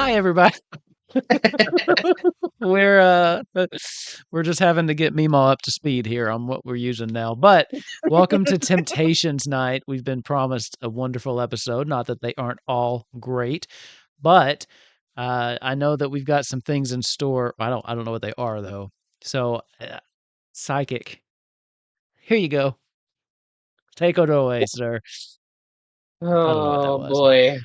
Hi, everybody. We're we're just having to get Meemaw up to speed here on what we're using now. But welcome to Temptations Night. We've been promised a wonderful episode. Not that they aren't all great, but I know that we've got some things in store. I don't know what they are though. So, Psychic, here you go. Take it away, sir. I don't know what that Oh was. boy.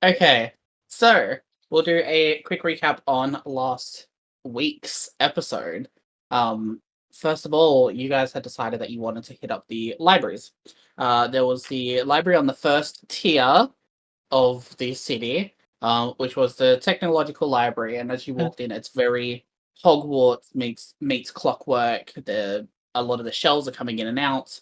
Okay, so we'll do a quick recap on last week's episode. First of all, you guys had decided that you wanted to hit up the libraries. There was the library on the first tier of the city, which was the technological library, and as you walked in, it's very Hogwarts meets Clockwork. A lot of the shells are coming in and out.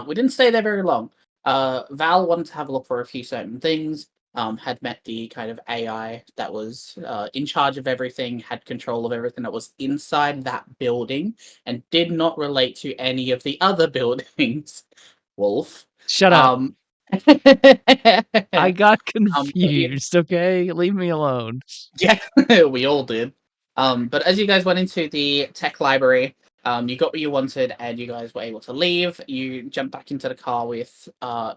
We didn't stay there very long. Val wanted to have a look for a few certain things. Had met the kind of AI that was in charge of everything, had control of everything that was inside that building, and did not relate to any of the other buildings. Wolf. Shut up. Um, I got but yeah, confused. Okay, leave me alone. yeah, we all did. But as you guys went into the tech library, you got what you wanted, and you guys were able to leave. You jumped back into the car with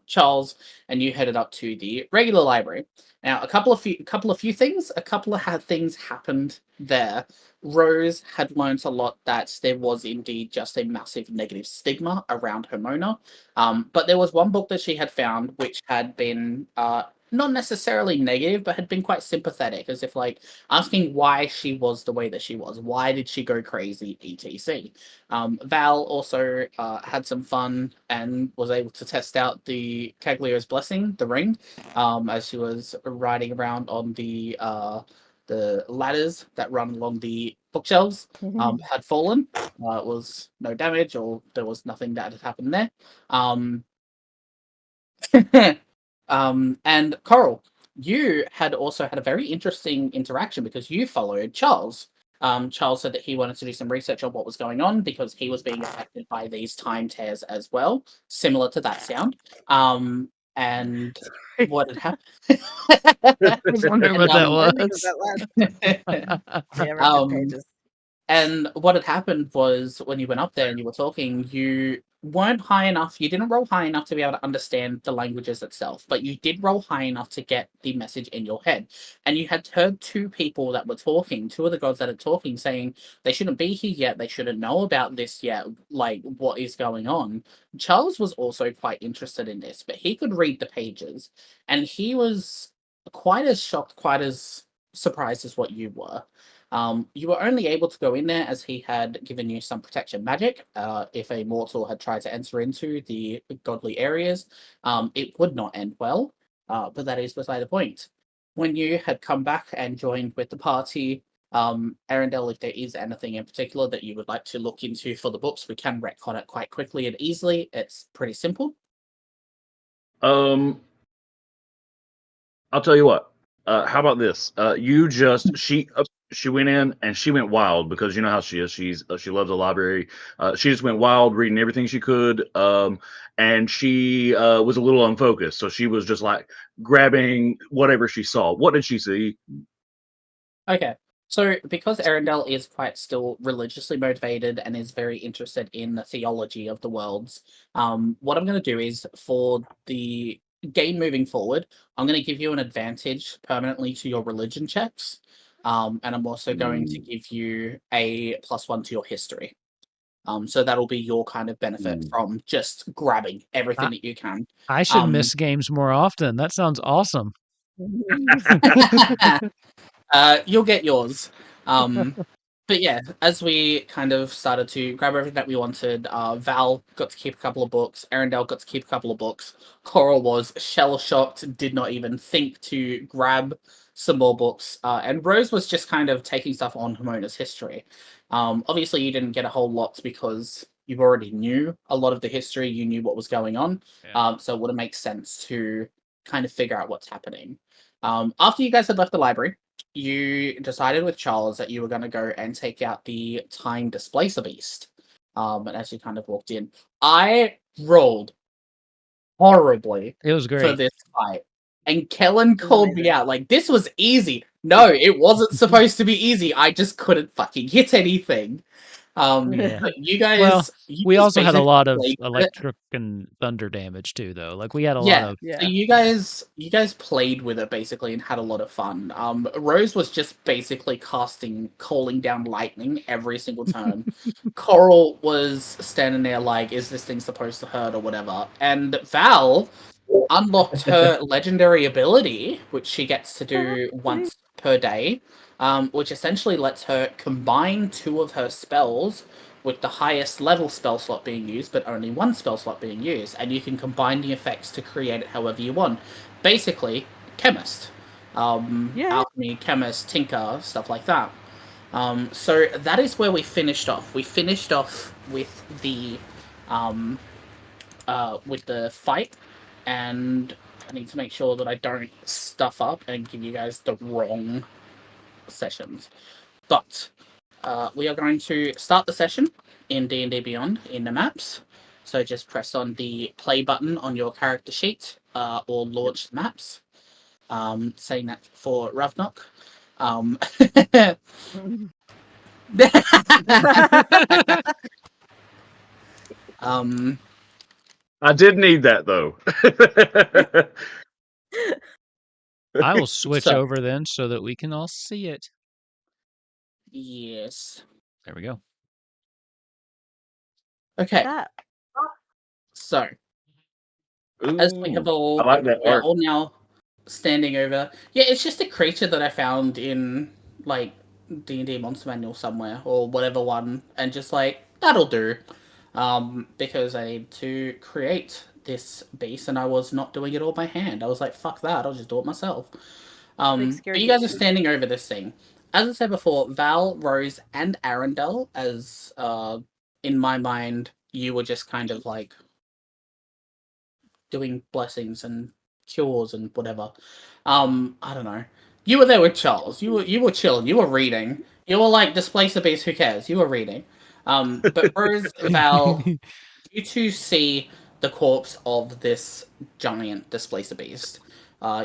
Charles, and you headed up to the regular library. Now, a couple of things happened there. Rose had learnt a lot that there was indeed just a massive negative stigma around Hermona. But there was one book that she had found which had been not necessarily negative, but had been quite sympathetic, as if like asking why she was the way that she was. Why did she go crazy, etc. Val also had some fun and was able to test out the Caglio's blessing, the ring, as she was riding around on the ladders that run along the bookshelves. Had fallen. It was no damage, or there was nothing that had happened there. And Coral, you had also had a very interesting interaction because you followed Charles. Charles said that he wanted to do some research on what was going on because he was being affected by these time tears as well, similar to that sound. And what had happened? I was wondering what that I think of was. that last. Yeah, rip the pages. And what had happened was when you went up there and you were talking, you weren't high enough. You didn't roll high enough to be able to understand the languages itself, but you did roll high enough to get the message in your head. And you had heard two people that were talking, two of the gods that are talking, saying they shouldn't be here yet. They shouldn't know about this yet. Like, what is going on? Charles was also quite interested in this, but he could read the pages, and he was quite as shocked, quite as surprised as what you were. You were only able to go in there as he had given you some protection magic. If a mortal had tried to enter into the godly areas, it would not end well, but that is beside the point. When you had come back and joined with the party, Arendelle, if there is anything in particular that you would like to look into for the books, we can retcon it quite quickly and easily. It's pretty simple. I'll tell you what. How about this? She went in and she went wild because you know how she is. She loves the library. She just went wild, reading everything she could. And she was a little unfocused, so she was just like grabbing whatever she saw. What did she see? Okay. So, because Arendelle is quite still religiously motivated and is very interested in the theology of the worlds, what I'm going to do is for the game moving forward, I'm going to give you an advantage permanently to your religion checks, and I'm also going to give you a +1 to your history. So that'll be your kind of benefit from just grabbing everything that you can. I should miss games more often. That sounds awesome. You'll get yours. But yeah, as we kind of started to grab everything that we wanted, Val got to keep a couple of books, Arendelle got to keep a couple of books, Coral was shell-shocked, did not even think to grab some more books, and Rose was just kind of taking stuff on Hermona's history. Obviously, you didn't get a whole lot because you already knew a lot of the history, you knew what was going on, so it would make sense to kind of figure out what's happening. After you guys had left the library, you decided with Charles that you were going to go and take out the Time Displacer Beast. And as you kind of walked in, I rolled horribly It was great for this fight. And Kellen called me out like, this was easy. No, it wasn't supposed to be easy. I just couldn't fucking hit anything. Yeah. But you guys, Well, we also had a basically lot of played with it. electric and thunder damage too, though. Like we had a lot Yeah, of. Yeah. so you guys played with it basically and had a lot of fun. Rose was just basically calling down lightning every single turn. Coral was standing there like, is this thing supposed to hurt or whatever? And Val unlocked her legendary ability, which she gets to do once per day, which essentially lets her combine two of her spells with the highest level spell slot being used, but only one spell slot being used, and you can combine the effects to create it however you want. Basically, chemist. Alchemy, chemist, tinker, stuff like that. So that is where we finished off. We finished off with the fight, and I need to make sure that I don't stuff up and give you guys the wrong sessions. But we are going to start the session in D&D Beyond in the maps. So just press on the play button on your character sheet or launch the maps. Saying that for Ravnok. I did need that though. I will switch So- over then so that we can all see it. Yes. There we go. Okay. That. So as we have all, I like that we are art. all now standing over. Yeah, it's just a creature that I found in like D&D Monster Manual somewhere or whatever one, and just like that'll do, because I need to create this beast, and I was not doing it all by hand. I was like, fuck that, I'll just do it myself. But you guys are standing over this thing. As I said before, Val, Rose, and Arundel, as in my mind, you were just kind of like doing blessings and cures and whatever. I don't know. You were there with Charles. You were chilling. You were reading. You were like, displace the beast. Who cares? You were reading. But Rose, Val, you two see the corpse of this giant displacer beast.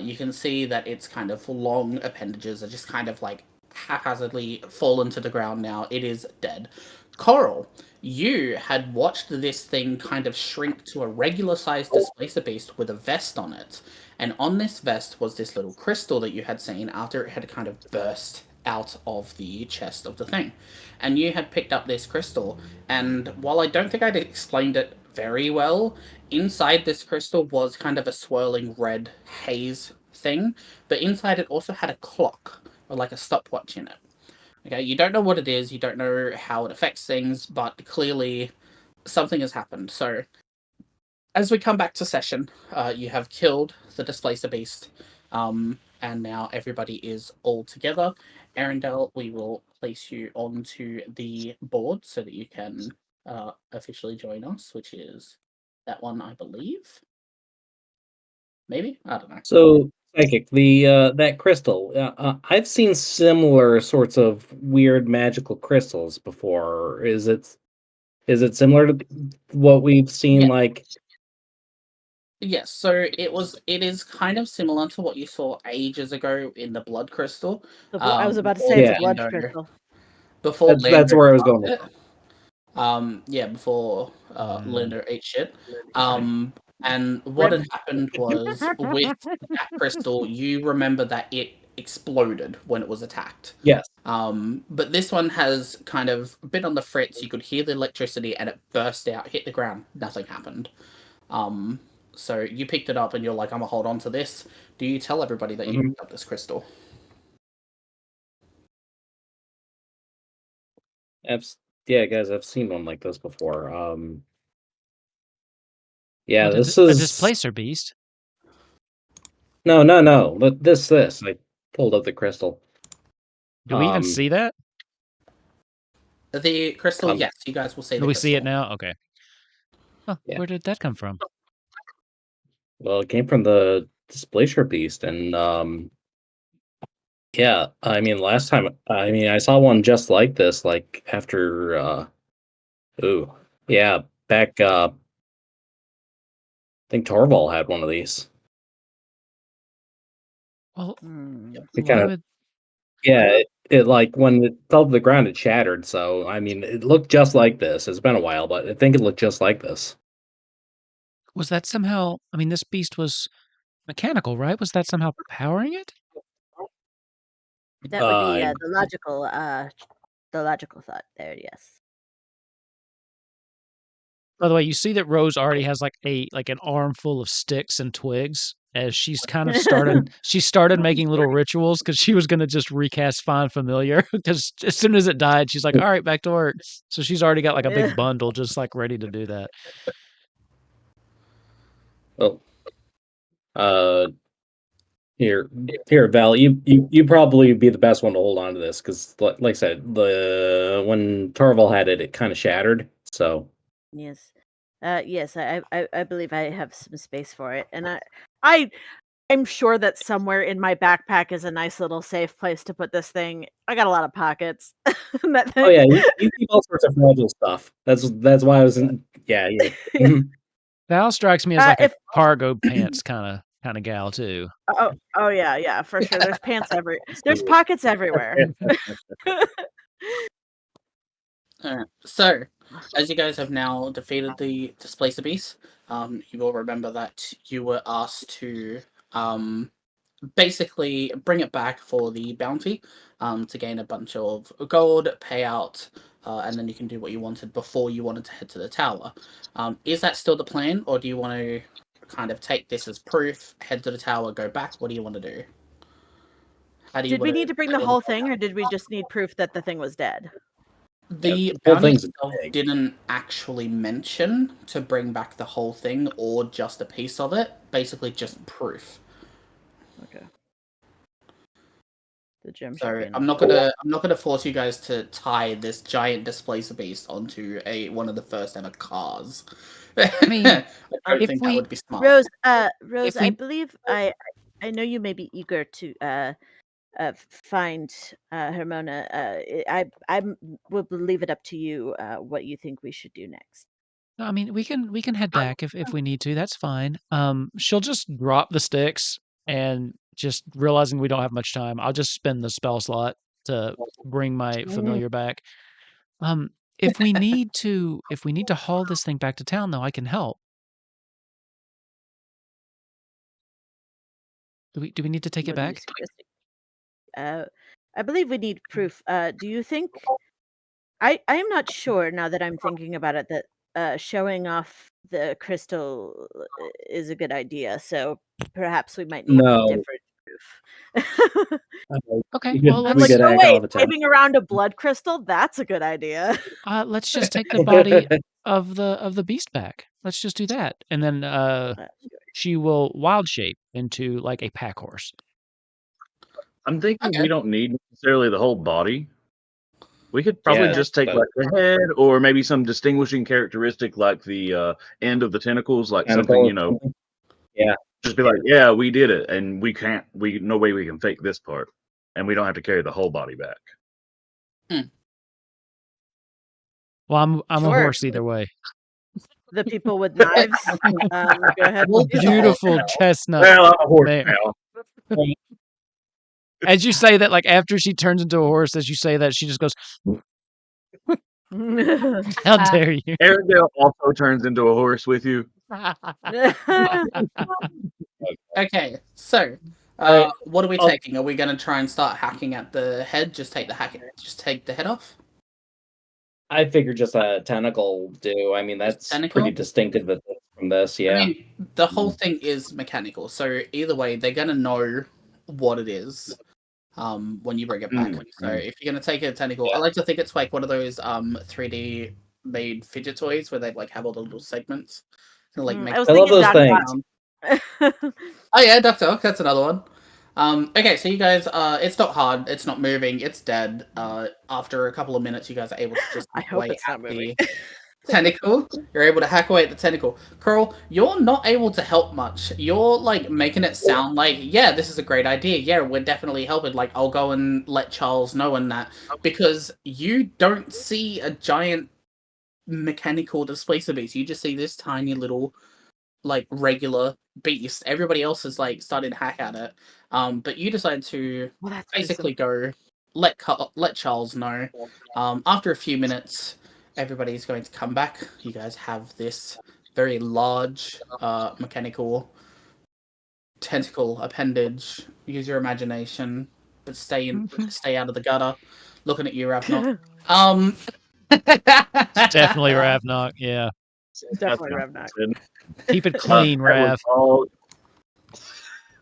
You can see that its kind of long appendages are just kind of like haphazardly fallen to the ground now. It is dead. Coral, you had watched this thing kind of shrink to a regular sized displacer beast with a vest on it. And on this vest was this little crystal that you had seen after it had kind of burst out of the chest of the thing. And you had picked up this crystal, and while I don't think I'd explained it very well, inside this crystal was kind of a swirling red haze thing, but inside it also had a clock, or like a stopwatch in it. Okay, you don't know what it is, you don't know how it affects things, but clearly something has happened. So, as we come back to session, you have killed the displacer beast, and now everybody is all together. Arundel, we will place you onto the board so that you can officially join us, which is that one, I believe. Maybe? I don't know. So, Psychic, that crystal. I've seen similar sorts of weird magical crystals before. Is it similar to what we've seen? Yeah. Like, Yes, so it is kind of similar to what you saw ages ago in the blood crystal. I was about to before say it's a Yeah. blood Lando- crystal. Before that's where I was going Lando with it. Yeah, before Lando ate shit. And what had happened was with that crystal, you remember that it exploded when it was attacked. Yes. But this one has kind of been on the fritz. You could hear the electricity and it burst out, hit the ground. Nothing happened. So you picked it up and you're like, I'm gonna hold on to this. Do you tell everybody that you picked up this crystal? Yeah, guys, I've seen one like this before. Yeah, What, this a is displacer beast. no. But this. I pulled up the crystal. Do we even see that? The crystal, yes, you guys will see the Do we crystal. see it now? Okay. Huh, Yeah. Where did that come from? Well, it came from the displacer beast, and yeah, I mean, last time, I saw one just like this, like after, back, I think Torval had one of these. Well, It why kind of would it like when it fell to the ground, it shattered. So I mean, it looked just like this. It's been a while, but I think it looked just like this. was that somehow? I mean, this beast was mechanical, right? Was that somehow powering it? That would be I the logical thought there. Yes. By the way, you see that Rose already has like an armful of sticks and twigs as she started making little rituals because she was gonna just recast Find Familiar because as soon as it died, she's like, all right, back to work. So she's already got like a big bundle just like ready to do that. well, uh, here, Val, you probably be the best one to hold on to this because, like I said, when Torval had it, it kind of shattered. So Yes. Yes, I believe I have some space for it. And I'm sure that somewhere in my backpack is a nice little safe place to put this thing. I got a lot of pockets. That oh thing. yeah, you keep all sorts of fragile stuff. That's why I was in. Yeah. Val strikes me as like a If cargo pants kind of gal too. oh yeah, for sure. There's there's pockets everywhere. Alright, so as you guys have now defeated the Displacer Beast, you will remember that you were asked to basically bring it back for the bounty to gain a bunch of gold, payout, and then you can do what you wanted before you wanted to head to the tower. Is that still the plan, or do you want to kind of take this as proof, head to the tower, go back? What do you want to do? How do you Did we want need to bring the whole thing, or did we just need proof that the thing was dead? The whole bounty thing's itself big. didn't actually mention to bring back the whole thing or just a piece of it. Basically, just proof. Okay. The gem. So I'm not gonna force you guys to tie this giant displacer beast onto one of the first ever cars. I mean, I don't if think that we would be smart. Rose, we- I believe I know you may be eager to find Hermona. I would leave it up to you what you think we should do next. No, I mean, we can head back if we need to. That's fine. She'll just drop the sticks and just realizing we don't have much time. I'll just spend the spell slot to bring my familiar back. If we need to haul this thing back to town, though, I can help. Do we need to take it What are you back? suggesting? I believe we need proof. Do you think? I am not sure now that I'm thinking about it that showing off the crystal is a good idea. So perhaps we might need No. different proof. Okay. We Well, could, I'm we like, could oh hack wait, all the time. waving around a blood crystal? That's a good idea. let's just take the body of the beast back. Let's just do that, and then she will wild shape into like a pack horse. I'm thinking Okay. we don't need necessarily the whole body. We could probably Yeah, just take but- like the head, or maybe some distinguishing characteristic, like the end of the tentacles, like something Yeah. Just be like, yeah, we did it, and we can't. No way we can fake this part, and we don't have to carry the whole body back. Well, I'm a Sure. horse either way. The people with knives. Go ahead. We'll and do Beautiful that. chestnut. Well, I'm a horse mare. now. As you say that, like after she turns into a horse, as you say that, she just goes, "How dare you!" Arendelle also turns into a horse with you. Okay, so Alright, what are we I'll- taking? Are we going to try and start hacking at the head? Just take the head off. I figured just a tentacle will do. I mean, that's tentacle? pretty distinctive from this. Yeah. I mean, the whole thing is mechanical, so either way, they're gonna know what it is when you bring it back. So if you're gonna take a tentacle, I like to think it's like one of those 3D made fidget toys where they like have all the little segments. To, like, make I was I love thinking those Doc things. Ock. Oh yeah, Duck Talk, that's another one. Okay, so you guys, it's not hard, it's not moving, it's dead. After a couple of minutes, you guys are able to just I hope away it's not at moving. the tentacle. You're able to hack away at the tentacle. Curl, you're not able to help much. You're like making it sound like, yeah, this is a great idea. Yeah, we're definitely helping. Like, I'll go and let Charles know and that, because you don't see a giant mechanical displacer beast. You just see this tiny little like regular beast. Everybody else is like starting to hack at it. But you decide to Well, that's basically go let Charles know. After a few minutes, everybody's going to come back. You guys have this very large mechanical tentacle appendage. Use your imagination, but stay out of the gutter. Looking at you, Ravnok. It's definitely Ravnok. Yeah, Definitely Ravnok. keep it clean, Rav.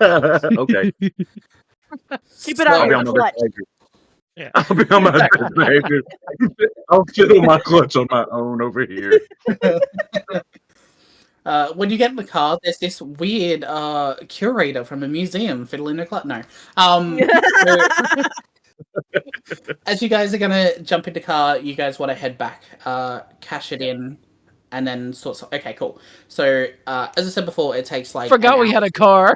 Okay. Keep it out I'll of be your on my clutch. behavior. Yeah. I'll be on my behavior. I'll fiddle my clutch on my own over here. When you get in the car, there's this weird curator from a museum fiddling a clutch. No. As you guys are gonna jump into car, you guys want to head back, cash it in, and then sort of. Okay, cool. So as I said before, it takes like. Forgot we had a car.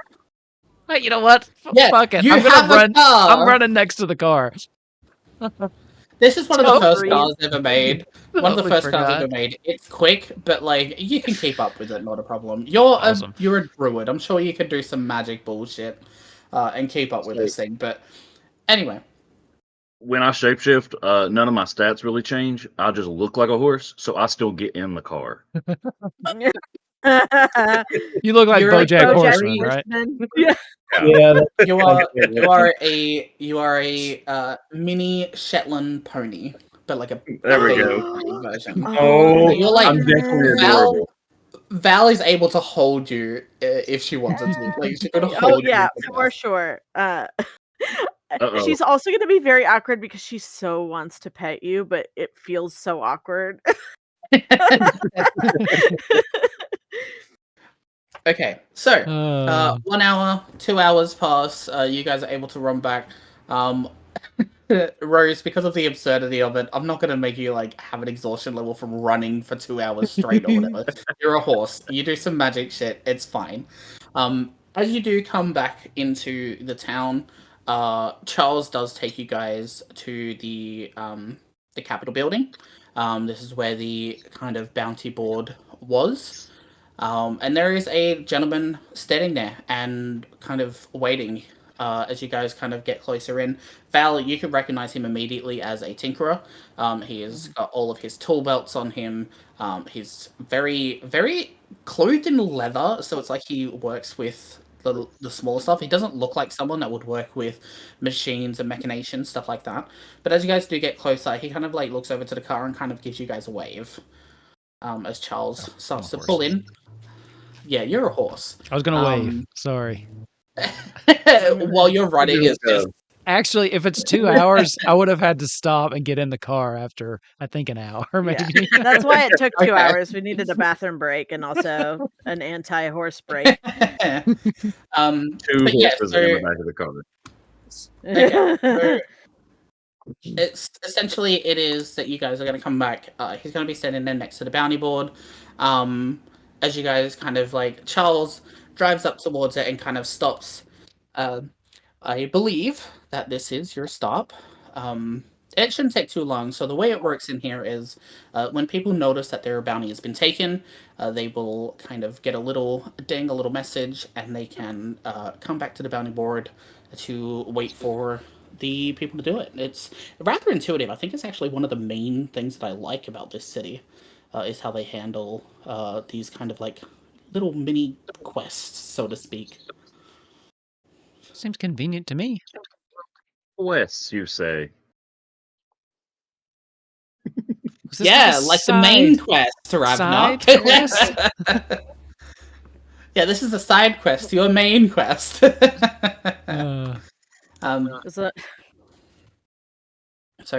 Hey, you know what? Yeah, Fuck it. you I'm have gonna a run. car. I'm running next to the car. This is one of the first Totally. cars ever made. One of the Totally first cars forgot. ever made. It's quick, but like you can keep up with it, not a problem. You're Awesome. you're a druid. I'm sure you could do some magic bullshit and keep up with this thing. But anyway, When I shapeshift, none of my stats really change. I just look like a horse, so I still get in the car. You look like You're like BoJack BoJack Horseman, right? Yeah. Yeah, you are a mini Shetland pony, but like a There we big go. version. Oh, You're like I'm definitely Val. adorable. Val is able to hold you if she wanted to. Like she's gonna Oh hold yeah, you. for sure. Uh-oh. She's also going to be very awkward because she so wants to pet you, but it feels so awkward. Okay, so 1 hour, 2 hours pass. You guys are able to run back. Rose, because of the absurdity of it, I'm not gonna make you like have an exhaustion level from running for 2 hours straight or whatever. You're a horse. You do some magic shit. It's fine. As you do come back into the town, Charles does take you guys to the Capitol building. This is where the kind of bounty board was. And there is a gentleman standing there and kind of waiting as you guys kind of get closer in. Val, you can recognize him immediately as a tinkerer. He has got all of his tool belts on him. He's very, very clothed in leather, so it's like he works with the smaller stuff. He doesn't look like someone that would work with machines and machinations, stuff like that. But as you guys do get closer, he kind of like looks over to the car and kind of gives you guys a wave. As Charles starts to pull in. Yeah, you're a horse. I was gonna wave. Sorry. While you're running, it's just Actually, if it's 2 hours, I would have had to stop and get in the car after I think an hour, maybe. That's why it took 2 Okay. hours. We needed a bathroom break and also an anti-horse break. Two but horses yeah, in so the back of the car. Okay, it's essentially it is that you guys are going to come back. He's going to be standing there next to the bounty board. As you guys kind of like, Charles drives up towards it and kind of stops. I believe that this is your stop. It shouldn't take too long. So the way it works in here is when people notice that their bounty has been taken, they will kind of get a little ding, a little message, and they can come back to the bounty board to wait for the people to do it. It's rather intuitive. I think it's actually one of the main things that I like about this city is how they handle these kind of like little mini quests, so to speak. Seems convenient to me. Quests, you say? Was this Yeah, a like the main side- quest, Ravnok. side quest? Yeah, this is a side quest. Your main quest. So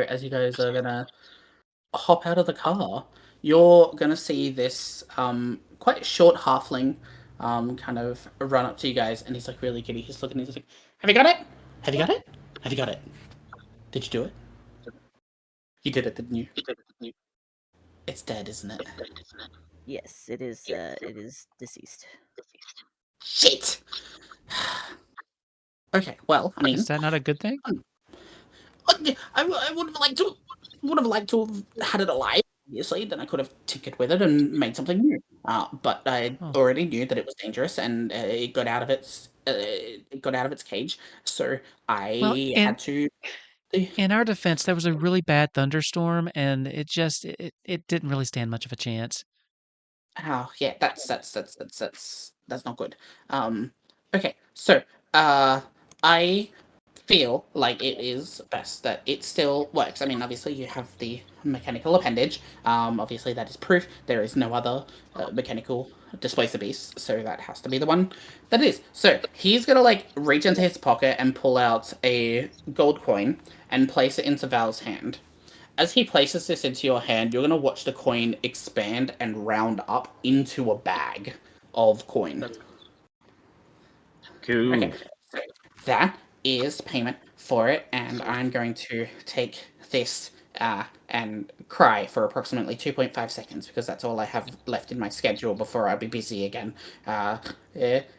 as you guys are gonna hop out of the car, you're gonna see this quite short halfling kind of run up to you guys, and he's like really giddy. He's looking. He's like, "Have you got it? Have you got it? Have you got it? Did you do it? You did it, didn't you? It's dead, isn't it? Yes, it is. It is deceased. Shit. Okay, well, I mean, Is that not a good thing? I would have liked to have had it alive. Obviously, then I could have tinkered with it and made something new. But I already knew that it was dangerous, and it got out of its it got out of its cage, so Well, I in had to. in our defense, there was a really bad thunderstorm, and it didn't really stand much of a chance. Oh yeah, that's not good. Okay, so I feel like it is best that it still works. I mean, obviously you have the mechanical appendage. Obviously that is proof. There is no other mechanical displacer beast, so that has to be the one that it is. So he's gonna like reach into his pocket and pull out a gold coin and place it into Val's hand. As he places this into your hand, you're going to watch the coin expand and round up into a bag of coin. Cool. Okay, so that is payment for it, and I'm going to take this and cry for approximately 2.5 seconds because that's all I have left in my schedule before I'll be busy again.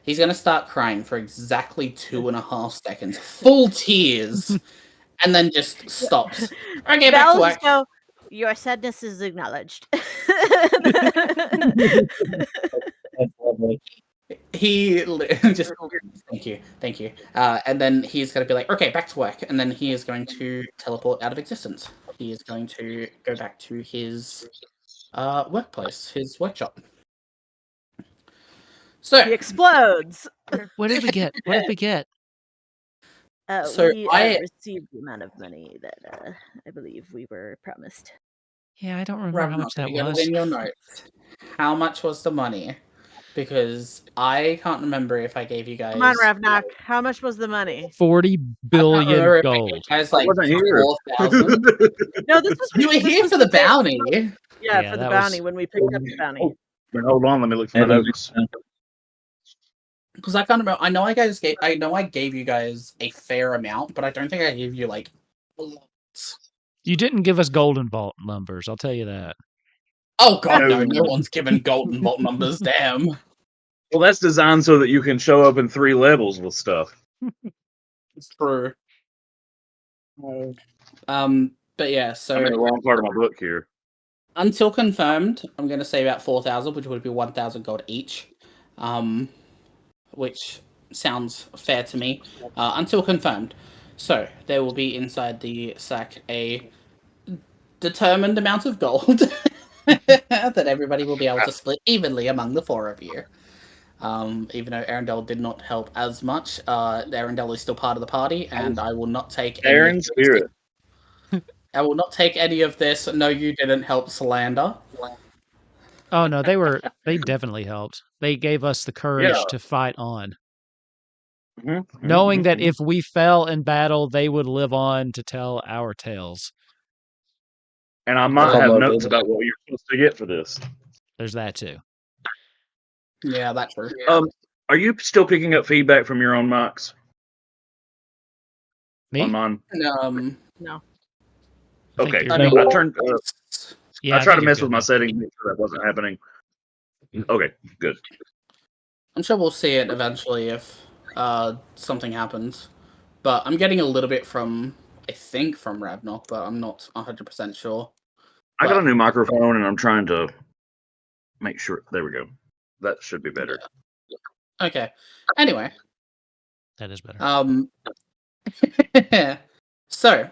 He's going to start crying for exactly 2.5 seconds, full tears, and then just stops. Okay, back to Val work. just go, your sadness is acknowledged. That's lovely. He just thank you, and then he's going to be like, okay, back to work, and then he is going to teleport out of existence. He is going to go back to his workplace, his workshop. So He explodes. What did we get? What did we get? So We I- received the amount of money that I believe we were promised. Yeah, I don't remember how much that you got was. it in your notes. How much was the money? Because I can't remember if I gave you guys. Come on, Ravnak. How much was the money? 40 I can't billion remember if I gave you gold. guys like wasn't here. 4,000. No, this was You were this here was for the day- bounty. Yeah, Yeah, for the that bounty was- when we picked up the bounty. Hold on, let me look for my notes. Because I can't remember. I know I gave you guys a fair amount, but I don't think I gave you like lots. You didn't give us golden vault numbers, I'll tell you that. Oh god, no! No. No one's given golden vault numbers. Damn. Well, that's designed so that you can show up in 3 levels with stuff. It's true. But yeah, so I'm in the wrong part of my book here. until confirmed, I'm going to say about 4,000, which would be 1,000 gold each, which sounds fair to me. Until confirmed, so there will be inside the sack a determined amount of gold that everybody will be able to split evenly among the 4 of you. Even though Arendelle did not help as much, Arendelle is still part of the party, and I will not take any Aaron of this. Spirit. I will not take any of this. No, you didn't help slander. Oh no, they definitely helped. They gave us the courage Yeah. to fight on. Mm-hmm. Knowing that if we fell in battle, they would live on to tell our tales. And I might That's have all notes motivated. about what you're supposed to get for this. There's that too. Yeah, that's true. Are you still picking up feedback from your own mics? Me? On mine? No. I think Okay. you're- I turned. Yeah, I tried to think mess you're with good my now. settings, make sure that wasn't happening. Okay, good. I'm sure we'll see it eventually if something happens. But I'm getting a little bit from, I think, from Ravnok, but I'm not 100% sure. I got But- a new microphone, and I'm trying to make sure. There we go. That should be better. Okay. Anyway. That is better. So,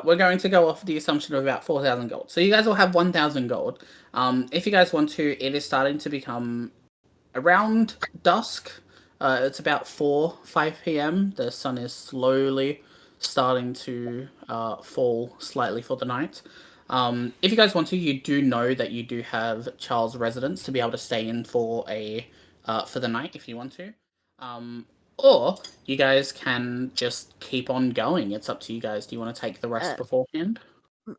we're going to go off the assumption of about 4,000 gold. So you guys will have 1,000 gold. If you guys want to, it is starting to become around dusk. It's about 5 p.m. The sun is slowly starting to fall slightly for the night. If you guys want to, you do know that you do have Charles' residence to be able to stay in for the night if you want to. Or you guys can just keep on going. It's up to you guys. Do you want to take the rest beforehand?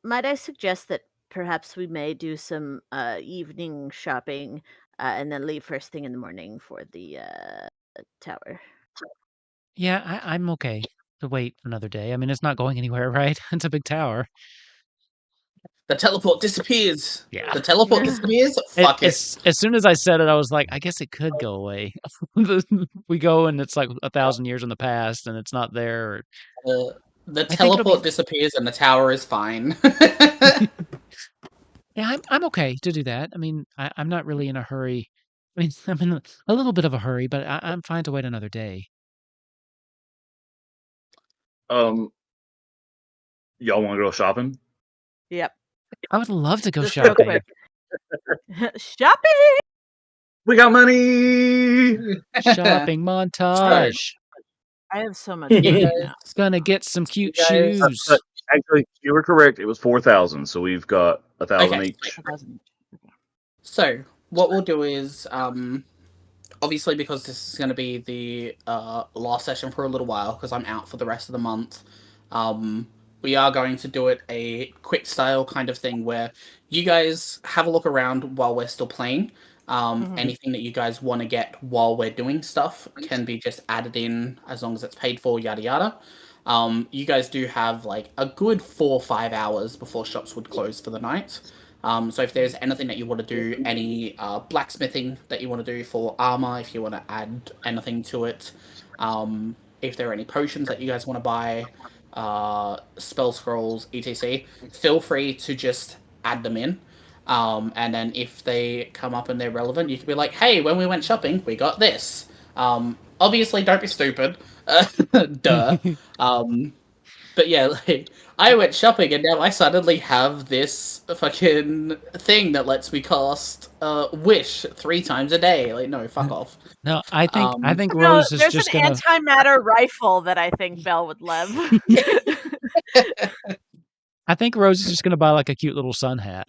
Might I suggest that perhaps we may do some evening shopping and then leave first thing in the morning for the tower? Yeah, I'm okay to wait another day. I mean, it's not going anywhere, right? It's a big tower. The teleport disappears. Yeah. The teleport disappears. Fuck it. As soon as I said it, I was like, I guess it could go away. We go and it's like 1,000 years in the past, and it's not there. The think it'll teleport be- disappears and the tower is fine. Yeah, I'm okay to do that. I mean, I'm not really in a hurry. I mean, I'm in a little bit of a hurry, but I'm fine to wait another day. Y'all want to go shopping? Yep. I would love to go Just real shopping. quick. Shopping. We got money. Shopping montage. I have so much money now. Gonna get some cute guys- shoes. Actually, you were correct. It was 4,000. So we've got 1,000 Okay. each. So what we'll do is, obviously because this is going to be the last session for a little while, because I'm out for the rest of the month, we are going to do it a quick style kind of thing where you guys have a look around while we're still playing. Anything that you guys want to get while we're doing stuff can be just added in as long as it's paid for, yada yada. You guys do have like a good 4 or 5 hours before shops would close for the night. So if there's anything that you want to do, any blacksmithing that you want to do for armor, if you want to add anything to it, if there are any potions that you guys want to buy, spell scrolls, etc., feel free to just add them in. And then if they come up and they're relevant, you can be like, hey, when we went shopping, we got this. Obviously, don't be stupid. Duh. But yeah, like, I went shopping and now I suddenly have this fucking thing that lets me cast Wish 3 times a day. Like, no, fuck off. No, I think No, Rose is there's just an gonna. antimatter rifle that I think Belle would love. I think Rose is just gonna buy like a cute little sun hat.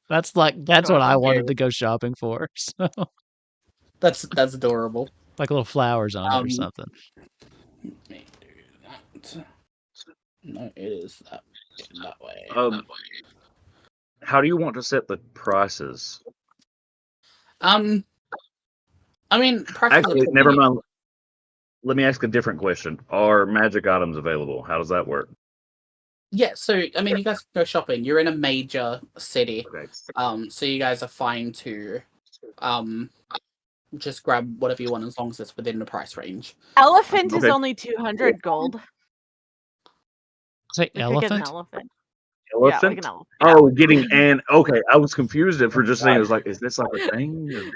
That's what I wanted to go shopping for. So That's adorable. like little flowers on it or something. Let me do that. No, it is that way. How do you want to set the prices? I mean, Actually, never mind. Let me ask a different question. Are magic items available? How does that work? Yeah, so I mean, you guys go shopping. You're in a major city, Okay. so you guys are fine to, just grab whatever you want as long as it's within the price range. Elephant is Okay. only 200 gold. Say We could get an elephant? elephant. Elephant? Yeah, like an elephant. Oh, getting an okay. I was confused for just saying it was like, is this like a thing?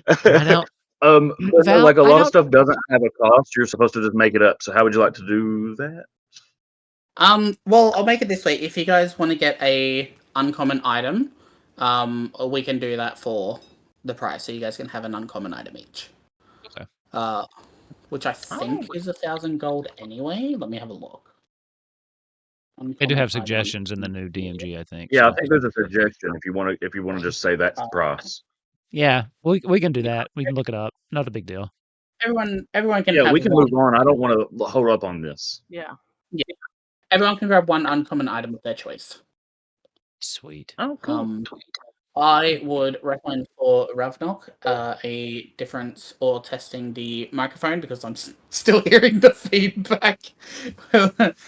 I don't. But Val, like a I lot of don't- stuff doesn't have a cost. You're supposed to just make it up. So how would you like to do that? Well, I'll make it this way. If you guys want to get a uncommon item, we can do that for the price. So you guys can have an uncommon item each. Okay. Which I think is 1,000 gold anyway. Let me have a look. They do Uncommon have item. suggestions in the new DMG, I think. Yeah, I so. think there's a suggestion if you want to just say that's the price. Yeah, we can do that. We can look it up. Not a big deal. Everyone can Yeah, have we can one. move on. I don't want to hold up on this. Yeah. Everyone can grab one uncommon item of their choice. Sweet. Oh, cool. I would recommend for Ravnok a difference or testing the microphone because I'm still hearing the feedback.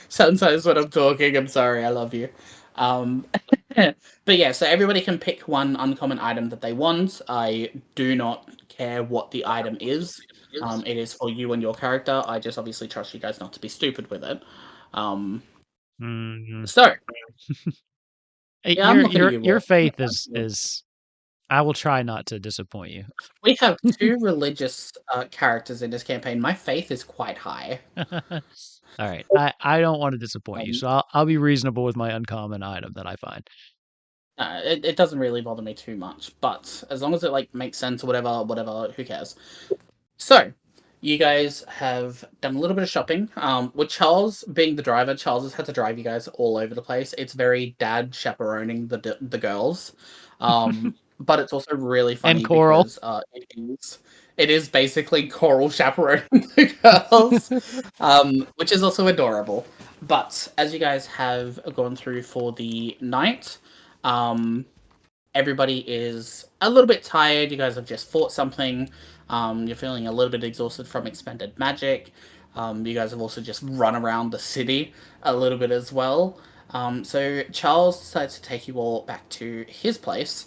Sometimes when I'm talking, I'm sorry, I love you. But yeah, so everybody can pick one uncommon item that they want. I do not care what the item is. It is for you and your character. I just obviously trust you guys not to be stupid with it. So yeah, I'm looking at you, your Will. faith is. I will try not to disappoint you. We have 2 religious characters in this campaign. My faith is quite high. All right. I don't want to disappoint you, so I'll be reasonable with my uncommon item that I find. It doesn't really bother me too much, but as long as it like makes sense or whatever, who cares? So, you guys have done a little bit of shopping. With Charles being the driver, Charles has had to drive you guys all over the place. It's very dad chaperoning the girls, but it's also really funny And Coral. because it is basically Coral chaperoning the girls, which is also adorable. But as you guys have gone through for the night, everybody is a little bit tired. You guys have just fought something. You're feeling a little bit exhausted from expended magic. You guys have also just run around the city a little bit as well. So Charles decides to take you all back to his place,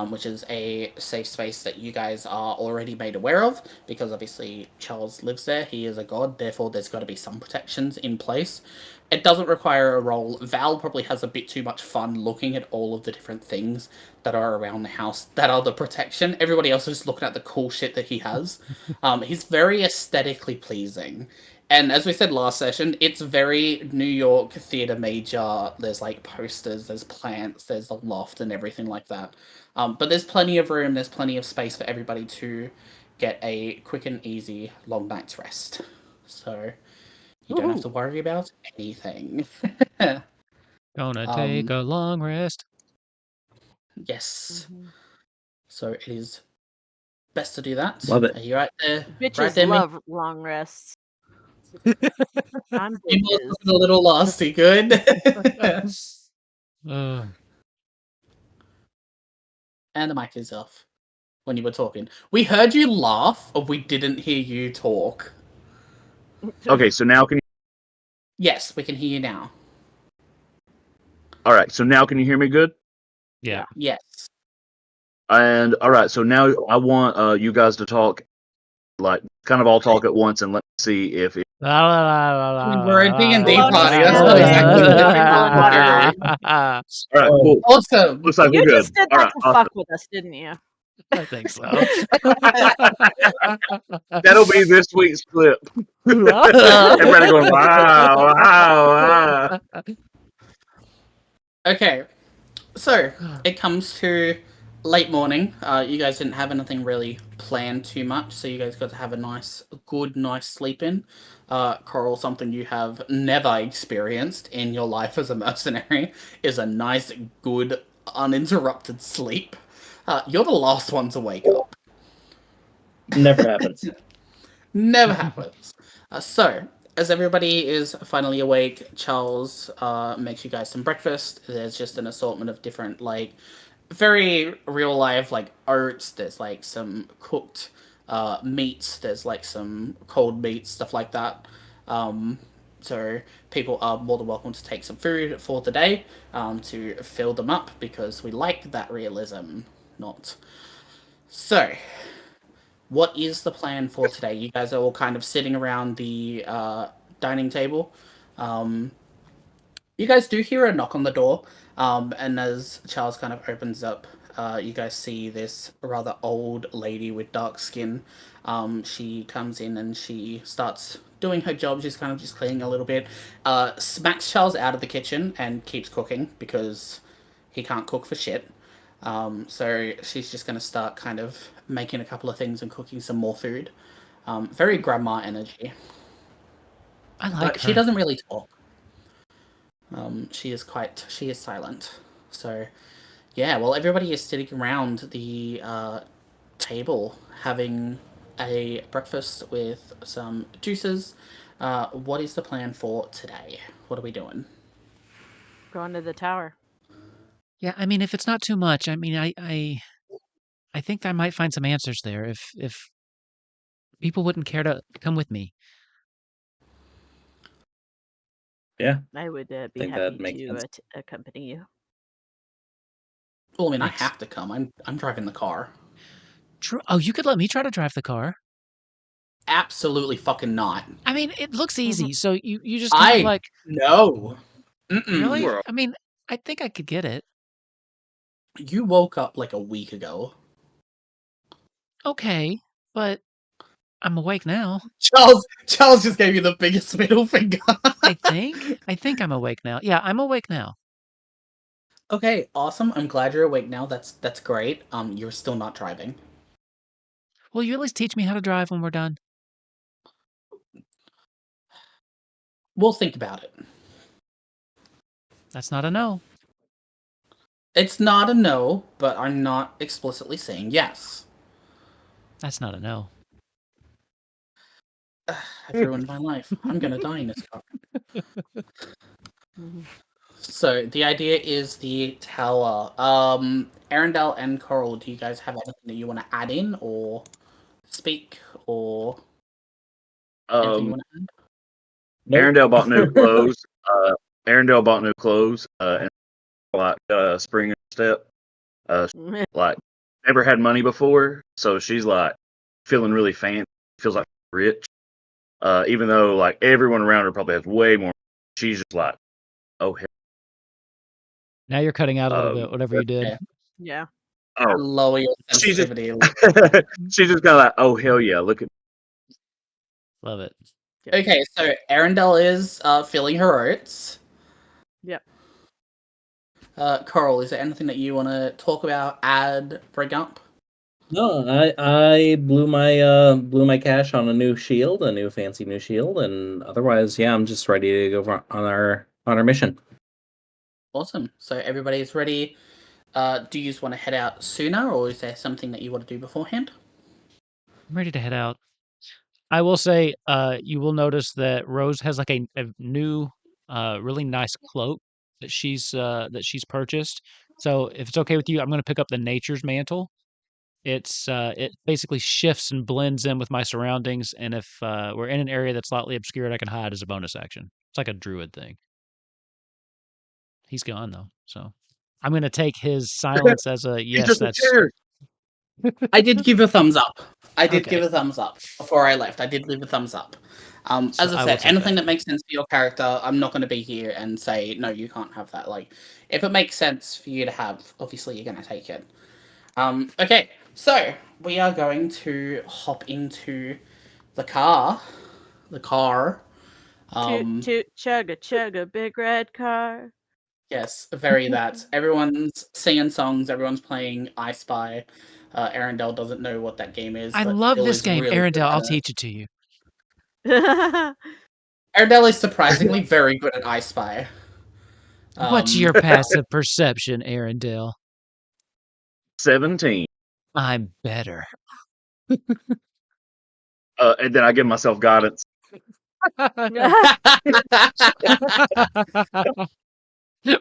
which is a safe space that you guys are already made aware of, because obviously Charles lives there. He is a god, therefore there's got to be some protections in place. It doesn't require a roll. Val probably has a bit too much fun looking at all of the different things that are around the house that are the protection. Everybody else is just looking at the cool shit that he has. He's very aesthetically pleasing. And as we said last session, it's very New York theater major. There's like posters, there's plants, there's a loft and everything like that. But there's plenty of room, there's plenty of space for everybody to get a quick and easy long night's rest. So you don't have to worry about anything. Gonna take a long rest. Yes. Mhm. So it is best to do that. Love it. Are you right there? Bitches Right there, love long rests. I'm People bitches. looking a little lost. You good? And the mic is off when you were talking. We heard you laugh, but we didn't hear you talk. Okay, so now can you? Yes, we can hear you now. All right, so now can you hear me good? Yeah. Yes. And all right, so now I want you guys to talk, like kind of all talk at once, and let me see if it, We're a D&D Alone party. is That's good. not exactly what People we and do. all right, cool. Awesome. Looks like You we're good. just did All that right, to awesome. fuck with us, didn't you? I think so. That'll be this week's clip. Everybody going, wow, wow, wow. Okay. So, it comes to late morning. You guys didn't have anything really planned too much, so you guys got to have a nice sleep in. Coral, something you have never experienced in your life as a mercenary is a nice, good, uninterrupted sleep. You're the last one to wake up. Never happens. Never happens. So, as everybody is finally awake, Charles makes you guys some breakfast. There's just an assortment of different, like, very real life, like, oats. There's, like, some cooked meats. There's, like, some cold meats, stuff like that. So, people are more than welcome to take some food for the day to fill them up because we like that realism, not. So, what is the plan for today? You guys are all kind of sitting around the dining table. You guys do hear a knock on the door, and as Charles kind of opens up, you guys see this rather old lady with dark skin. She comes in and she starts doing her job. She's kind of just cleaning a little bit. Smacks Charles out of the kitchen and keeps cooking because he can't cook for shit. So she's just going to start kind of making a couple of things and cooking some more food. Very grandma energy. I like But her. she doesn't really talk. She is silent. So, yeah, well, everybody is sitting around the table having a breakfast with some juices. What is the plan for today? What are we doing? Going to the tower. Yeah, I mean, if it's not too much, I mean, I think I might find some answers there if people wouldn't care to come with me. Yeah. I would be Think happy that makes to sense. accompany you. Well, I mean, Thanks. I have to come. I'm driving the car. True. Oh, you could let me try to drive the car. Absolutely fucking not. I mean, it looks easy. So you just kind of like No. really? Well- I mean, I think I could get it. You woke up like a week ago. Okay, but I'm awake now. Charles just gave you the biggest middle finger. I think I'm awake now. Yeah, I'm awake now. Okay, awesome. I'm glad you're awake now. That's great. You're still not driving. Will you at least teach me how to drive when we're done? We'll think about it. That's not a no. It's not a no, but I'm not explicitly saying yes. That's not a no. I've ruined my life. I'm gonna die in this car. Mhm. So the idea is the tower. Arendelle and Coral, do you guys have anything that you want to add in or speak or anything you want to add? Nope. Arendelle bought new clothes. Arendelle bought new clothes, and like spring and step. Like never had money before, so she's like feeling really fancy. Feels like rich, even though like everyone around her probably has way more. She's just like, oh hell. Now you're cutting out a little bit, whatever you did. Yeah. Yeah. Oh, Lower your she's just, sensitivity. she's just kind of like, oh hell yeah, look at. Love it. Yep. Okay, so Arendelle is filling her oats. Yep. Coral, is there anything that you want to talk about, add, bring up? No, I blew my cash on a new shield, a new fancy new shield, and otherwise, yeah, I'm just ready to go on our mission. Awesome. So everybody's ready. Do you just want to head out sooner, or is there something that you want to do beforehand? I'm ready to head out. I will say, you will notice that Rose has like a new, really nice cloak that she's purchased. So if it's okay with you, I'm going to pick up the Nature's Mantle. It basically shifts and blends in with my surroundings, and if we're in an area that's slightly obscured, I can hide as a bonus action. It's like a druid thing. He's gone though, so I'm going to take his silence as a He's yes. just a That's chair. I did give a thumbs up. I did Okay. give a thumbs up before I left. I did leave a thumbs up. So as I I will said, take anything that. that makes sense for your character, I'm not going to be here and say no, you can't have that. Like, if it makes sense for you to have, obviously you're going to take it. Okay, so we are going to hop into the car. The car. Toot toot chugga big red car. Yes, very that. Everyone's singing songs. Everyone's playing I Spy. Arendelle doesn't know what that game is, I but love Bill this is game, really good Arendelle. at I'll it. teach it to you. Arendelle is surprisingly very good at I Spy. What's your passive perception, Arendelle? 17. I'm better. And then I give myself guidance.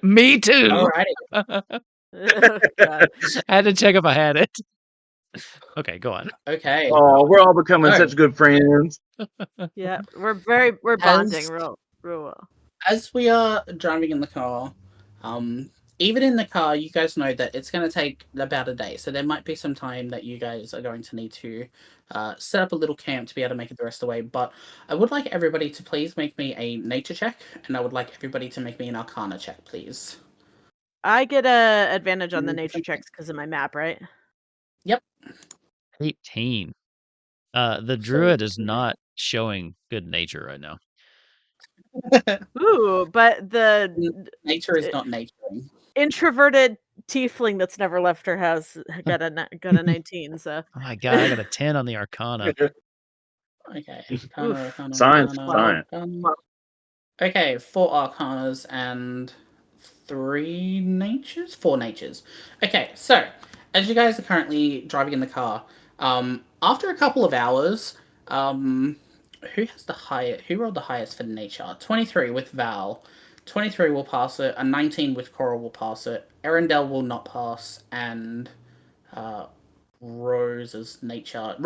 Me too. Alrighty. Oh, God. I had to check if I had it. Okay, go on. Okay. Oh, we're all becoming Alright. such good friends. Yeah, we're bonding real well. As we are driving in the car, even in the car, you guys know that it's going to take about a day. So there might be some time that you guys are going to need to set up a little camp to be able to make it the rest of the way. But I would like everybody to please make me a nature check, and I would like everybody to make me an arcana check, please. I get a advantage on the nature checks because of my map, right? Yep. 18. The So- druid is not showing good nature right now. Ooh, but the Nature is not naturing. introverted tiefling that's never left her house got a 19. So Oh my god, I got a 10 on the arcana. Okay. Oof. Science. Okay, 4 arcanas and 3 natures? 4 natures. Okay, so as you guys are currently driving in the car, after a couple of hours, who rolled the highest for nature? 23 with Val. 23 will pass it, a 19 with Coral will pass it, Arendelle will not pass, and Rose's nature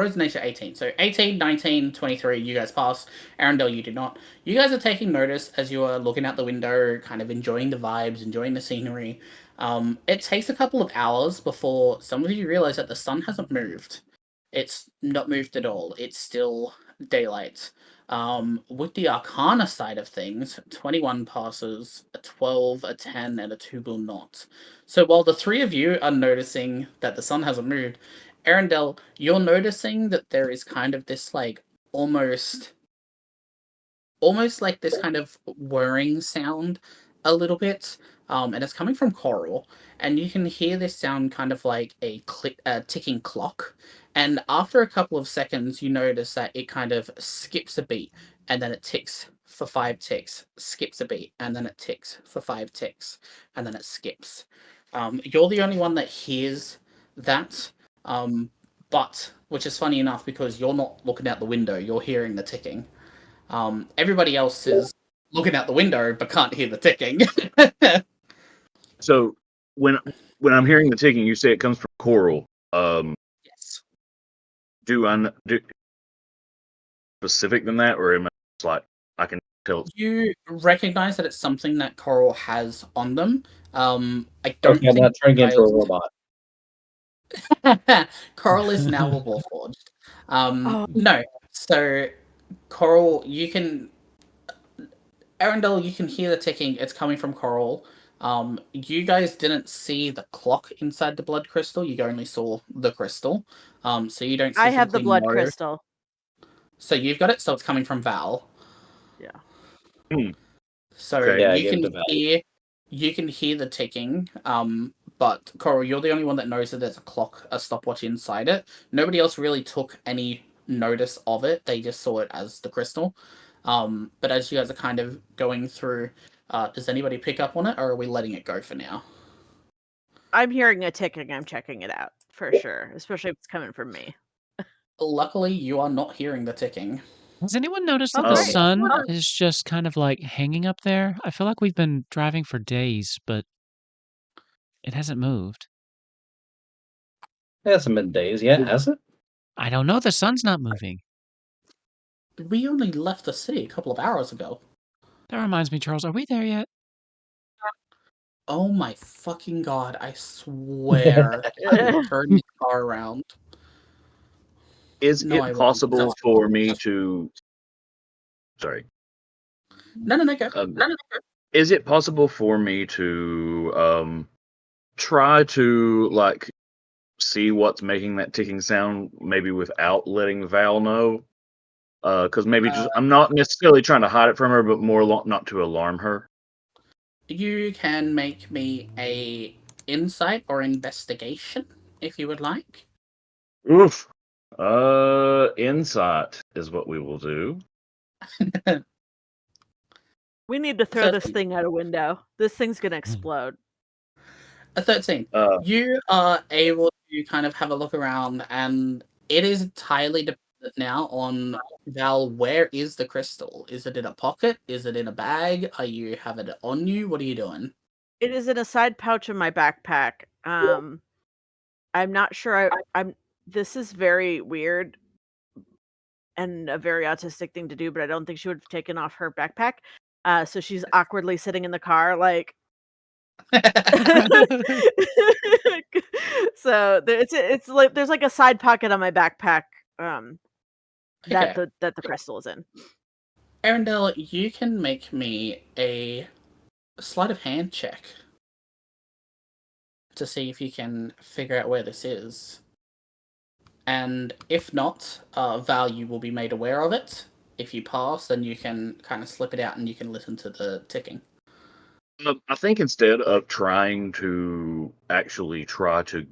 18. So 18, 19, 23, you guys pass. Arendelle, you do not. You guys are taking notice as you are looking out the window, kind of enjoying the vibes, enjoying the scenery. It takes a couple of hours before some of you realize that the sun hasn't moved. It's not moved at all. It's still daylight. With the arcana side of things, 21 passes, a 12, a 10, and a 2 will not. So while the three of you are noticing that the sun hasn't moved, Arendelle, you're noticing that there is kind of this like almost like this kind of whirring sound a little bit, and it's coming from Coral, and you can hear this sound kind of like a ticking clock, and after a couple of seconds you notice that it kind of skips a beat, and then it ticks for 5 ticks, skips a beat, and then it ticks for 5 ticks, and then it skips. You're the only one that hears that, but which is funny enough because you're not looking out the window, you're hearing the ticking. Everybody else is looking out the window but can't hear the ticking. So when I'm hearing the ticking, you say it comes from Coral. Yes. Do I do specific than that, or am I just like I can tell? You recognize that it's something that Coral has on them. I don't Okay, I'm think not turning you into a robot. Coral is now a Warforged. Oh. No, so Coral, you can Arendelle, you can hear the ticking. It's coming from Coral. You guys didn't see the clock inside the blood crystal. You only saw the crystal. So you don't. I have the specifically blood know. crystal. So you've got it. So it's coming from Val. So Okay. Yeah, I you gave it can to Val. hear the ticking. But Coral, you're the only one that knows that there's a stopwatch inside it. Nobody else really took any notice of it. They just saw it as the crystal. But as you guys are kind of going through, does anybody pick up on it, or are we letting it go for now? I'm hearing a ticking. I'm checking it out for sure, especially if it's coming from me. Luckily, you are not hearing the ticking. Has anyone noticed that Oh, the great. sun Wonderful. is just kind of like hanging up there? I feel like we've been driving for days, but it hasn't moved. It hasn't been days yet, has it? I don't know. The sun's not moving. We only left the city a couple of hours ago. That reminds me, Charles, are we there yet? Oh my fucking god, I swear I will turn your car around. Is No, I it won't. possible That's- for me to? Sorry. No, go. Is it possible for me to try to like see what's making that ticking sound, maybe without letting Val know? Because maybe just I'm not necessarily trying to hide it from her, but more not to alarm her. You can make me a insight or investigation if you would like. Oof. Insight is what we will do. We need to throw this 13. thing out a window. This thing's gonna explode. A 13. You are able to kind of have a look around, and it is entirely dependent now on Val. Where is the crystal? Is it in a pocket? Is it in a bag? Are you having it on you? What are you doing? It is in a side pouch of my backpack. I'm not sure. I'm. This is very weird and a very autistic thing to do, but I don't think she would have taken off her backpack. So she's awkwardly sitting in the car, like. So it's like there's like a side pocket on my backpack that Okay. the crystal is in. Arendelle, you can make me a sleight of hand check to see if you can figure out where this is. And if not, value will be made aware of it. If you pass, then you can kind of slip it out and you can listen to the ticking. I think instead of trying to actually try to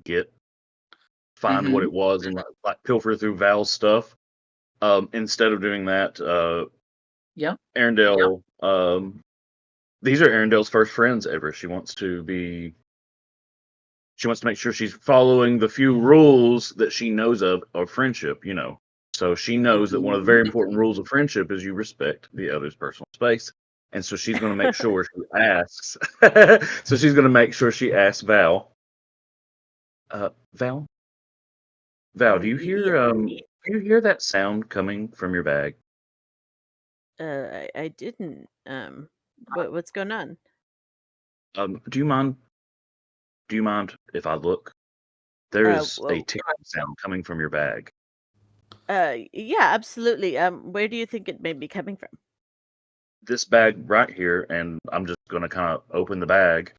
find what it was and like pilfer through Val's stuff, instead of doing that, Yeah. Arendelle, these are Arendelle's first friends ever. She wants to make sure she's following the few rules that she knows of friendship, you know. So she knows that one of the very important rules of friendship is you respect the other's personal space. And so she's going to make sure she asks. So she's going to make sure she asks Val. Val, do you hear that sound coming from your bag? I didn't. What's going on? Do you mind if I look? There is a ticking sound coming from your bag. Yeah, absolutely. Where do you think it may be coming from? This bag right here, and I'm just going to kind of open the bag,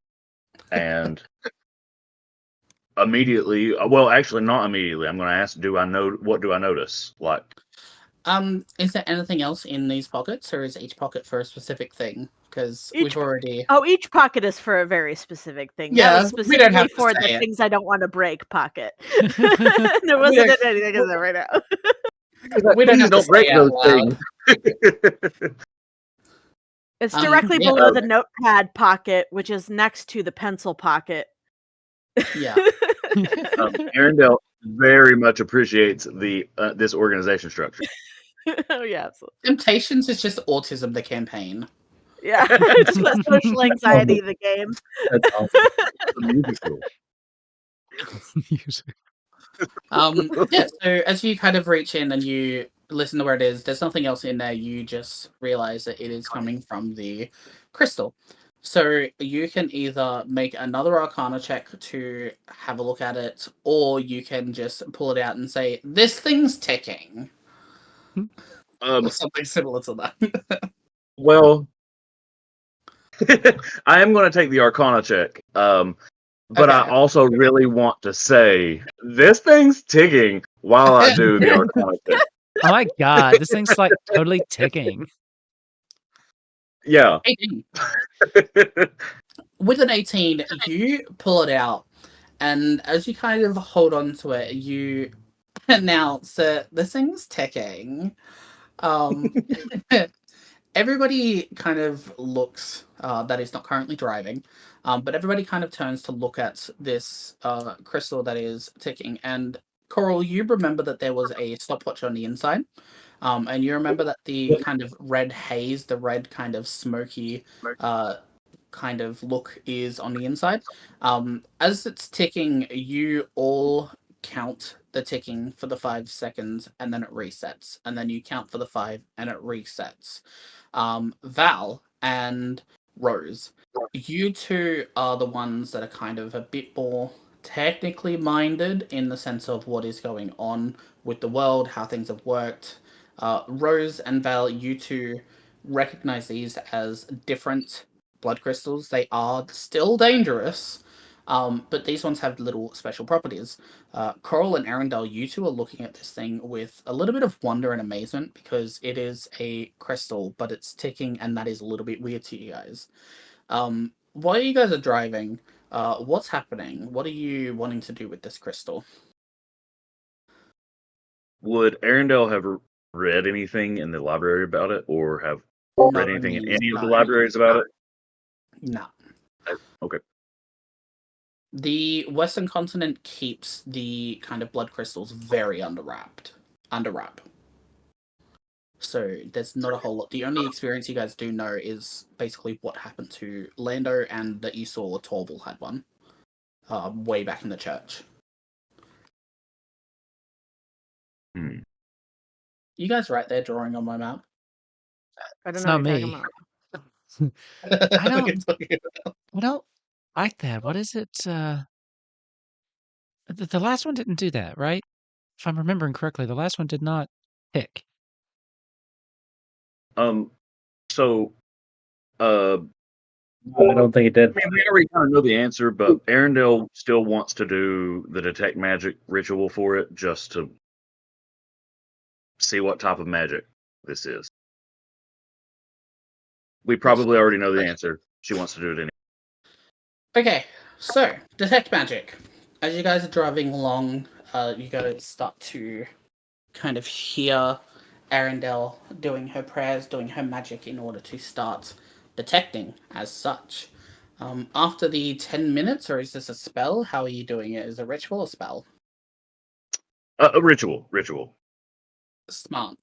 and immediately, well, actually not immediately, I'm going to ask, what do I notice? Like, is there anything else in these pockets, or is each pocket for a specific thing? Because we've already... Oh, each pocket is for a very specific thing. Yeah, that was specifically we don't have to for the say it. things I don't want to break pocket. There wasn't anything in there right now. We don't have to break say those out loud. things. It's directly yeah. below the notepad pocket, which is next to the pencil pocket. Yeah. Arendelle very much appreciates this organization structure. Oh yeah, absolutely. Temptations is just autism, the campaign. Yeah, just about social anxiety, the game. That's awesome. Yeah, so as you kind of reach in and you listen to where it is, there's nothing else in there. You just realize that it is coming from the crystal. So you can either make another Arcana check to have a look at it, or you can just pull it out and say, "This thing's ticking," or something similar to that. Well, I am going to take the Arcana check, but Okay. I also really want to say this thing's ticking while I do the Arcana check. Oh my god, this thing's like totally ticking. Yeah. 18. With an 18, you pull it out, and as you kind of hold on to it, you announce that this thing's ticking. Everybody kind of looks, that is not currently driving, but everybody kind of turns to look at this crystal that is ticking. And Coral, you remember that there was a stopwatch on the inside, and you remember that the kind of red haze, the red kind of smoky kind of look is on the inside. As it's ticking, you all count the ticking for the 5 seconds, and then it resets, and then you count for the 5 and it resets. Val and Rose, you two are the ones that are kind of a bit more technically minded in the sense of what is going on with the world, how things have worked. Rose and Val, you two recognize these as different blood crystals. They are still dangerous, but these ones have little special properties. Coral and Arendelle, you two are looking at this thing with a little bit of wonder and amazement because it is a crystal, but it's ticking, and that is a little bit weird to you guys. While you guys are driving, what's happening? What are you wanting to do with this crystal? Would Arendelle have read anything in the library about it, or have read anything in any of the No. libraries about it? No. Okay. The Western continent keeps the kind of blood crystals very under wrap. So there's not a whole lot. The only experience you guys do know is basically what happened to Lando, and that you saw Torval had one way back in the church. You guys right there drawing on my map? I don't It's know not what you're me. talking about. I don't like that. What is it? The last one didn't do that, right? If I'm remembering correctly, the last one did not tick. So, I don't think it did. I mean, we already kind of know the answer, but Arendelle still wants to do the detect magic ritual for it, just to see what type of magic this is. We probably already know the answer. She wants to do it anyway. Okay, so detect magic. As you guys are driving along, you guys start to kind of hear Arendelle doing her prayers, doing her magic in order to start detecting as such. After the 10 minutes, or is this a spell? How are you doing it? Is it a ritual or spell? A ritual. Smart.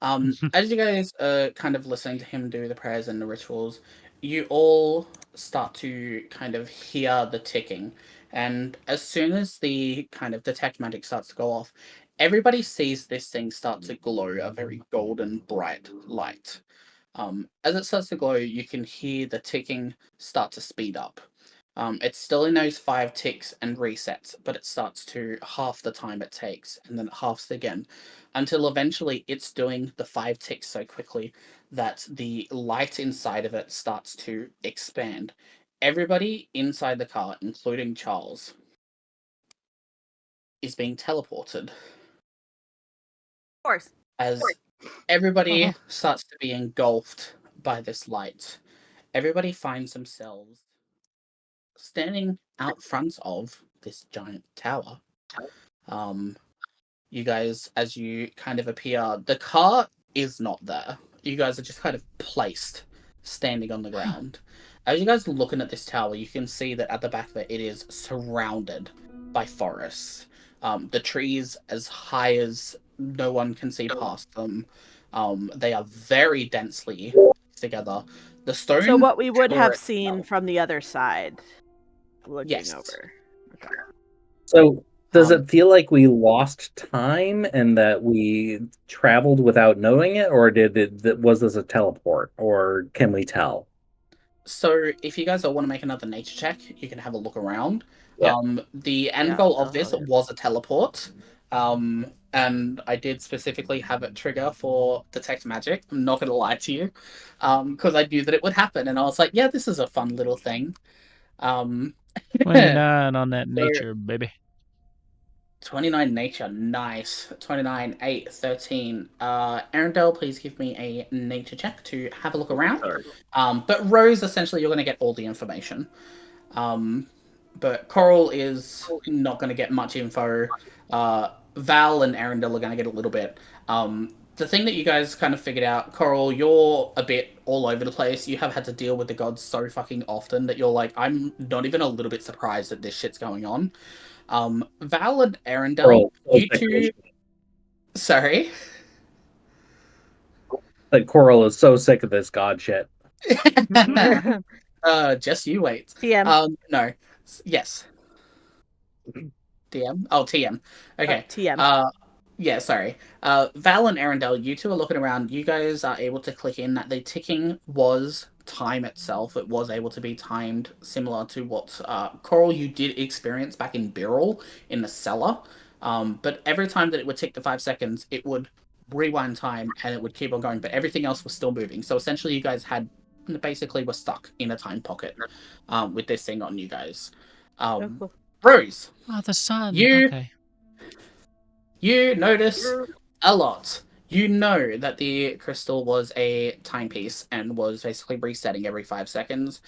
As you guys are kind of listening to him do the prayers and the rituals, you all start to kind of hear the ticking. And as soon as the kind of detect magic starts to go off, everybody sees this thing start to glow a very golden bright light. As it starts to glow, you can hear the ticking start to speed up. It's still in those 5 ticks and resets, but it starts to half the time it takes, and then it halves again, until eventually it's doing the 5 ticks so quickly that the light inside of it starts to expand. Everybody inside the car, including Charles, is being teleported. Of course. As everybody starts to be engulfed by this light, everybody finds themselves standing out front of this giant tower. You guys, as you kind of appear, the car is not there. You guys are just kind of placed, standing on the ground. As you guys are looking at this tower, you can see that at the back of it, it is surrounded by forests. The trees as high as no one can see past them. They are very densely together. The stone. So what we would tower have itself- seen from the other side, looking Yes. over. Okay. So does Um, it feel like we lost time and that we traveled without knowing it, or was this a teleport, or can we tell? So if you guys all want to make another nature check, you can have a look around. Yeah. The end Yeah, goal I'll of this have it. was a teleport. And I did specifically have it trigger for detect magic. I'm not gonna lie to you. Because I knew that it would happen, and I was like, yeah, this is a fun little thing. 29 on that nature, baby. 29 nature, nice. 29, 8, 13. Arendelle, please give me a nature check to have a look around. Sorry. But Rose, essentially, you're going to get all the information. But Coral is not going to get much info. Val and Arendelle are going to get a little bit. The thing that you guys kind of figured out, Coral, you're a bit all over the place. You have had to deal with the gods so fucking often that you're like, I'm not even a little bit surprised that this shit's going on. Val and Arendelle, you two... Sorry? Like Coral is so sick of this god shit. Just you wait. TM. No. Yes. DM? Oh, TM. Okay. TM. Yeah, sorry. Val and Arendelle, you two are looking around. You guys are able to click in that the ticking was time itself. It was able to be timed similar to what Coral you did experience back in Birrell in the cellar. But every time that it would tick to 5 seconds, it would rewind time and it would keep on going. But everything else was still moving. So essentially, you guys basically were stuck in a time pocket with this thing on you guys. Cool. Rose. Oh, the sun. You- Okay. You notice a lot. You know that the crystal was a timepiece and was basically resetting every 5 seconds.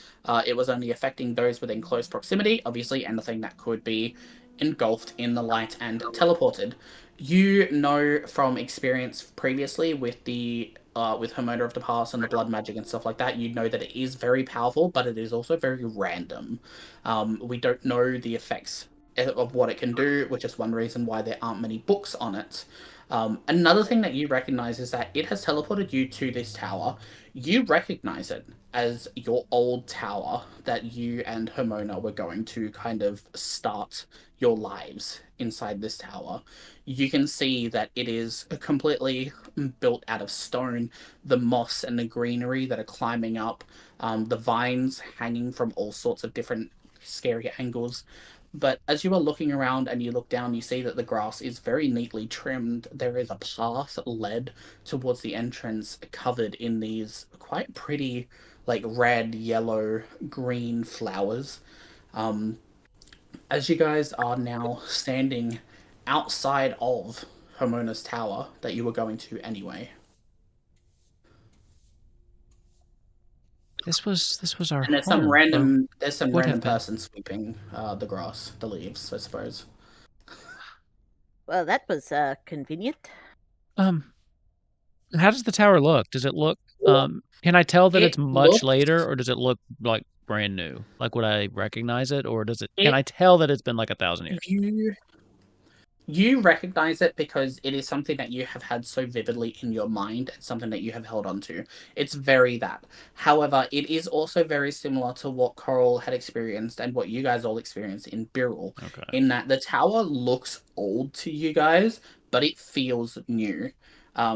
It was only affecting those within close proximity, obviously anything that could be engulfed in the light and teleported. You know from experience previously with the with Hermona of the Past and the blood magic and stuff like that, you know that it is very powerful, but it is also very random. We don't know the effects of what it can do, which is one reason why there aren't many books on it. Another thing that you recognize is that it has teleported you to this tower. You recognize it as your old tower that you and Hermona were going to kind of start your lives inside this tower. You can see that it is completely built out of stone. The moss and the greenery that are climbing up, the vines hanging from all sorts of different scary angles. But as you are looking around and you look down, you see that the grass is very neatly trimmed. There is a path led towards the entrance covered in these quite pretty, like red, yellow, green flowers. As you guys are now standing outside of Hermona's tower that you were going to anyway. This was our And there's home. some random would have been. person sweeping the grass, the leaves, I suppose. Well, that was convenient. How does the tower look? Does it look can I tell that It it's much looks- later, or does it look like brand new? Like, would I recognize it, or can I tell that it's been like 1,000 years? You recognize it because it is something that you have had so vividly in your mind and something that you have held on to. It's very that. However, it is also very similar to what Coral had experienced and what you guys all experienced in Birrell. Okay. In that the tower looks old to you guys, but it feels new.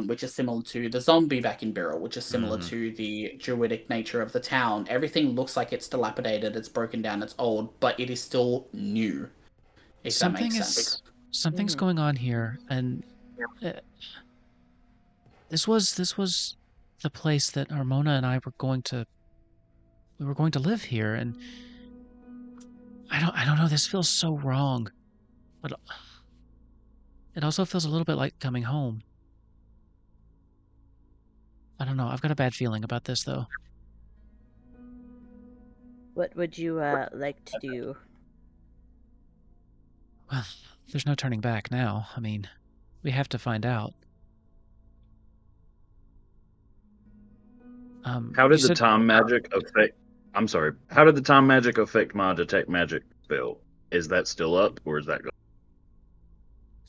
Which is similar to the zombie back in Birrell, which is similar to the druidic nature of the town. Everything looks like it's dilapidated, it's broken down, it's old, but it is still new. If that makes sense. Something's going on here, and this was the place that Hermona and I were going to live here, and I don't know, this feels so wrong, but it also feels a little bit like coming home. I don't know, I've got a bad feeling about this, though. What would you like to do? Well, there's no turning back now. I mean, we have to find out. How did the time magic affect? I'm sorry. How did the time magic affect my detect magic spell? Is that still up, or is that gone?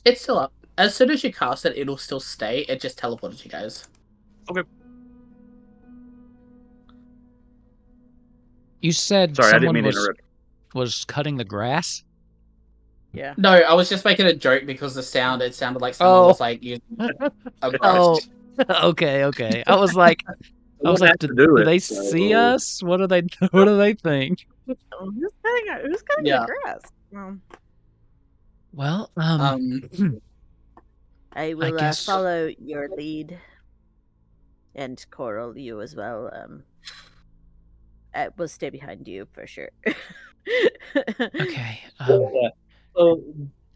It's still up. As soon as you cast it, it'll still stay. It just teleported you guys. Okay. You said Sorry, I didn't someone mean to interrupt. was cutting the grass? Yeah. No, I was just making a joke because it sounded like someone was like using a brush. Oh, okay. I was like, do they see us? What do they think? Who's cutting Yeah. the grass? Well, I will guess- follow your lead, and Coral, you as well. I will stay behind you for sure. okay. Yeah. So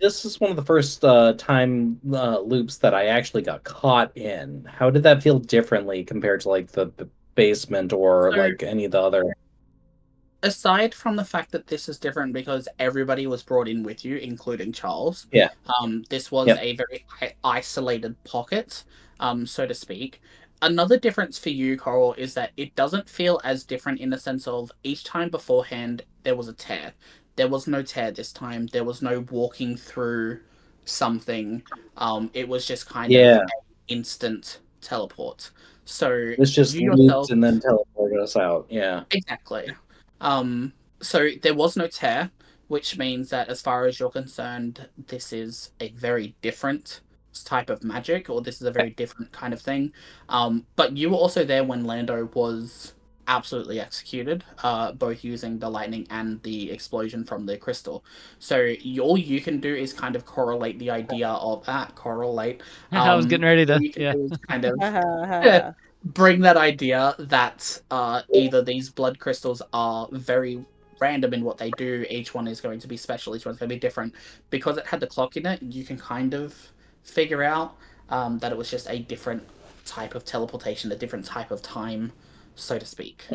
this is one of the first time loops that I actually got caught in. How did that feel differently compared to like the basement or So- like any of the other? Aside from the fact that this is different because everybody was brought in with you, including Charles. Yeah. This was Yep. a very isolated pocket, so to speak. Another difference for you, Coral, is that it doesn't feel as different in the sense of each time beforehand there was a tear. There was no tear this time. There was no walking through something. It was just kind of an instant teleport. So It's just you looped yourself and then teleported us out. Yeah. exactly. So there was no tear, which means that as far as you're concerned, this is a very different type of magic, or this is a very different kind of thing. But you were also there when Lando was absolutely executed, both using the lightning and the explosion from the crystal. So all you can do is kind of correlate the idea of that, correlate. I was getting ready all to. you can Yeah. do is kind of bring that idea that either these blood crystals are very random in what they do, each one is going to be special, each one's going to be different. Because it had the clock in it, you can kind of figure out that it was just a different type of teleportation, a different type of time, so to speak.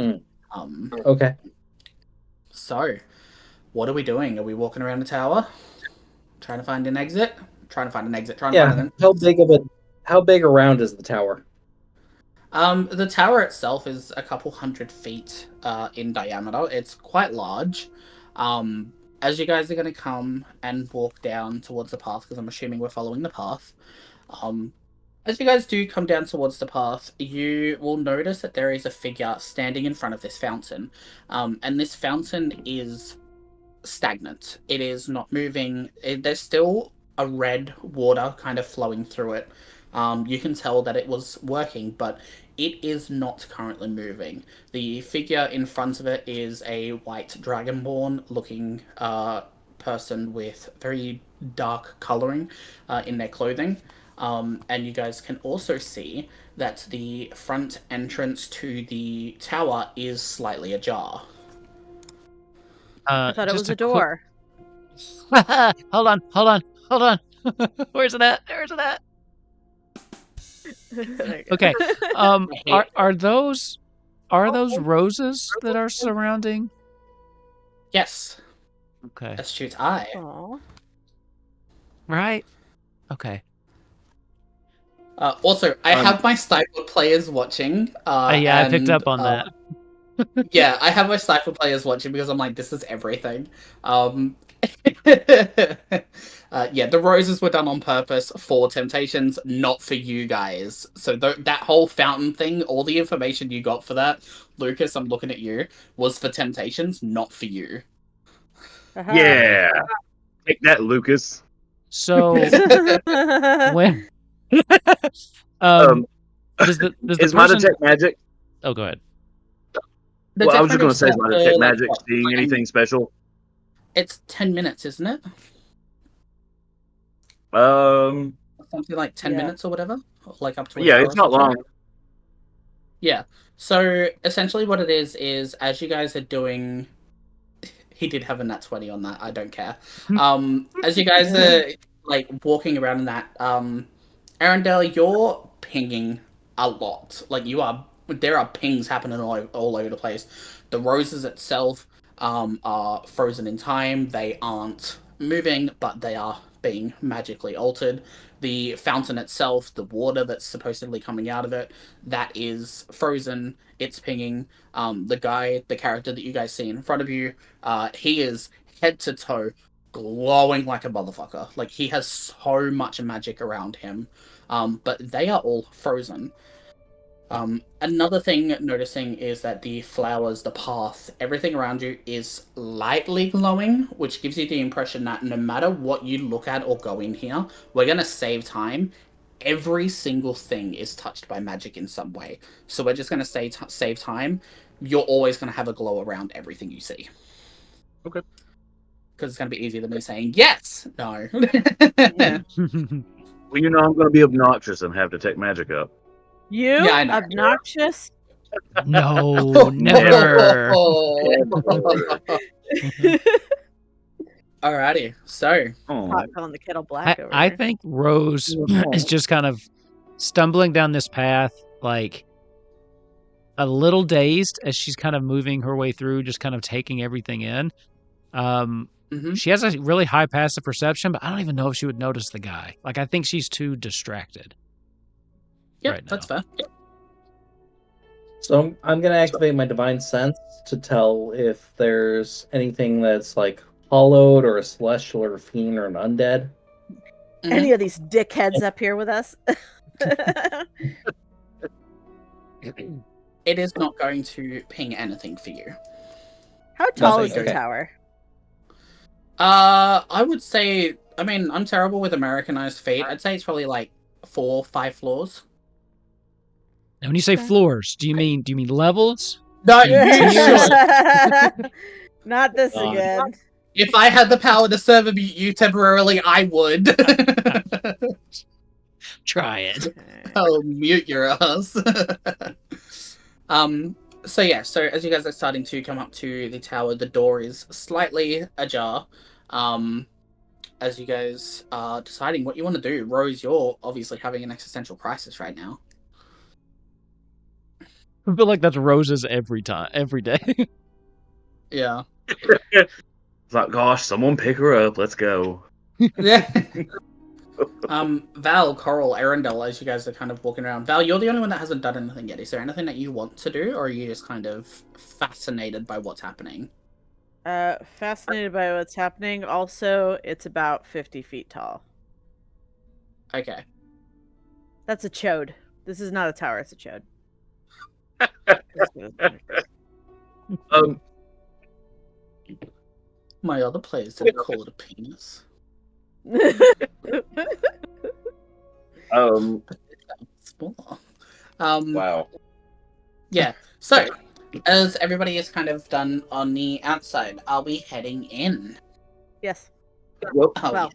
Okay. So, what are we doing? Are we walking around the tower? Trying to find an exit? Trying to find an exit. Trying to find an exit. How big around is the tower? The tower itself is a couple 100 feet in diameter. It's quite large. As you guys are going to come and walk down towards the path, because I'm assuming we're following the path. As you guys do come down towards the path, you will notice that there is a figure standing in front of this fountain. And this fountain is stagnant. It is not moving. There's still a red water kind of flowing through it. You can tell that it was working, but it is not currently moving. The figure in front of it is a white dragonborn looking person with very dark coloring in their clothing. And you guys can also see that the front entrance to the tower is slightly ajar. I thought it was a quick- door. hold on. Where's it at? Okay. Are those roses that are surrounding? Yes, Okay. astute eye. Aw. Right. Okay. Also, I have my stifled players watching. Yeah, I picked up on that. Yeah, I have my stifled players watching because I'm like, this is everything. Yeah, the roses were done on purpose for Temptations, not for you guys. So that whole fountain thing, all the information you got for that, Lucas, I'm looking at you, was for Temptations, not for you. Yeah. Take that, Lucas. So when does the Is my person... detect magic? Oh, go ahead. The Well, I was just going to say, is difference my detect like, magic what, seeing anything special? It's 10 minutes, isn't it? Something like 10 minutes or whatever? Like up to an yeah, hour it's or not something. long. Yeah. So essentially what it is as you guys are doing... He did have a nat 20 on that, I don't care. As you guys are like walking around in that, Arendelle, you're pinging a lot. Like there are pings happening all over the place. The roses itself are frozen in time. They aren't moving, but they are being magically altered. The fountain itself, the water that's supposedly coming out of it, that is frozen. It's pinging. The character that you guys see in front of you, he is head to toe glowing like a motherfucker. Like, he has so much magic around him. But they are all frozen. Another thing noticing is that the flowers, the path, everything around you is lightly glowing, which gives you the impression that no matter what you look at or go in here, we're going to save time. Every single thing is touched by magic in some way. So we're just going to save time. You're always going to have a glow around everything you see. Okay. Because it's going to be easier than me saying, yes! No. Well, you know I'm going to be obnoxious and have detect magic up. You? Yeah, I know. Obnoxious? No, never. Alrighty, so Pot calling the kettle black over I here. think Rose is just kind of stumbling down this path, like a little dazed as she's kind of moving her way through, just kind of taking everything in. mhm. She has a really high passive perception, but I don't even know if she would notice the guy. Like, I think she's too distracted. Yep, right that's now. fair. So I'm gonna activate my divine sense to tell if there's anything that's like hollowed or a celestial or a fiend or an undead. Mhm. Any of these dickheads up here with us? It is not going to ping anything for you. How tall Nothing, is the okay. tower? I would say, I mean, I'm terrible with Americanized feet. I'd say it's probably like 4 or 5 floors. And when you say Okay. floors, do you mean levels? No, Do you you tiers? should. Not this God. again. If I had the power to server mute you temporarily, I would. Try it. I'll mute your ass. So yeah, so as you guys are starting to come up to the tower, the door is slightly ajar. As you guys are deciding what you want to do. Rose, you're obviously having an existential crisis right now. I feel like that's roses every day. Yeah. It's like, gosh, someone pick her up. Let's go. Yeah. Val, Coral, Arundel, as you guys are kind of walking around. Val, you're the only one that hasn't done anything yet. Is there anything that you want to do, or are you just kind of fascinated by what's happening? Fascinated by what's happening. Also, it's about 50 feet tall. Okay. That's a chode. This is not a tower, it's a chode. My other players didn't call it a penis. Small. Wow. Yeah. So, as everybody is kind of done on the outside, are we heading in? Yes. Well, Are we Well,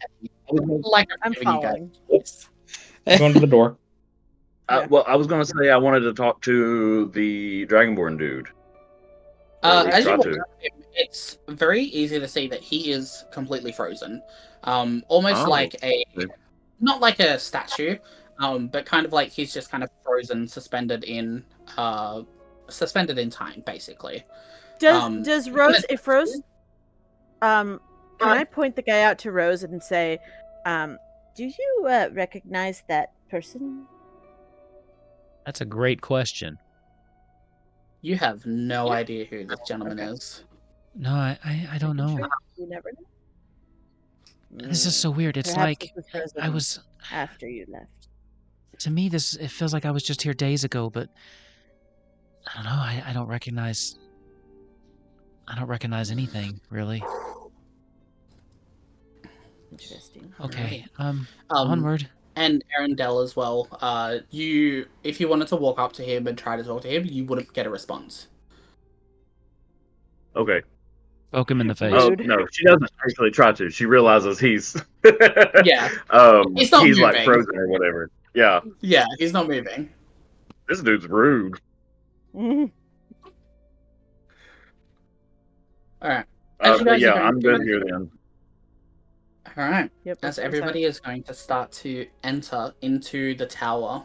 heading? Like I'm giving you guys- following. Going to the door. Yeah. well, I was gonna say I wanted to talk to the Dragonborn dude. Or at least As you try walk to. up to him, it's very easy to see that he is completely frozen. Almost Oh, like okay. not like a statue, but kind of like he's just kind of frozen, suspended in time, basically. Does Rose, if Rose, can I point the guy out to Rose and say, do you recognize that person? That's a great question. You have no idea who this gentleman Okay. is. No, I don't know. You never know. This is so weird. It's Perhaps like this was frozen I was. after you left. To me, it feels like I was just here days ago, but I don't know. I don't recognize. I don't recognize anything really. Interesting. Okay. Um, Onward. And Arundel as well. If you wanted to walk up to him and try to talk to him, you wouldn't get a response. Okay. Poke him in the face. Oh Rude. no, she doesn't actually try to. She realizes he's Yeah. he's not like moving. frozen or whatever. Yeah. Yeah, he's not moving. This dude's rude. Mhm. All right. As you But guys are yeah, going I'm through- good here then. All right. Yep. As that's what we everybody is going to start to enter into the tower,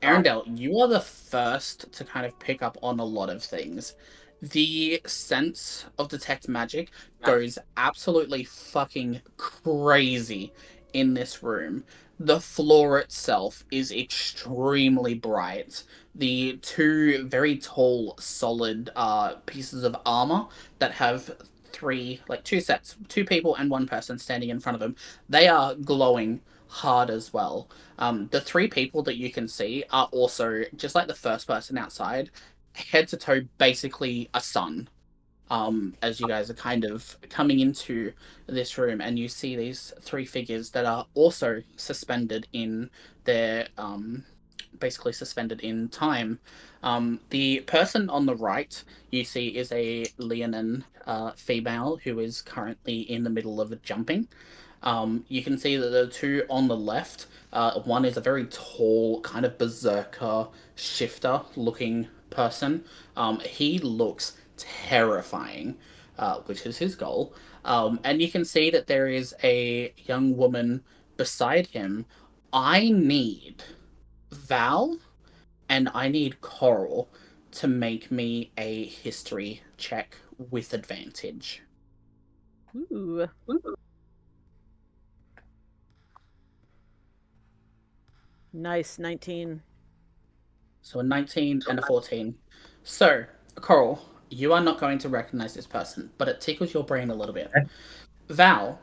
Arundel, you are the first to kind of pick up on a lot of things. The sense of detect magic goes absolutely fucking crazy in this room. The floor itself is extremely bright. The two very tall, solid pieces of armor that have two sets, 2 people and 1 person standing in front of them, they are glowing hard as well. The 3 people that you can see are also, just like the first person outside, head to toe basically a sun. As you guys are kind of coming into this room and you see these 3 figures that are also suspended in their basically suspended in time. The person on the right you see is a Leonin female who is currently in the middle of jumping. You can see that the 2 on the left, one is a very tall, kind of berserker, shifter looking person. He looks terrifying. which is his goal. And you can see that there is a young woman beside him. I need Val and I need Coral to make me a history check with advantage. Ooh. Nice, 19. So a 19 and a 14. So, Coral, you are not going to recognize this person, but it tickles your brain a little bit. Val,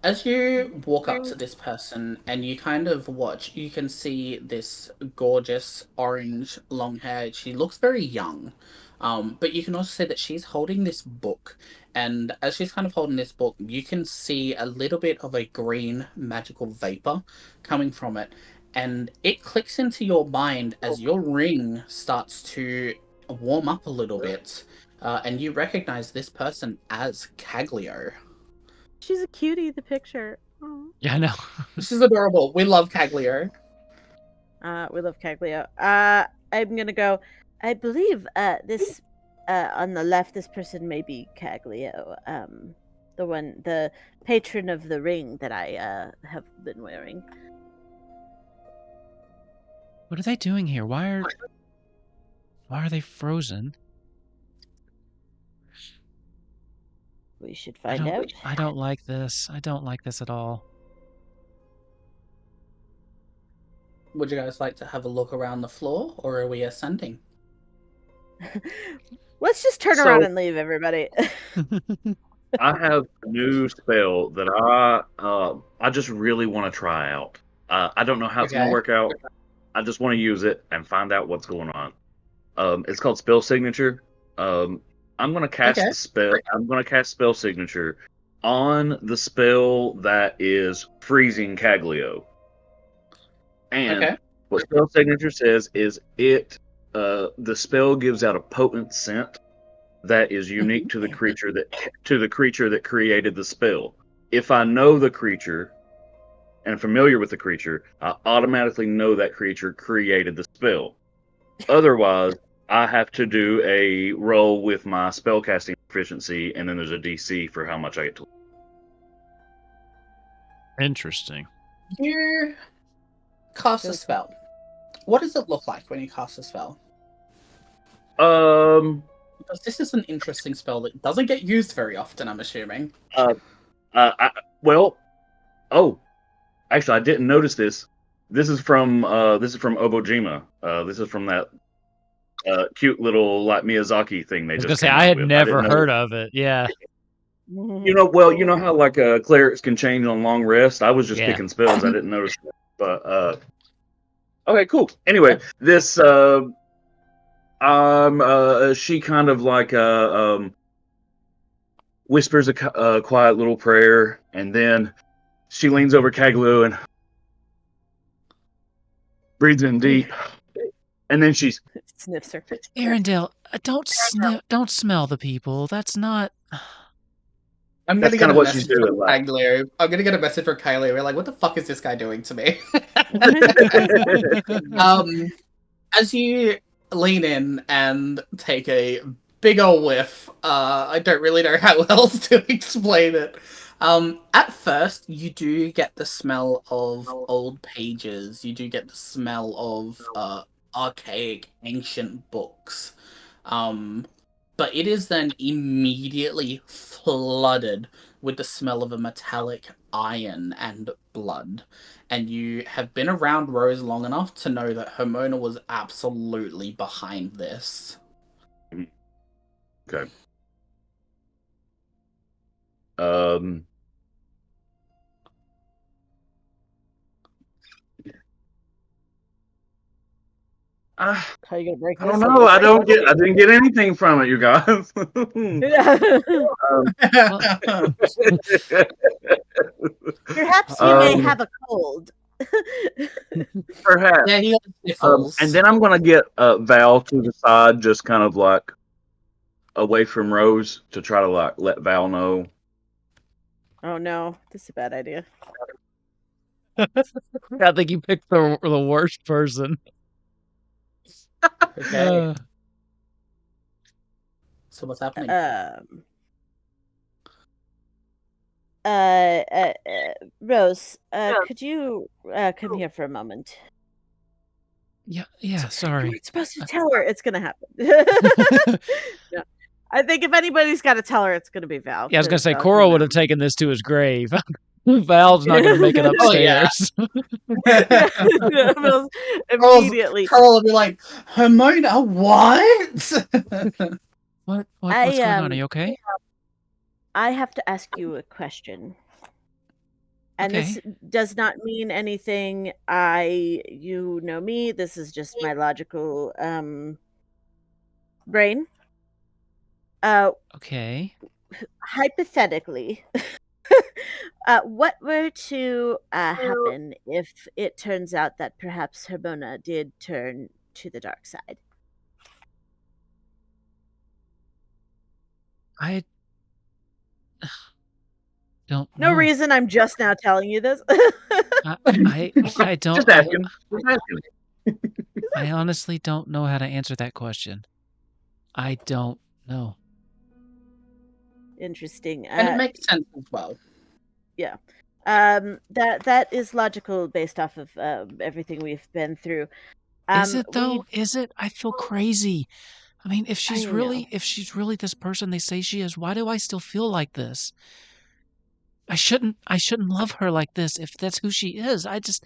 as you walk up to this person and you kind of watch, you can see this gorgeous orange long hair. She looks very young, but you can also see that she's holding this book. And as she's kind of holding this book, you can see a little bit of a green magical vapor coming from it. And it clicks into your mind as your ring starts to warm up a little bit. And you recognize this person as Caglio. She's a cutie, the picture. Aw. Yeah, I know. This is adorable. We love Caglio. We love Caglio. I'm gonna go. I believe this on the left, this person may be Caglio. The patron of the ring that I have been wearing. What are they doing here? Why are they frozen? We should find out. I don't like this. I don't like this at all. Would you guys like to have a look around the floor, or are we ascending? Let's just turn around and leave, everybody. I have a new spell that I just really want to try out. I don't know how it's going to work out. I just want to use it and find out what's going on. It's called Spell Signature. I'm going to cast the spell. I'm going to cast Spell Signature on the spell that is freezing Caglio. And what Spell Signature says is the spell gives out a potent scent that is unique to the creature that created the spell. If I know the creature and familiar with the creature, I automatically know that creature created the spell. Otherwise, I have to do a roll with my spellcasting proficiency, and then there's a DC for how much I get to. Interesting. You cast a spell. What does it look like when you cast a spell? Because this is an interesting spell that doesn't get used very often, I'm assuming. Actually, I didn't notice this. This is from Obojima. This is from that cute little like Miyazaki thing they I was just gonna say came I out had with. never heard of it. Yeah. You know how like clerics can change on long rest. I was just picking spells. I didn't notice that. But okay, cool. Anyway, this she kind of like whispers a quiet little prayer, and then she leans over Caglio and breathes in deep, and then she sniffs her. Arendelle, don't smell the people. That's not. I'm That's gonna get kind a of what she's message from doing. Like, Caglio. I'm gonna get a message from Caglio. We're like, what the fuck is this guy doing to me? As you lean in and take a big ol' whiff, I don't really know how else to explain it. At first, you do get the smell of old pages. You do get the smell of archaic, ancient books. But it is then immediately flooded with the smell of a metallic iron and blood. And you have been around Rose long enough to know that Hermona was absolutely behind this. okay. How you gonna break I don't know. I didn't get anything from it, you guys. Perhaps you may have a cold. Perhaps. Yeah, he got sniffles. And then I'm gonna get Val to the side, just kind of like away from Rose, to try to like let Val know. Oh no, this is a bad idea. I think you picked the worst person. Okay. So what's happening? Rose, could you come here for a moment? Yeah, You sorry. weren't supposed to tell her. It's gonna happen. No. I think if anybody's got to tell her, it's gonna be Val. Yeah, I was gonna 'cause say Val Coral came would out. have taken this to his grave. Val's not gonna make it Oh, yeah. upstairs. Val's immediately. Carl will be like, Hermona, what? What's going on? Are you okay? I have to ask you a question. And Okay. this does not mean anything. You know me. This is just my logical brain. Okay. Hypothetically, what were to happen if it turns out that perhaps Hermona did turn to the dark side? I don't No know. reason. I'm just now telling you this. I don't. Just asking. Just asking. I honestly don't know how to answer that question. I don't know. Interesting. And it makes sense as well. Yeah. That is logical based off of everything we've been through. Is it though? Is it? I feel crazy. I mean, if she's I really know. this person they say she is, why do I still feel like this? I shouldn't love her like this if that's who she is. I don't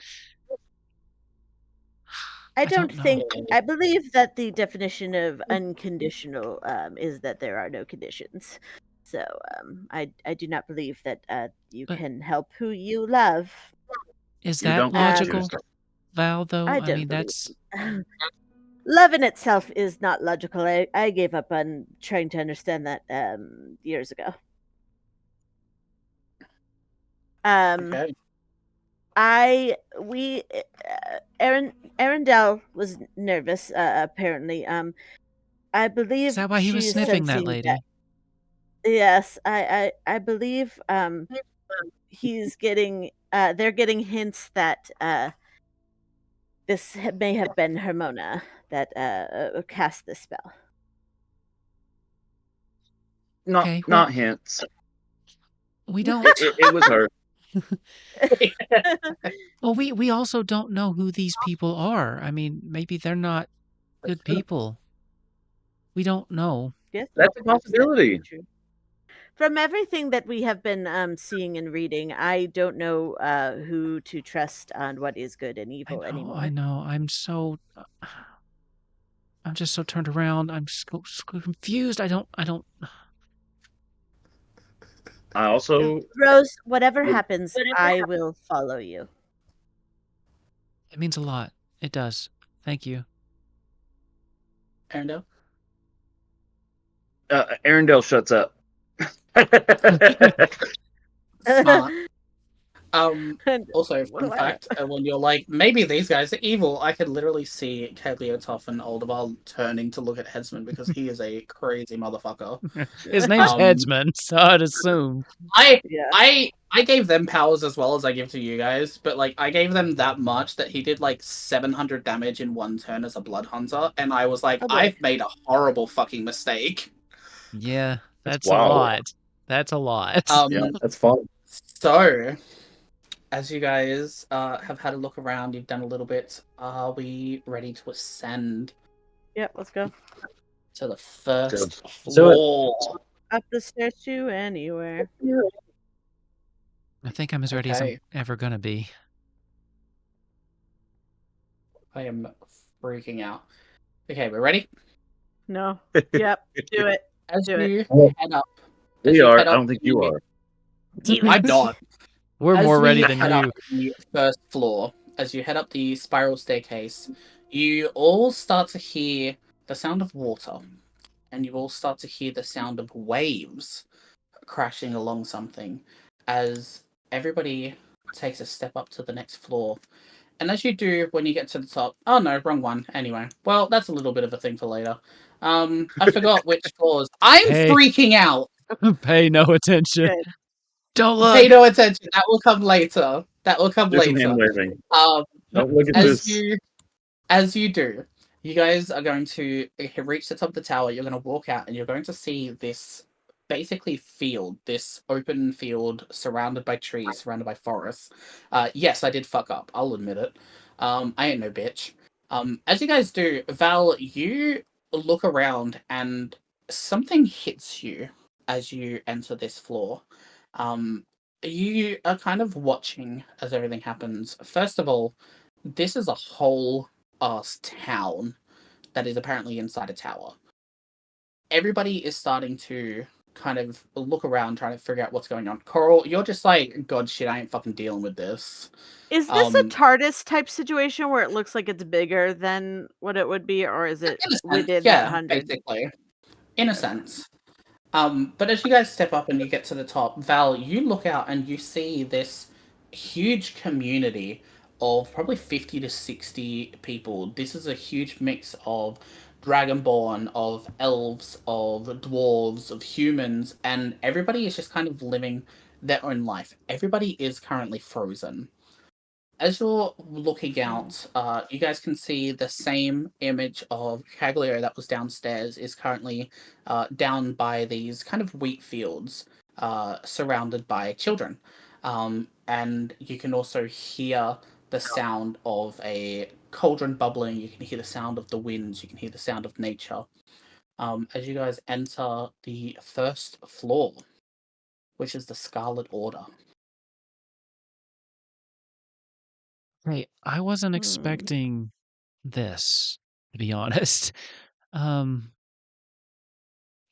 know. think. I believe that the definition of unconditional is that there are no conditions. So I do not believe that you But- can help who you love. Is You that don't logical, choose. Val? Though I I don't mean, believe that's love in itself is not logical. I gave up on trying to understand that years ago. Okay. Arendelle was nervous. Apparently, I believe is that why he was she's sniffing that sensing lady? Yes, I believe he's getting. They're getting hints that this may have been Hermona that cast this spell. Not Okay, not hints. We don't. It was her. Well, we also don't know who these people are. I mean, maybe they're not good people. We don't know. Yes, That's a possibility. true. From everything that we have been seeing and reading, I don't know who to trust on what is good and evil anymore. I know. I'm just so turned around. I'm so confused. I don't. I also Rose, whatever happens, I will follow you. It means a lot. It does. Thank you. Arendelle? Arendelle shuts up. Smart. Also, What fun do I fact, when you're like, maybe these guys are evil, I could literally see Kaleotoff and Aldebar turning to look at Headsman because he is a crazy motherfucker. His name's Headsman, so I'd assume. I gave them powers as well as I give to you guys, but like I gave them that much that he did like 700 damage in one turn as a blood hunter, and I was like, I've made a horrible fucking mistake. Yeah, that's a wild. lot. That's a lot. Yeah, that's fun. So, as you guys have had a look around, you've done a little bit. Are we ready to ascend? Yep, let's go. To the first So floor. Up the stairs to anywhere. I think I'm as ready as I'm Okay. ever gonna be. I am freaking out. Okay, we're ready? No. Yep, do it. As Do you it. head up. We are. I don't think you are. I'm not. We're As more we ready than head you. up the first floor, as you head up the spiral staircase, you all start to hear the sound of water, and you all start to hear the sound of waves crashing along something as everybody takes a step up to the next floor. And as you do, when you get to the top, oh no, wrong one. Anyway, well, that's a little bit of a thing for later. I forgot which floors. I'm Hey. freaking out. Pay no attention. Good. Don't look. Pay no attention. That will come later. That will come Do some later. hand waving. Don't look at as you do, you guys are going to reach the top of the tower. You're going to walk out, and you're going to see this basically field, this open field surrounded by trees, surrounded by forests. Yes, I did fuck up. I'll admit it. I ain't no bitch. As you guys do, Val, you look around and something hits you as you enter this floor. You are kind of watching as everything happens. First of all, this is a whole ass town that is apparently inside a tower. Everybody is starting to kind of look around, trying to figure out what's going on. Coral, you're just like, God shit, I ain't fucking dealing with this. Is this a TARDIS type situation where it looks like it's bigger than what it would be, or is it in a sense, within yeah, that 100? basically. In a sense. But as you guys step up and you get to the top, Val, you look out and you see this huge community of probably 50 to 60 people. This is a huge mix of dragonborn, of elves, of dwarves, of humans, and everybody is just kind of living their own life. Everybody is currently frozen. As you're looking out, you guys can see the same image of Caglio that was downstairs is currently down by these kind of wheat fields, surrounded by children. And you can also hear the sound of a cauldron bubbling. You can hear the sound of the winds. You can hear the sound of nature. As you guys enter the first floor, which is the Scarlet Order. Hey, I wasn't Hmm. expecting this, to be honest. Um,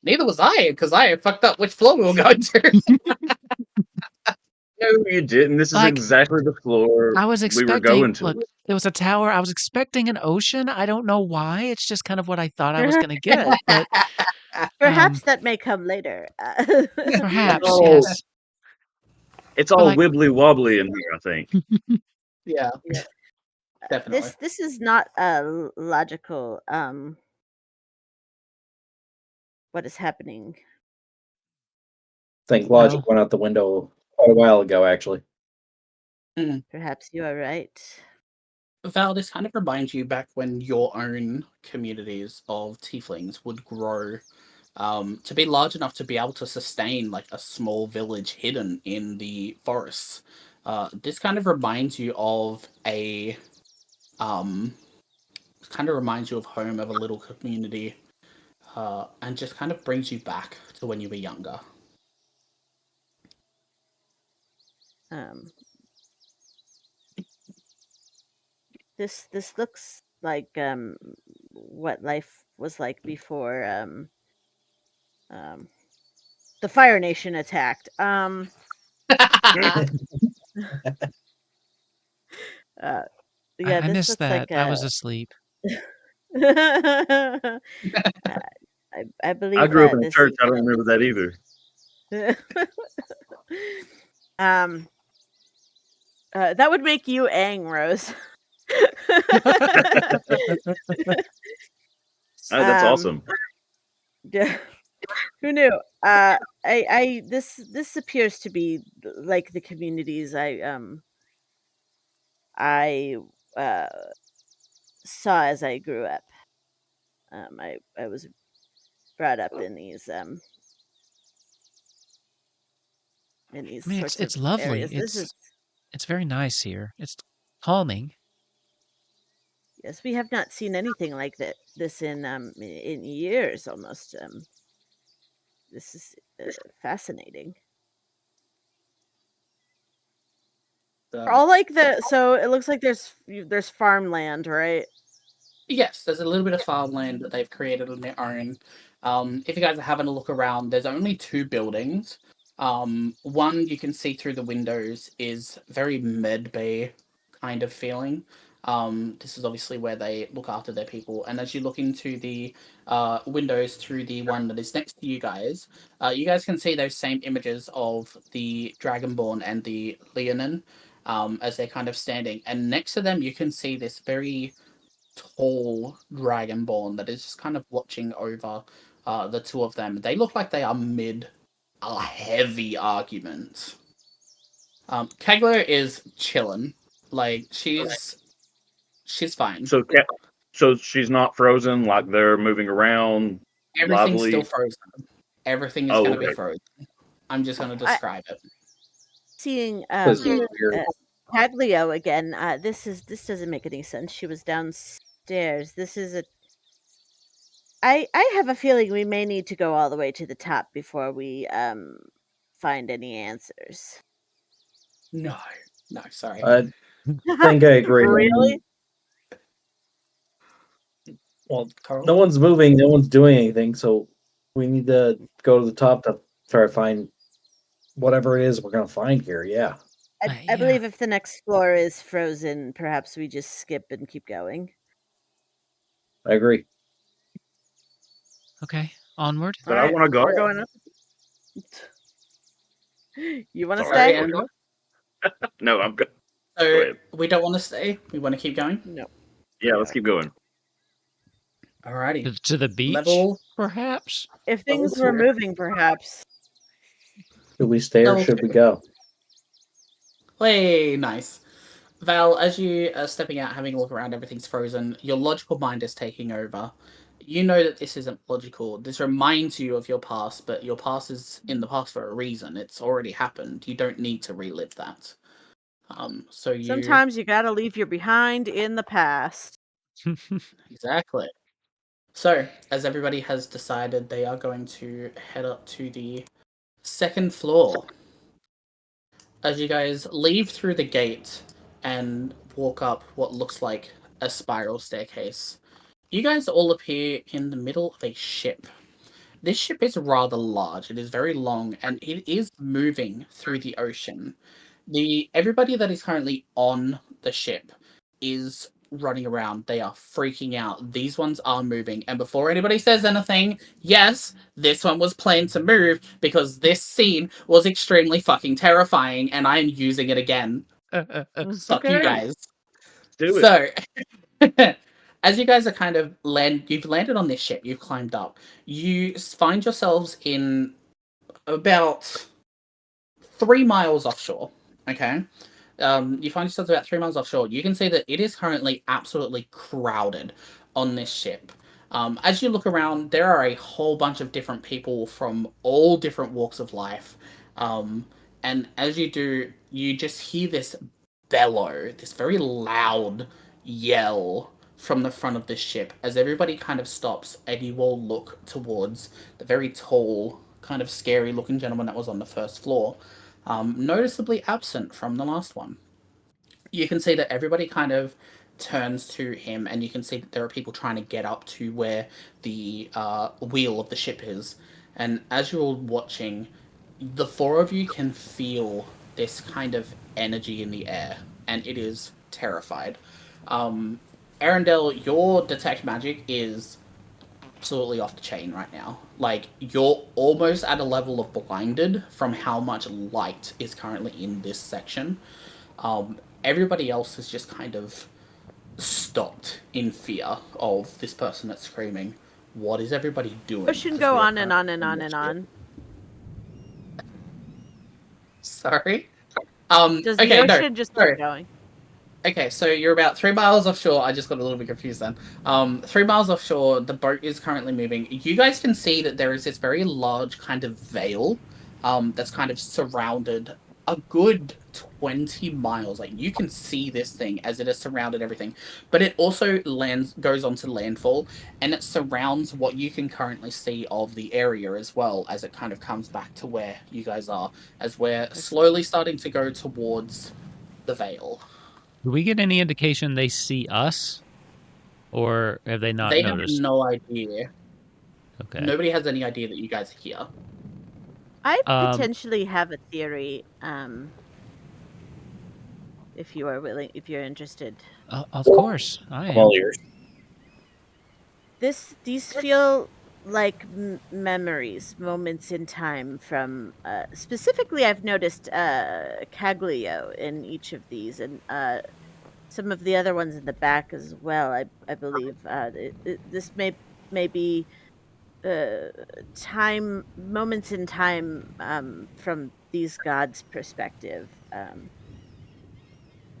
Neither was I, because I fucked up which floor we were going to. No, you didn't. This is Like, exactly the floor I was we were expecting, going to. look, there was a tower. I was expecting an ocean. I don't know why. It's just kind of what I thought I was going to get. But Perhaps that may come later. perhaps, Oh, yes. it's But all like, wibbly wobbly in here, I think. Yeah, Yeah. definitely. This is not logical. What is happening? I think logic well, went out the window quite a while ago, actually. Perhaps you are right. Val, this kind of reminds you back when your own communities of tieflings would grow to be large enough to be able to sustain like a small village hidden in the forests. This kind of reminds you of a kind of reminds you of home, of a little community, and just kind of brings you back to when you were younger. Um, this looks like what life was like before the Fire Nation attacked. Yeah, I this missed looks that. like I a. was asleep. I I believe grew up that in a this. church. I don't remember that either. That would make you Aang, Rose. That's awesome. Yeah. Who knew? This appears to be like the communities I saw as I grew up. I was brought up in these I mean, sorts it's of lovely. areas. This is It's very nice here. It's calming. yes, we have not seen anything like this in years almost. This is fascinating. All like so it looks like there's farmland, right? Yes, there's a little bit of farmland that they've created on their own. If you guys are having a look around, there's only two buildings. One you can see through the windows is very med bay kind of feeling. This is obviously where they look after their people. And as you look into the windows through the one that is next to you guys can see those same images of the Dragonborn and the Leonin as they're kind of standing. And next to them, you can see this very tall dragonborn that is just kind of watching over the two of them. They look like they are mid a heavy argument. Kegler is chilling. Like she's fine. So she's not frozen. Like they're moving around, Everything's still lively. frozen. everything is Oh, going to be okay. frozen. I'm just going to describe it. Seeing This is weird. Caglio again. This doesn't make any sense. She was downstairs. This is a. I have a feeling we may need to go all the way to the top before we find any answers. No, sorry. I think I agree. Really? Well, Carl? no one's moving, no one's doing anything, so we need to go to the top to try to find whatever it is we're gonna find here. Yeah, I Yeah. believe if the next floor is frozen, perhaps we just skip and keep going. I agree. Okay, onward. But I want to go. We're going up. You want to Sorry. stay? Andrew? No, I'm good. Go So ahead. we don't want to stay. We want to keep going. No. Yeah, let's keep going. Alrighty. To the beach, Level. perhaps? If things Level were four. moving, perhaps. Should we stay or Level should we two. go? Hey, nice. Val, as you are stepping out, having a look around, everything's frozen. Your logical mind is taking over. You know that this isn't logical. This reminds you of your past, but your past is in the past for a reason. It's already happened. You don't need to relive that. So you Sometimes you gotta leave your behind in the past. exactly. So, as everybody has decided, they are going to head up to the second floor. As you guys leave through the gate and walk up what looks like a spiral staircase, you guys all appear in the middle of a ship. This ship is rather large, it is very long, and it is moving through the ocean. Everybody that is currently on the ship is running around. They are freaking out. These ones are moving. And before anybody says anything, yes, this one was planned to move because this scene was extremely fucking terrifying, and I am using it again. Fuck you Okay. guys. Do it. So, as you guys are kind of you've landed on this ship, you've climbed up. You find yourselves in about 3 miles offshore. Okay. You find yourselves about 3 miles offshore. You can see that it is currently absolutely crowded on this ship. As you look around, there are a whole bunch of different people from all different walks of life. And as you do, you just hear this bellow, this very loud yell from the front of the ship as everybody kind of stops and you all look towards the very tall, kind of scary looking gentleman that was on the first floor, noticeably absent from the last one. You can see that everybody kind of turns to him, and you can see that there are people trying to get up to where the wheel of the ship is. And as you're all watching, the four of you can feel this kind of energy in the air, and it is terrified. Arendelle, your detect magic is absolutely off the chain right now. Like, you're almost at a level of blinded from how much light is currently in this section. Everybody else is just kind of stopped in fear of this person that's screaming. What is everybody doing? Push and As go we are on and on currently and in on this and ship. on. Sorry. Does okay, the no, ocean just sorry. keep going? Okay, so you're about 3 miles offshore. I just got a little bit confused then. 3 miles offshore, the boat is currently moving. You guys can see that there is this very large kind of veil that's kind of surrounded a good 20 miles. Like, you can see this thing as it has surrounded everything. But it also goes onto landfall, and it surrounds what you can currently see of the area as well, as it kind of comes back to where you guys are, as we're slowly starting to go towards the veil. Do we get any indication they see us? Or have they not They noticed? have no idea. Okay. Nobody has any idea that you guys are here. I potentially have a theory. If you are willing, if you're interested. Of course, I I'm am. all ears. These feel like memories, moments in time from specifically. I've noticed Caglio in each of these, and some of the other ones in the back as well. I believe this may be time moments in time from these gods' perspective.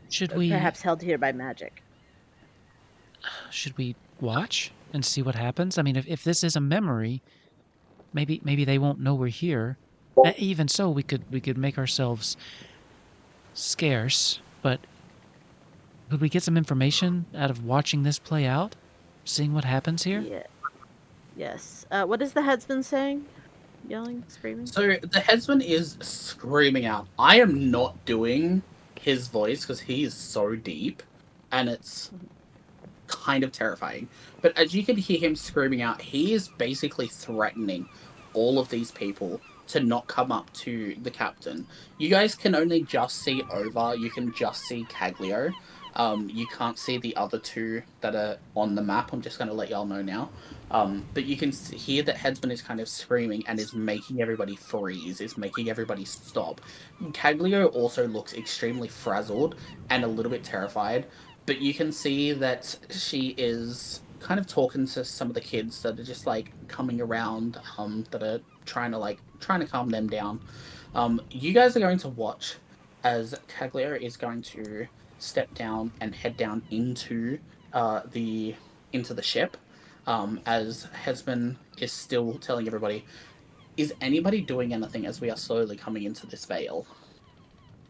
Should we Perhaps held here by magic. watch and see what happens? I mean, if this is a memory, maybe they won't know we're here. Even so, we could make ourselves scarce, but could we get some information out of watching this play out? Seeing what happens here? Yeah. Yes. What is the headsman saying? Yelling, screaming? So the headsman is screaming out. I am not doing his voice because he is so deep, and it's kind of terrifying. But as you can hear him screaming out, he is basically threatening all of these people to not come up to the captain. You guys can only just see over. You can just see Caglio. You can't see the other two that are on the map. I'm just going to let y'all know now. But you can hear that Headsman is kind of screaming and is making everybody freeze, is making everybody stop. Caglio also looks extremely frazzled and a little bit terrified, but you can see that she is kind of talking to some of the kids that are just like coming around, that are trying to calm them down. You guys are going to watch as Caglio is going to step down and head down into the ship, as Hesman is still telling everybody, is anybody doing anything as we are slowly coming into this veil?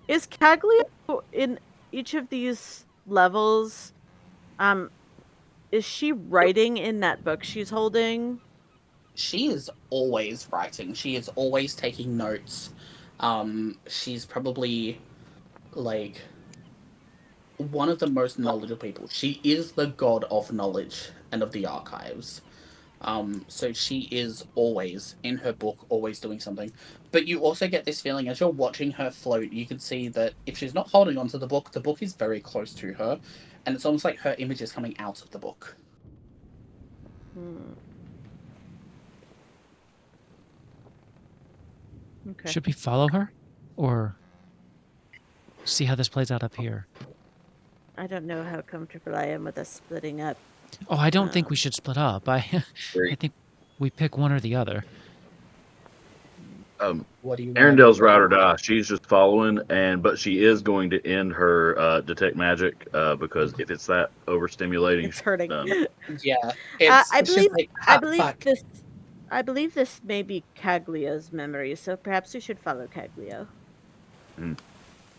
Is Caglio in each of these levels? Is she writing in that book she's holding? She is always writing. She is always taking notes. She's probably like one of the most knowledgeable people. She is the god of knowledge and of the archives. So she is always in her book, always doing something. But you also get this feeling as you're watching her float, you can see that if she's not holding onto the book is very close to her, and it's almost like her image is coming out of the book. Okay. Should we follow her? Or see how this plays out up here? I don't know how comfortable I am with us splitting up. Oh, I don't think we should split up. I think we pick one or the other. What do you Arundel's ride or die. She's just following, but she is going to end her detect magic because if it's that overstimulating, It's hurting. Yeah, I believe. like, I believe this may be Caglio's memory, so perhaps we should follow Caglio.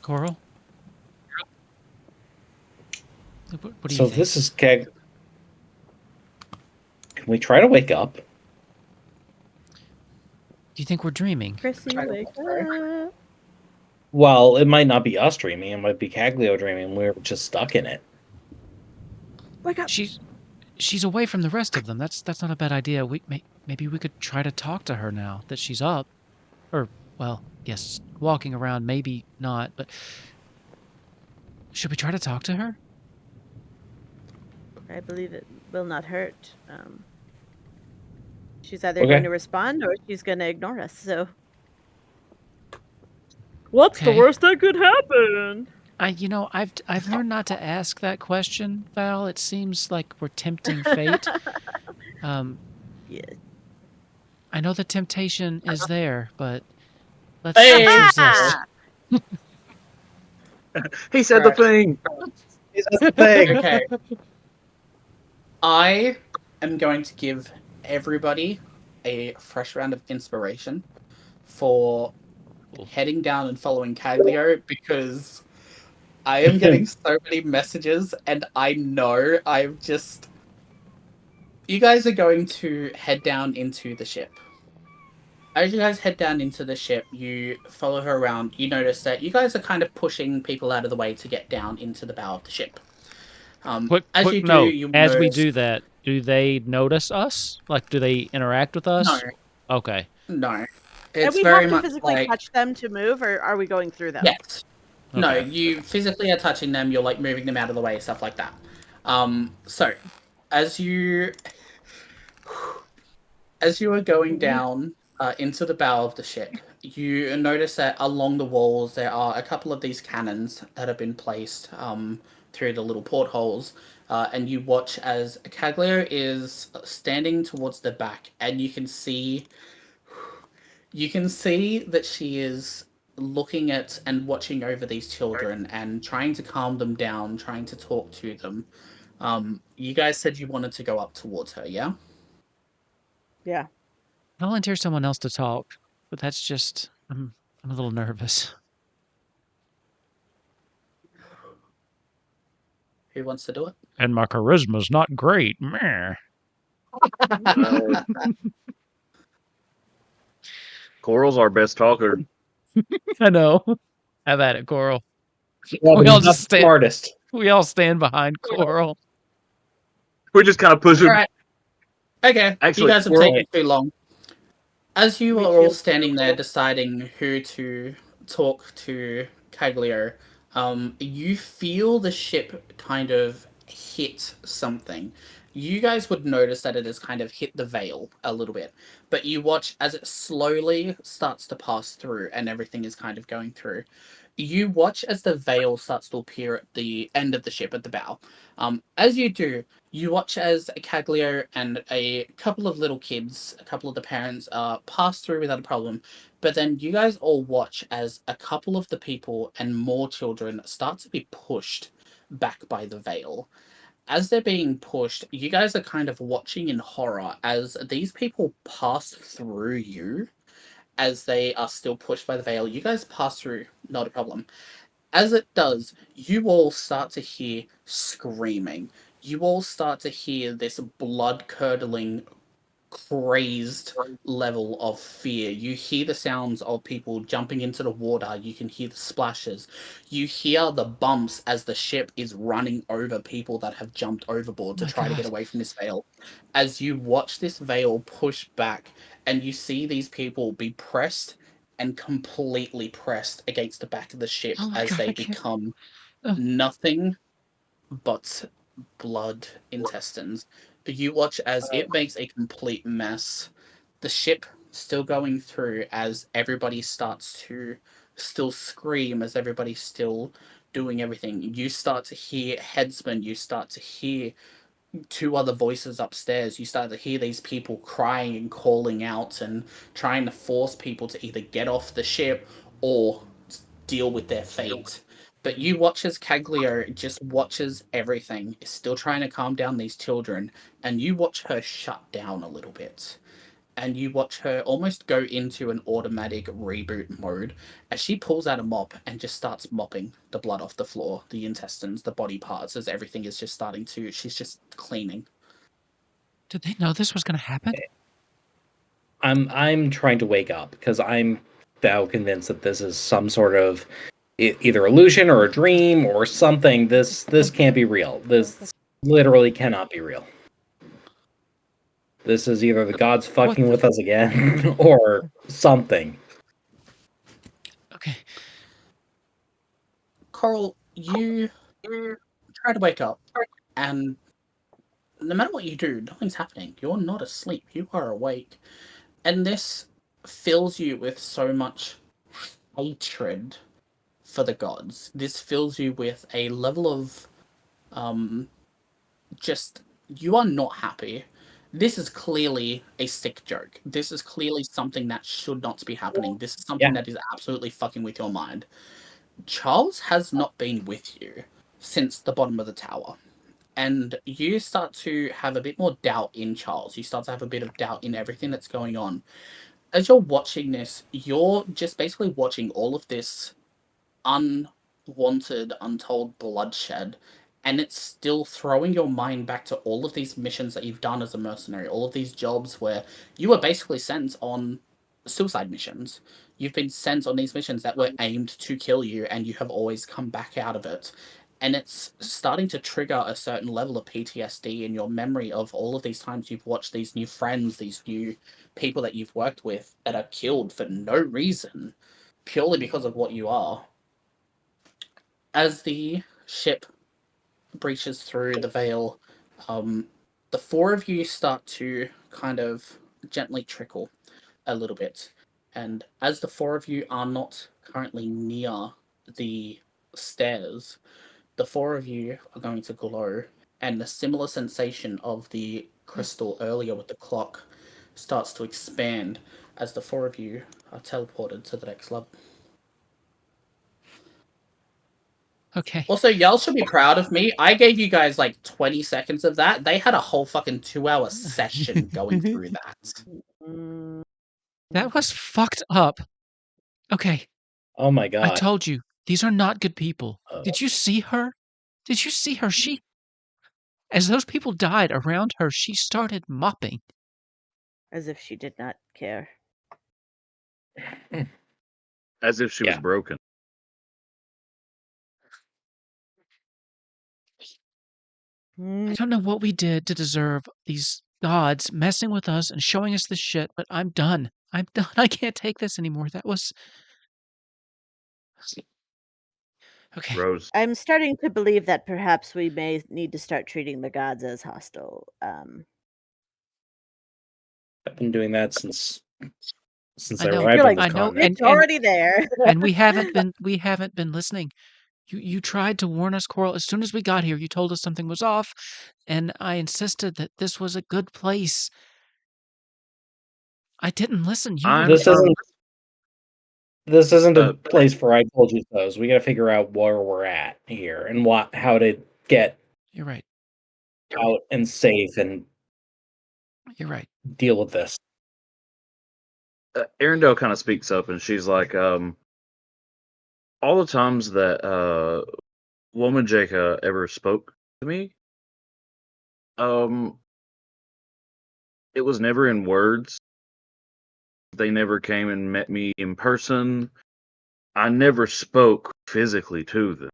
Coral? What do you So think? this is Keg. Can we try to wake up? Do you think we're dreaming? Chrissy, wake up. Well, it might not be us dreaming. It might be Caglio dreaming. We're just stuck in it. Wake up. She's away from the rest of them. That's not a bad idea. Maybe we could try to talk to her now that she's up. Or, well, yes, walking around, maybe not, but should we try to talk to her? I believe it will not hurt. She's either going to respond or she's going to ignore us. So, what's the worst that could happen? I've learned not to ask that question, Val. It seems like we're tempting fate. Yes. I know the temptation is there, but let's resist. He said the thing. He said the thing. Okay. I am going to give everybody a fresh round of inspiration for heading down and following Caglio, because I am getting so many messages and I know you guys are going to head down into the ship. As you guys head down into the ship, you follow her around. You notice that you guys are kind of pushing people out of the way to get down into the bow of the ship. As we do that, do they notice us? Like, do they interact with us? No. Okay. No. And we have to physically touch them to move, or are we going through them? Yes. Okay. No, you physically are touching them. You're like moving them out of the way, stuff like that. So, as you are going down into the bow of the ship, you notice that along the walls there are a couple of these cannons that have been placed through the little portholes, and you watch as Caglio is standing towards the back, and you can see that she is looking at and watching over these children and trying to calm them down, trying to talk to them. You guys said you wanted to go up towards her, yeah? Yeah. volunteer someone else to talk, but that's just I'm a little nervous. Who wants to do it? And my charisma's not great. Meh. Coral's our best talker. I know. Have at it, Coral. Well, We he's all not just the stand. smartest. We all stand behind Coral. We're just kind of pushing. All right. Okay. Actually, you guys have we're all- taken too long. As you Me are all too. standing there deciding who to talk to Caglio, you feel the ship kind of hit something. You guys would notice that it has kind of hit the veil a little bit, but you watch as it slowly starts to pass through and everything is kind of going through. You watch as the veil starts to appear at the end of the ship, at the bow. As you do, you watch as Caglio and a couple of little kids, a couple of the parents, pass through without a problem. But then you guys all watch as a couple of the people and more children start to be pushed back by the veil. As they're being pushed, you guys are kind of watching in horror as these people pass through you as they are still pushed by the veil. You guys pass through, not a problem. As it does, you all start to hear screaming. You all start to hear this blood curdling, crazed level of fear. You hear the sounds of people jumping into the water. You can hear the splashes. You hear the bumps as the ship is running over people that have jumped overboard to try to get away from this veil. As you watch this veil push back and you see these people be pressed and completely pressed against the back of the ship as they become nothing but blood intestines. You watch as it makes a complete mess. The ship still going through as everybody starts to still scream, as everybody's still doing everything. You start to hear headsmen, you start to hear two other voices upstairs. You start to hear these people crying and calling out and trying to force people to either get off the ship or deal with their fate. But you watch as Caglio just watches everything, is still trying to calm down these children, and you watch her shut down a little bit. And you watch her almost go into an automatic reboot mode as she pulls out a mop and just starts mopping the blood off the floor, the intestines, the body parts, as everything is just starting to. She's just cleaning. Did they know this was going to happen? I'm trying to wake up because I'm now convinced that this is some sort of either illusion or a dream or something. This can't be real. This literally cannot be real. This is either the gods fucking with us again or something. Okay. Coral, you try to wake up, and no matter what you do, nothing's happening. You're not asleep. You are awake. And this fills you with so much hatred for the gods. This fills you with a level of just you are not happy. This is clearly a sick joke. This is clearly something that should not be happening. This is something that is absolutely fucking with your mind. Charles has not been with you since the bottom of the tower. And you start to have a bit more doubt in Charles. You start to have a bit of doubt in everything that's going on. As you're watching this, you're just basically watching all of this unwanted, untold bloodshed, and it's still throwing your mind back to all of these missions that you've done as a mercenary, all of these jobs where you were basically sent on suicide missions. You've been sent on these missions that were aimed to kill you, and you have always come back out of it. And it's starting to trigger a certain level of PTSD in your memory of all of these times you've watched these new friends, these new people that you've worked with that are killed for no reason, purely because of what you are. As the ship breaches through the veil, the four of you start to kind of gently trickle a little bit. And as the four of you are not currently near the stairs, the four of you are going to glow, and the similar sensation of the crystal earlier with the clock starts to expand as the four of you are teleported to the next level. Okay. Also, y'all should be proud of me. I gave you guys like 20 seconds of that. They had a whole fucking 2-hour session going through that. That was fucked up. Okay, Oh my I god. told you, these are not good people. Uh, Did you see her? Did you see her? As those people died around her, she started mopping. As if she did not care. As if she was Yeah. broken. I don't know what we did to deserve these gods messing with us and showing us this shit, but I'm done. I'm done. I can't take this anymore. That was... Okay. Rose. I'm starting to believe that perhaps we may need to start treating the gods as hostile. I've been doing that since I I know. arrived You're on like, this I know, continent. it's already there. and we haven't been listening. You tried to warn us, Coral. As soon as we got here, you told us something was off, and I insisted that this was a good place. I didn't listen. You were This isn't a Uh, place for I told you so's. We got to figure out where we're at here and how to get You're right. out and safe and You're right. deal with this. Arendelle kind of speaks up and she's like, all the times that woman Jaka ever spoke to me, it was never in words. They never came and met me in person. I never spoke physically to them.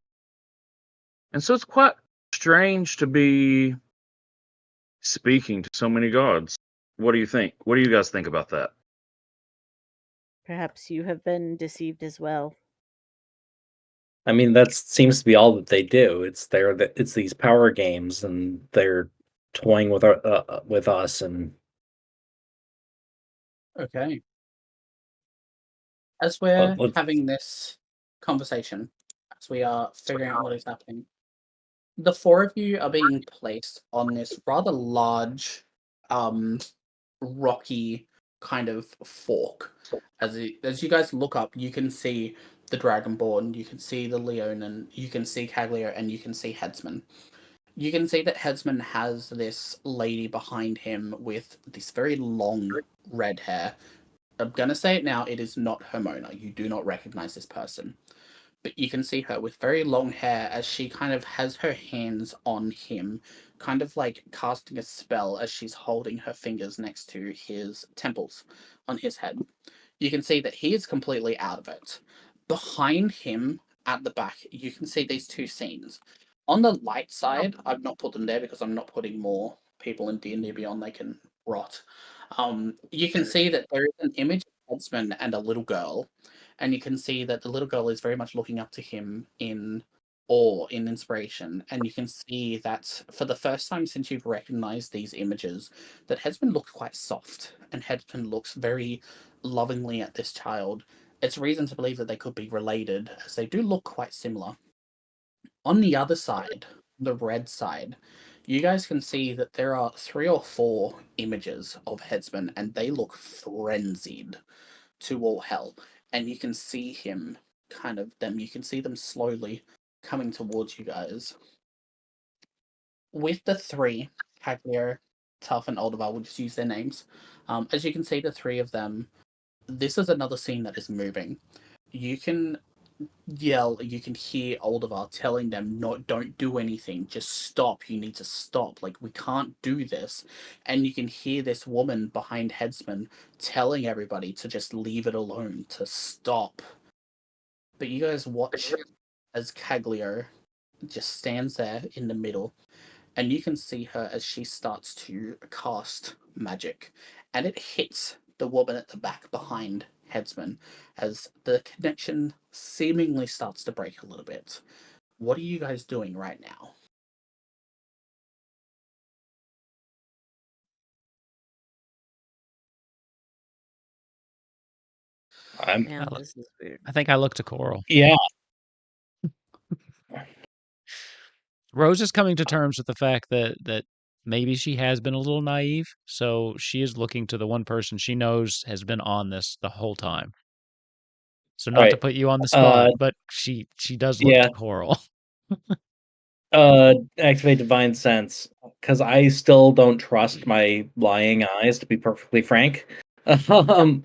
And so it's quite strange to be speaking to so many gods. What do you think? What do you guys think about that? Perhaps you have been deceived as well. I mean, that seems to be all that they do. It's these power games, and they're toying with us. And Okay. As we're let's- having this conversation, as we are figuring out what is happening, the four of you are being placed on this rather large, rocky kind of fork. As you guys look up, you can see the Dragonborn, you can see the Leonin, you can see Caglio, and you can see Headsman. You can see that Headsman has this lady behind him with this very long red hair. I'm gonna say it now, it is not Hermona. You do not recognize this person. But you can see her with very long hair as she kind of has her hands on him, kind of like casting a spell as she's holding her fingers next to his temples on his head. You can see that he is completely out of it. Behind him at the back, you can see these two scenes. On the light side, I've not put them there because I'm not putting more people in D&D Beyond, they can rot. You can see that there is an image of Huntsman and a little girl, and you can see that the little girl is very much looking up to him in awe, in inspiration, and you can see that for the first time since you've recognized these images, that Headsman looks quite soft, and Headsman looks very lovingly at this child. It's reason to believe that they could be related, as they do look quite similar. On the other side, the red side, you guys can see that there are 3 or 4 images of Headsman, and they look frenzied to all hell. And you can see him, you can see them slowly coming towards you guys. With the 3, Caglio, Tough, and Oldivar, we'll just use their names. As you can see, the 3 of them, this is another scene that is moving. You can yell, you can hear Oldivar telling them, "No, don't do anything, just stop, you need to stop, like, we can't do this." And you can hear this woman behind Headsman telling everybody to just leave it alone, to stop. But you guys watch as Caglio just stands there in the middle, and you can see her as she starts to cast magic, and it hits the woman at the back behind Headsman as the connection seemingly starts to break a little bit. What are you guys doing right now? Man, this is weird. I think I look to Coral. yeah, Rose is coming to terms with the fact that maybe she has been a little naive, so she is looking to the one person she knows has been on this the whole time. So not to Right. put you on the spot, but she does look yeah. to Coral. Activate divine sense, because I still don't trust my lying eyes, to be perfectly frank. Um,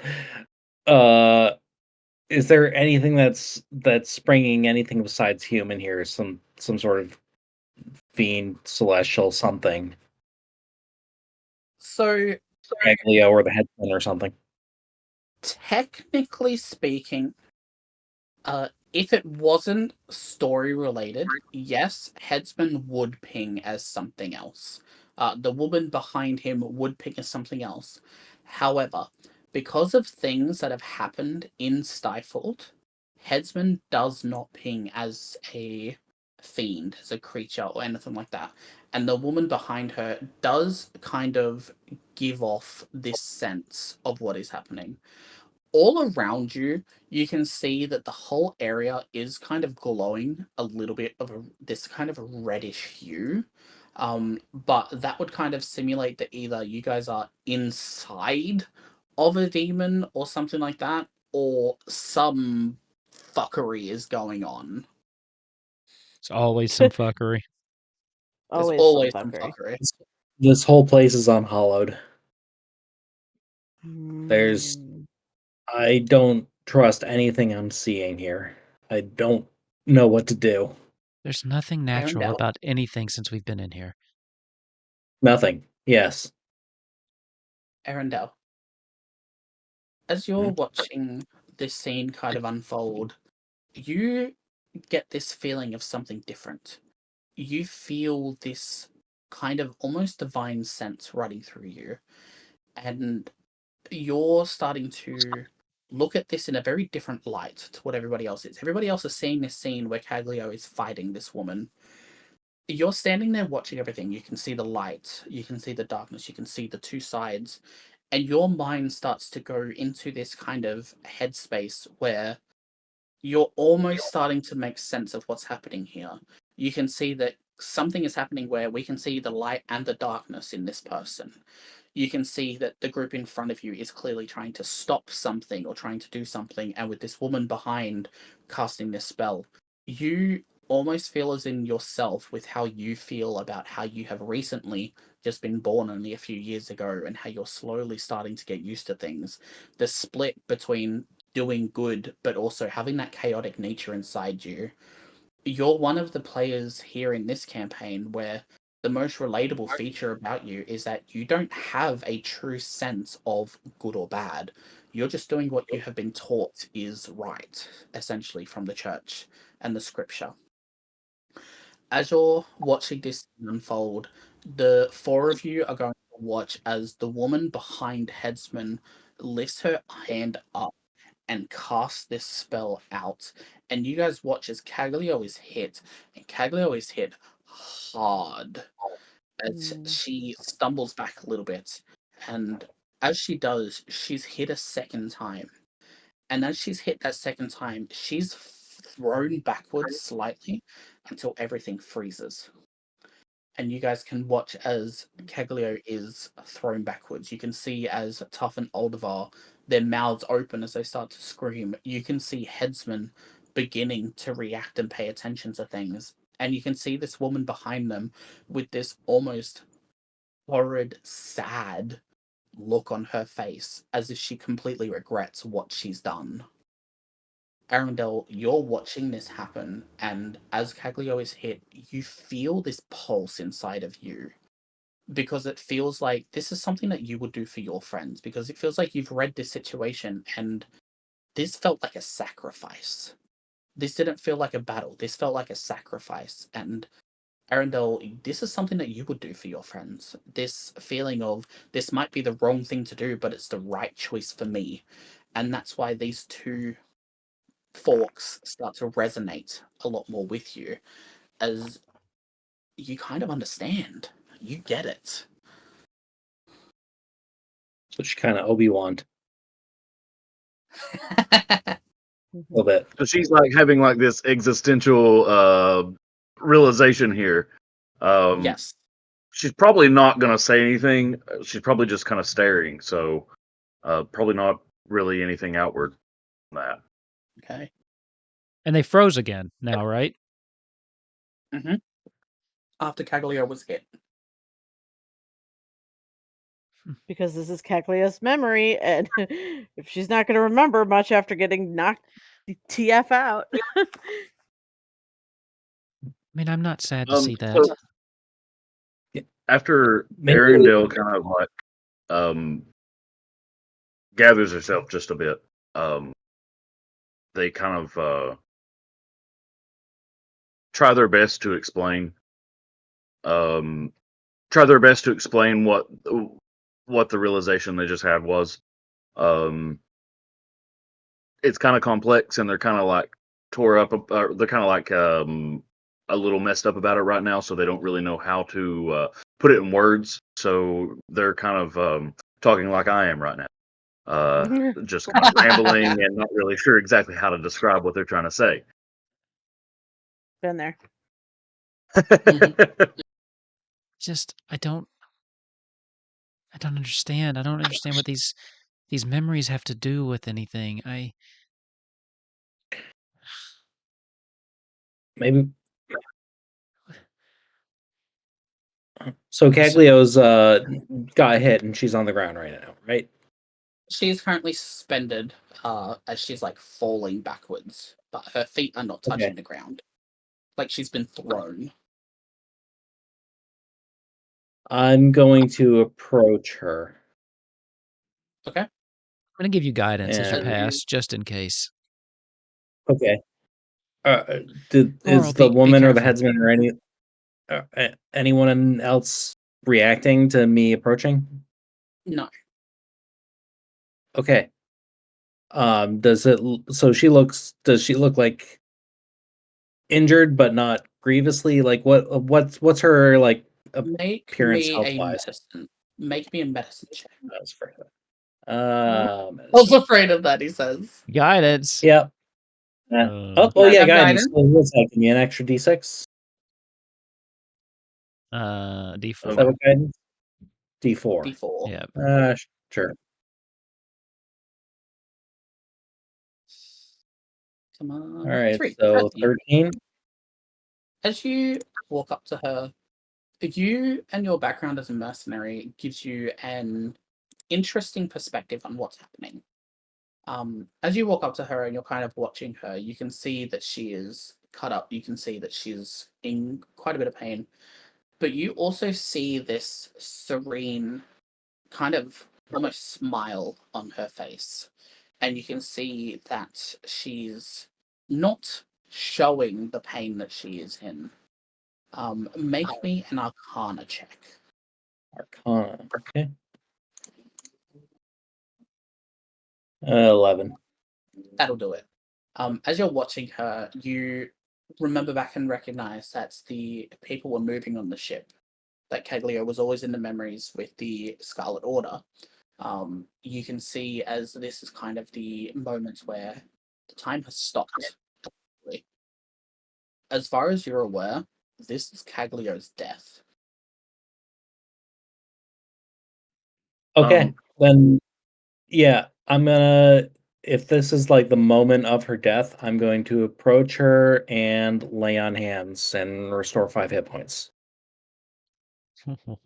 is there anything that's springing anything besides human here? Some sort of fiend, celestial, something, So, MacLeod or the headsman or something. technically speaking, if it wasn't story related, yes, Headsman would ping as something else. The woman behind him would ping as something else. However, because of things that have happened in Stifled, Headsman does not ping as a fiend, as a creature, or anything like that. And the woman behind her does kind of give off this sense of what is happening. All around you, you can see that the whole area is kind of glowing a little bit of this kind of reddish hue. But that would kind of simulate that either you guys are inside of a demon or something like that, or some fuckery is going on. It's always some fuckery. There's Always always some some fuckery. fuckery. This whole place is unhallowed. There's Mm. I don't trust anything I'm seeing here. I don't know what to do. There's nothing natural Arendelle, about anything since we've been in here. Nothing. Yes. Arendelle, as you're watching this scene kind of unfold, you get this feeling of something different. You feel this kind of almost divine sense running through you, and you're starting to look at this in a very different light to what everybody else is. Everybody else is seeing this scene where Caglio is fighting this woman. You're standing there watching everything. You can see the light, you can see the darkness, you can see the two sides, and your mind starts to go into this kind of headspace where you're almost starting to make sense of what's happening here. You can see that something is happening where we can see the light and the darkness in this person. You can see that the group in front of you is clearly trying to stop something or trying to do something, and with this woman behind casting this spell, you almost feel as in yourself with how you feel about how you have recently just been born only a few years ago and how you're slowly starting to get used to things. The split between doing good but also having that chaotic nature inside you. You're one of the players here in this campaign where the most relatable feature about you is that you don't have a true sense of good or bad. You're just doing what you have been taught is right, essentially, from the church and the scripture. As you're watching this unfold, the four of you are going to watch as the woman behind Headsman lifts her hand up and cast this spell out. And you guys watch as Caglio is hit, and Caglio is hit hard as she stumbles back a little bit. And as she does, she's hit a second time. And as she's hit that second time, she's thrown backwards slightly until everything freezes. And you guys can watch as Caglio is thrown backwards. You can see as Tough and Aldevar, their mouths open as they start to scream. You can see Headsman beginning to react and pay attention to things. And you can see this woman behind them with this almost horrid, sad look on her face, as if she completely regrets what she's done. Arendelle, you're watching this happen, and as Caglio is hit, you feel this pulse inside of you. Because it feels like this is something that you would do for your friends, because it feels like you've read this situation and this felt like a sacrifice. This didn't feel like a battle, this felt like a sacrifice. And Arendelle, this is something that you would do for your friends. This feeling of this might be the wrong thing to do, but it's the right choice for me. And that's why these two forks start to resonate a lot more with you, as you kind of understand. You get it. So she kind of Obi-Wan a little bit. So she's like having like this existential realization here. Yes. She's probably not gonna say anything. She's probably just kind of staring. So probably not really anything outward from that. Okay. And they froze again now, right? After Caglio was hit. because this is Keklia's memory, and if she's not going to remember much after getting knocked the TF out. I mean, I'm not sad to Um, see that. so after Maybe- Arendelle kind of like gathers herself just a bit, they kind of try their best to explain what the realization they just had was. It's kind of complex, and they're kind of like tore up. They're kind of like a little messed up about it right now, so they don't really know how to put it in words. So they're kind of talking like I am right now, just kind of rambling and not really sure exactly how to describe what they're trying to say. Been there. Just I don't understand. I don't understand what these memories have to do with anything. Maybe. So Caglio's got hit and she's on the ground right now, right? She's currently suspended as she's like falling backwards, but her feet are not touching Okay. the ground. Like she's been thrown. I'm going to approach her. Okay. I'm gonna give you guidance as you And- pass, just in case. Okay. Laurel, Is the be woman or the careful. headsman or anyone else reacting to me approaching? No. Okay. Does she look like injured but not grievously? Like what's her like Make appearance me a health-wise? medicine. Make me a medicine check. I was afraid of that. I was afraid of that, he says. Guidance. Yep. Uh, Oh yeah, got guidance. guidance? So what's that? Give me an extra D6. D4. Is that what guidance? D4. D4. Yeah. Sure. Come on. All right. 3. So 13. As you walk up to her, you and your background as a mercenary gives you an interesting perspective on what's happening. As you walk up to her and you're kind of watching her, you can see that she is cut up. You can see that she's in quite a bit of pain. But you also see this serene kind of almost smile on her face. And you can see that she's not showing the pain that she is in. Make me an Arcana check. Arcana. Okay. 11. That'll do it. As you're watching her, you remember back and recognize that the people were moving on the ship. That Caglio was always in the memories with the Scarlet Order. You can see as this is kind of the moment where the time has stopped. As far as you're aware, this is Caglio's death. Okay. Then yeah, I'm gonna if this is like the moment of her death, I'm going to approach her and lay on hands and restore 5 hit points.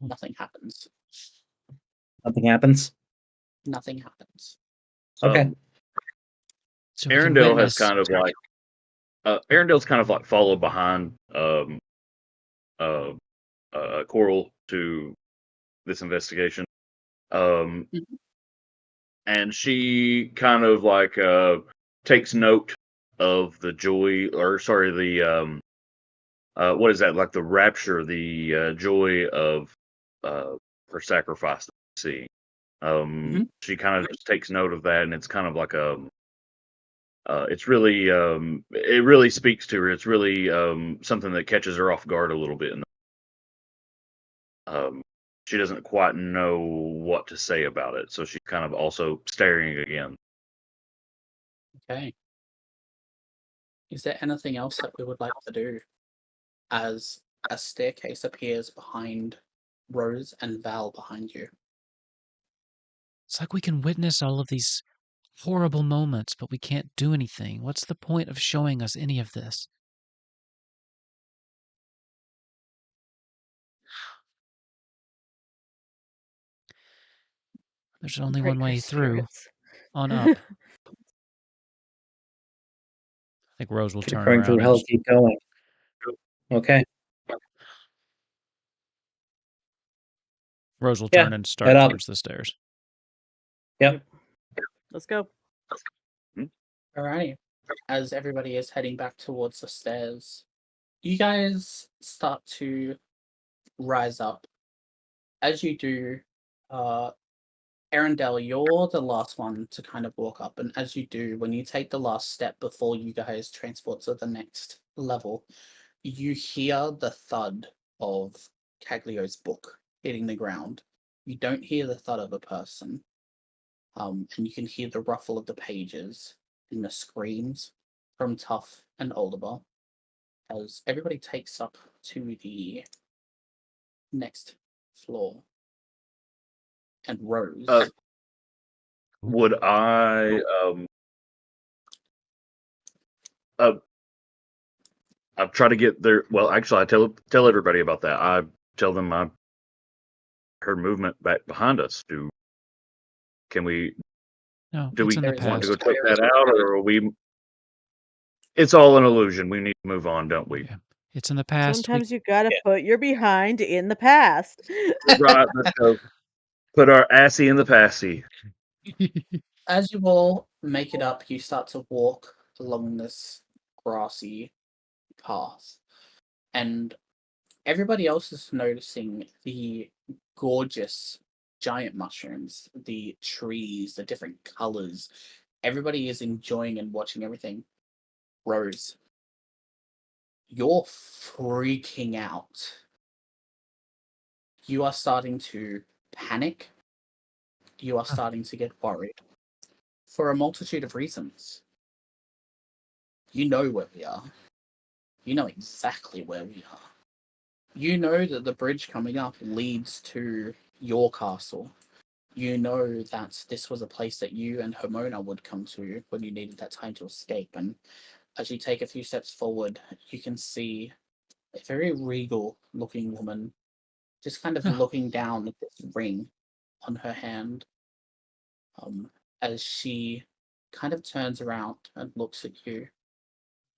Nothing happens. Nothing happens. Nothing happens. Okay. So we can Arendelle witness- has kind of like Arendelle's kind of like followed behind Coral to this investigation. And she kind of like takes note of the joy, or sorry, the what is that, like the rapture, the joy of her sacrifice that we see. She kind of just takes note of that, and it's kind of like it's really it really speaks to her. It's really something that catches her off guard a little bit. She doesn't quite know what to say about it, so she's kind of also staring again. Okay. Is there anything else that we would like to do as a staircase appears behind Rose and Val behind you? It's like we can witness all of these horrible moments, but we can't do anything. What's the point of showing us any of this? There's only Break one her way through. spirits. On up. I think Rose will Keep turn going through around and hell, just keep going. Okay. Rose will Yeah, turn and head start up. towards the stairs. Yep. Let's go. Alrighty. As everybody is heading back towards the stairs, you guys start to rise up. As you do, Arendelle, you're the last one to kind of walk up, and as you do, when you take the last step before you guys transport to the next level, you hear the thud of Caglio's book hitting the ground. You don't hear the thud of a person, and you can hear the ruffle of the pages and the screams from Tuff and Oliver as everybody takes up to the next floor. And Rose. Would I I try to get there. Well, actually, I tell everybody about that. I tell them I heard movement back behind us. Can we? No, Do it's we in the want to go past. check that out, or are we? It's all an illusion. We need to move on, don't we? Yeah. It's in the past. Sometimes you gotta put your behind in the past. Right. Let's go. Put our assy in the passy. As you all make it up, you start to walk along this grassy path. And everybody else is noticing the gorgeous giant mushrooms, the trees, the different colors. Everybody is enjoying and watching everything. Rose, you're freaking out. You are starting to panic. You are starting to get worried for a multitude of reasons. You know where we are. You know exactly where we are. You know that the bridge coming up leads to your castle. You know that this was a place that you and Hermona would come to when you needed that time to escape. And as you take a few steps forward, you can see a very regal looking woman just kind of looking down at this ring on her hand as she kind of turns around and looks at you.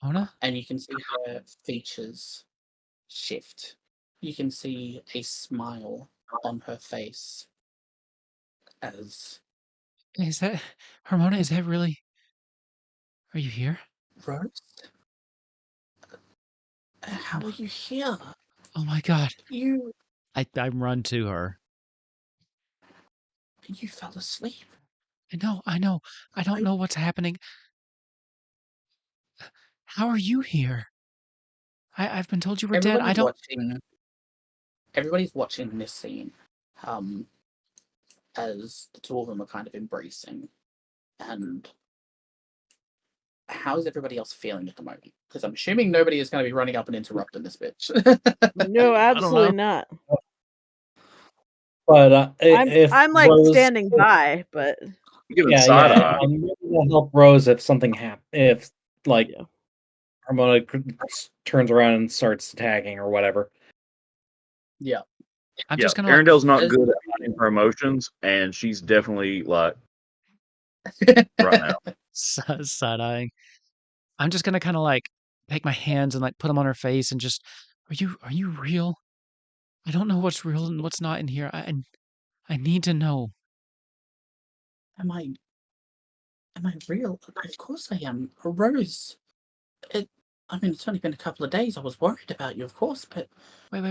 Mona? And you can see her features shift. You can see a smile on her face as Is that Hermona? Is that really? Are you here? Rose? How are you here? Oh my god. You I run to her. fell asleep. I know. I don't know what's happening. How are you here? I've been told you were dead. I don't. Everybody's watching this scene, as the two of them are kind of embracing. And how is everybody else feeling at the moment? Because I'm assuming nobody is going to be running up and interrupting this bitch. No, absolutely not. But if I'm like Rose, standing by, but Side eye. I'm gonna help Rose if something happens. If like Yeah. Hermona turns around and starts attacking or whatever. Yeah. I'm just gonna. Arendelle's not good at hiding her emotions, and she's definitely like right now. Side eyeing. I'm just gonna kind of like take my hands and like put them on her face and just. Are you real? I don't know what's real and what's not in here. I need to know. Am I real? Of course I am. Rose. I mean, it's only been a couple of days. I was worried about you, of course, but Wait.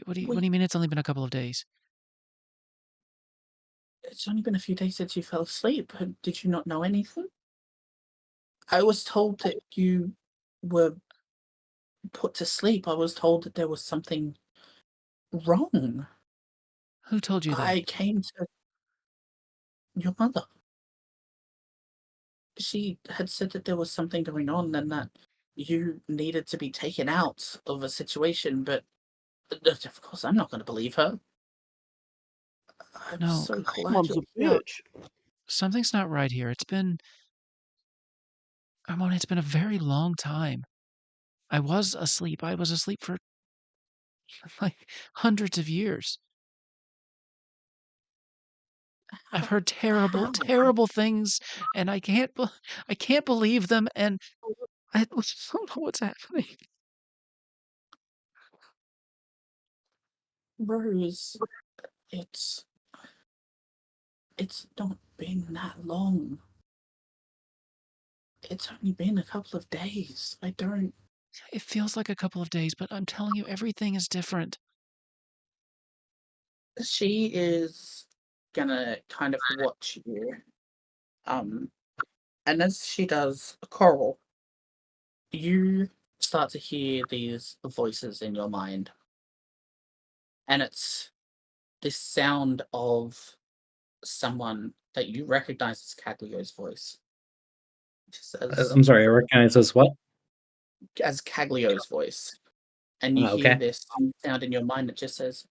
What do you mean it's only been a couple of days? it's only been a few days since you fell asleep. Did you not know anything? I was told that you were put to sleep. I was told that there was something wrong. Who told you that? I came to your mother. She had said that there was something going on and that you needed to be taken out of a situation, but of course I'm not going to believe her. I'm No. so glad Mom's a you're bitch. Something's not right here. Ramona, it's been a very long time. I was asleep. I was asleep for like hundreds of years. I've heard terrible, terrible things, and I can't believe them, and I don't know what's happening. Rose, it's not been that long. It's only been a couple of days. I don't. It feels like a couple of days, but I'm telling you, everything is different. She is gonna kind of watch you. And as she does, Coral, you start to hear these voices in your mind. And it's this sound of someone that you recognize as Caglio's voice. Just I'm sorry, I recognize this what? as Caglio's voice. And you hear Okay. this sound in your mind that just says,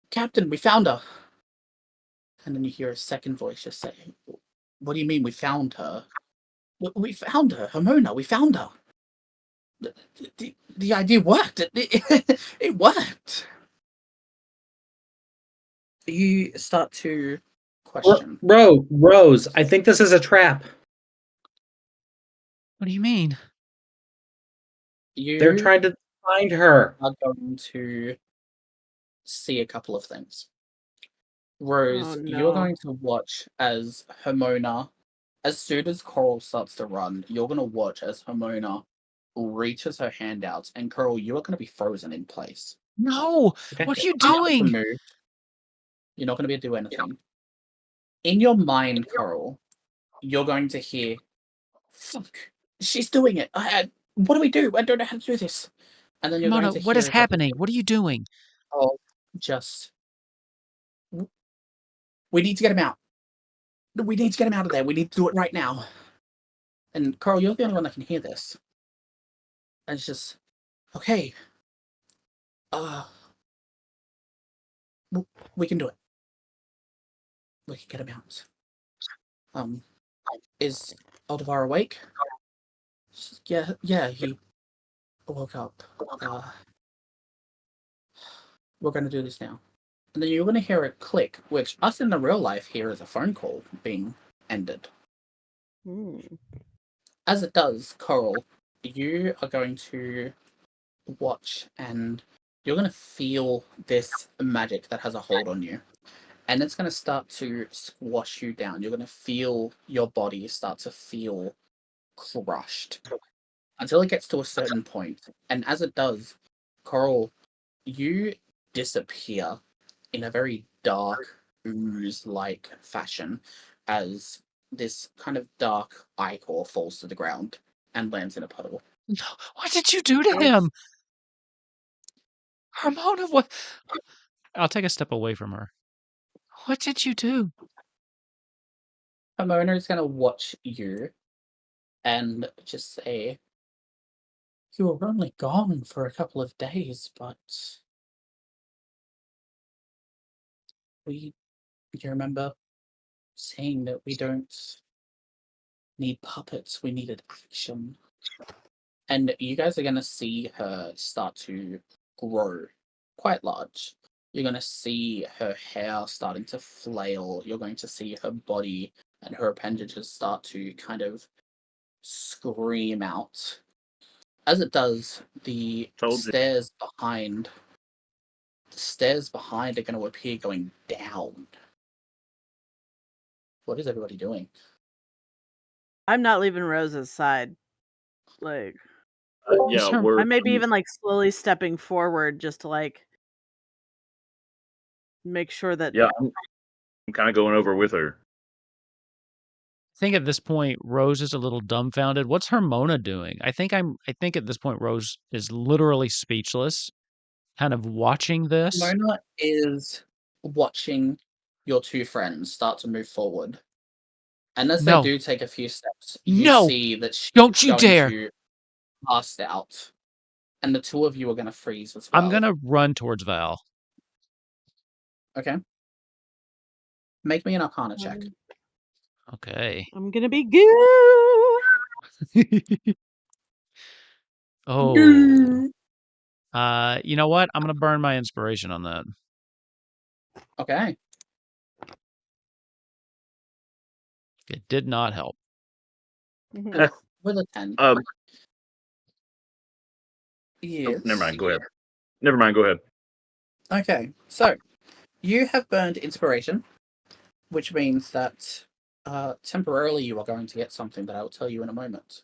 Captain, we found her. And then you hear a second voice just say, what do you mean we found her? We found her, Hermona, we found her. The idea worked. It worked. You start to question. Rose, I think this is a trap. What do you mean? They're trying to find her. Are going to see a couple of things. Rose, Oh, you're no. going to watch as Hermona, as soon as Coral starts to run, you're going to watch as Hermona reaches her hand out, and Coral, you are going to be frozen in place. No! Okay. What are you You're not doing? gonna move. You're not going to be able to do anything. In your mind, Coral, you're going to hear, fuck, she's doing it. What do we do? I don't know how to do this. And then you're going Mona, to what hear is a couple of happening? What are you doing? Oh, just we need to get him out. We need to get him out of there. We need to do it right now. And Carl, you're the only one that can hear this. And it's just, okay. We can do it. We can get him out. Is Aldevar awake? Yeah, he woke up. We're gonna do this now. And then you're gonna hear a click, which us in the real life hear as a phone call being ended. As it does, Coral, you are going to watch and you're going to feel this magic that has a hold on you. And it's going to start to squash you down. You're going to feel your body start to feel crushed until it gets to a certain point. And as it does, Coral, you disappear in a very dark, ooze-like fashion as this kind of dark ichor falls to the ground and lands in a puddle. No, what did you do to him? Hermona, what? I'll take a step away from her. What did you do? Hermona is going to watch you and just say, you were only gone for a couple of days, but you remember saying that we don't need puppets, we needed action. And you guys are going to see her start to grow quite large. You're going to see her hair starting to flail. You're going to see her body and her appendages start to kind of scream out. As it does, the stairs behind are going to appear going down. What is everybody doing? I'm not leaving Rose's side. Like, Yeah, I may be even like slowly stepping forward just to like make sure that. Yeah, I'm kind of going over with her. I think at this point Rose is a little dumbfounded. What's Hermona doing? I think at this point Rose is literally speechless, kind of watching this. Hermona is watching your two friends start to move forward. And as they do take a few steps, you see that she's don't you going dare to pass out. And the two of you are going to freeze as well. I'm going to run towards Val. Okay. Make me an Arcana check. Okay. I'm going to be goo. Oh. You know what? I'm going to burn my inspiration on that. Okay. It did not help. Mhm. With a 10. Oh, Yes. never mind. Go ahead. Never mind. Go ahead. Okay, so you have burned inspiration, which means that temporarily you are going to get something that I will tell you in a moment.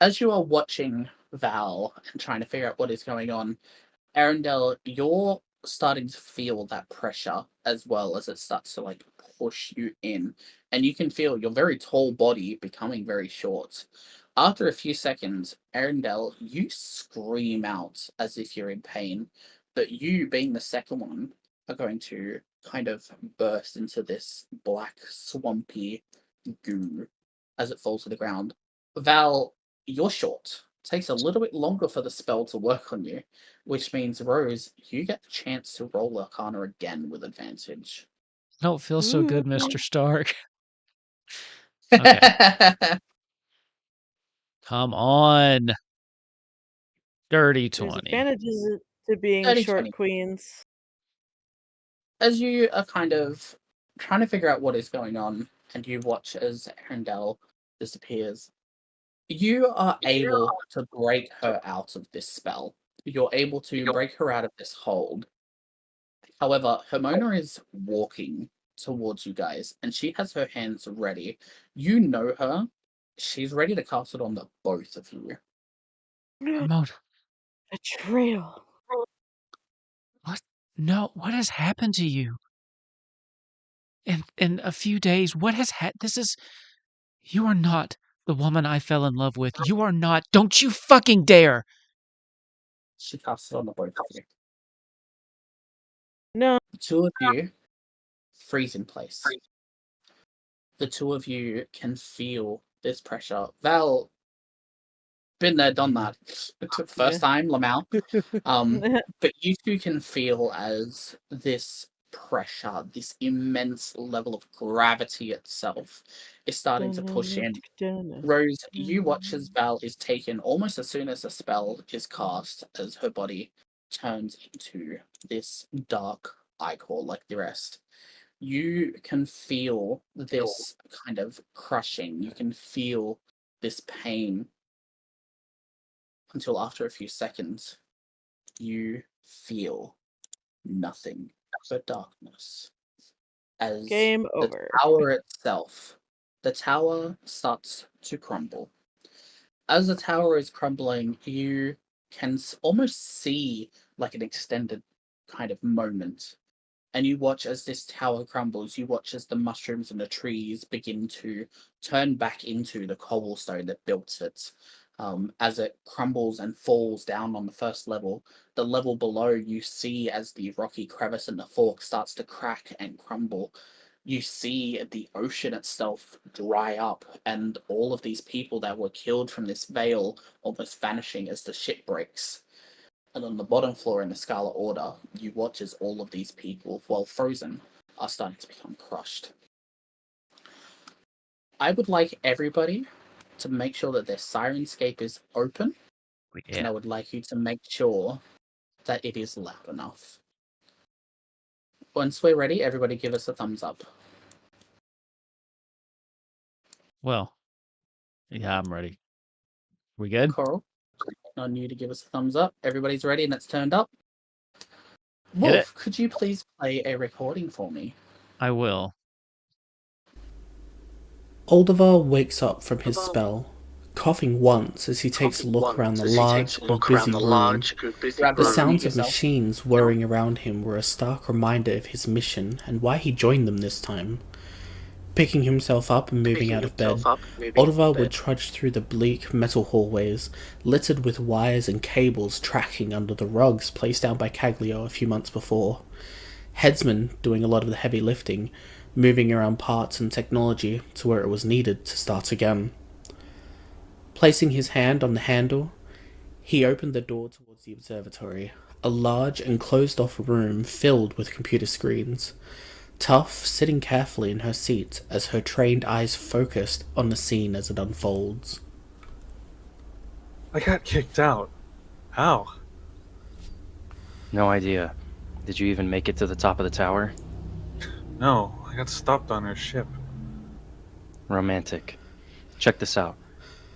As you are watching Val and trying to figure out what is going on, Arundel, you're starting to feel that pressure as well as it starts to like push you in. And you can feel your very tall body becoming very short. After a few seconds, Arundel, you scream out as if you're in pain, but you, being the second one, are going to kind of burst into this black, swampy goo as it falls to the ground. Val, you're short. Takes a little bit longer for the spell to work on you, which means, Rose, you get the chance to roll Arcana again with advantage. Don't feel so good, Ooh. Mr. Stark. Okay. Come on. Dirty There's 20. advantages to being 30, short 20. queens. As you are kind of trying to figure out what is going on, and you watch as Arundel disappears, you are able to break her out of this spell. You're able to break her out of this hold. However, Hermona is walking towards you guys, and she has her hands ready. You know her. She's ready to cast it on the both of you. Hermona, Betrayal. what? No, what has happened to you? In a few days, what has this is... You are not the woman I fell in love with. You are not. Don't you fucking dare. She casts it on the both of you. No. The two of you freeze in place. The two of you can feel this pressure. Val, been there, done that. First time, Lamau. But you two can feel as this pressure, this immense level of gravity itself, is starting to push in. Rose, you watch as Val is taken almost as soon as the spell is cast, as her body turns into this dark ichor like the rest. You can feel this kind of crushing. You can feel this pain until after a few seconds, you feel nothing but darkness. As Game the over. tower itself, the tower starts to crumble. As the tower is crumbling, you can almost see like an extended kind of moment. And you watch as this tower crumbles, you watch as the mushrooms and the trees begin to turn back into the cobblestone that built it. As it crumbles and falls down on the first level, the level below you see as the rocky crevice in the fork starts to crack and crumble. You see the ocean itself dry up, and all of these people that were killed from this veil almost vanishing as the ship breaks. And on the bottom floor in the Scarlet Order, you watch as all of these people, while frozen, are starting to become crushed. I would like everybody to make sure that their Sirenscape is open, and I would like you to make sure that it is loud enough. Once we're ready, everybody give us a thumbs up. Well, yeah, I'm ready. We good? Coral, on you to give us a thumbs up. Everybody's ready and it's turned up. Hit it. Wolf, could you please play a recording for me? I will. Aldervar wakes up from his spell, coughing once as he takes a look around the large and busy room. The sounds of machines whirring around him were a stark reminder of his mission and why he joined them this time. Picking himself up and moving out of bed, Aldervar would trudge through the bleak metal hallways, littered with wires and cables tracking under the rugs placed down by Caglio a few months before. Headsman doing a lot of the heavy lifting, moving around parts and technology to where it was needed to start again. Placing his hand on the handle, he opened the door towards the observatory, a large and closed-off room filled with computer screens. Tough sitting carefully in her seat as her trained eyes focused on the scene as it unfolds. I got kicked out. How? No idea. Did you even make it to the top of the tower? No, I got stopped on her ship. Romantic. Check this out.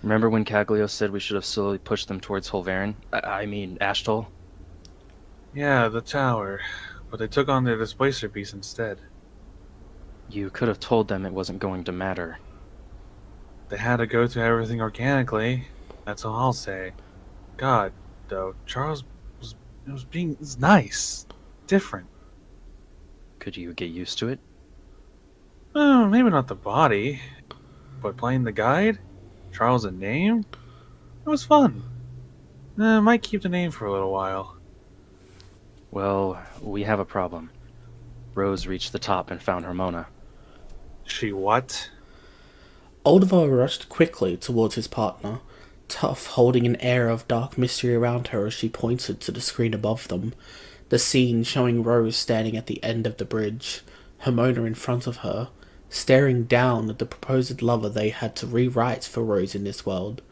Remember when Caglio said we should have slowly pushed them towards Holvarin? I mean, Ashtol? Yeah, the tower. But they took on their displacer piece instead. You could have told them it wasn't going to matter. They had to go through everything organically. That's all I'll say. God, though, Charles was being nice. Different. Could you get used to it? Oh, maybe not the body. But playing the guide? Charles a name? It was fun. Might keep the name for a little while. Well, we have a problem. Rose reached the top and found Hermona. She what? Oldevar rushed quickly towards his partner, Tough holding an air of dark mystery around her as she pointed to the screen above them, the scene showing Rose standing at the end of the bridge, Hermona in front of her, staring down at the proposed lover they had to rewrite for Rose in this world.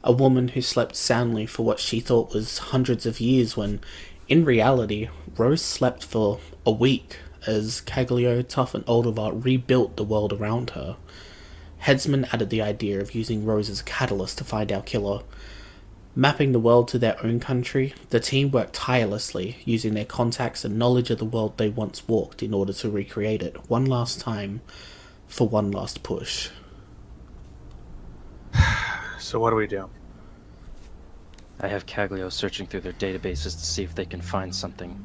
A woman who slept soundly for what she thought was hundreds of years when, in reality, Rose slept for a week as Caglio, Tough and Oldevar rebuilt the world around her. Headsman added the idea of using Rose as a catalyst to find our killer. Mapping the world to their own country, the team worked tirelessly, using their contacts and knowledge of the world they once walked in order to recreate it one last time, for one last push. So what do we do? I have Caglio searching through their databases to see if they can find something.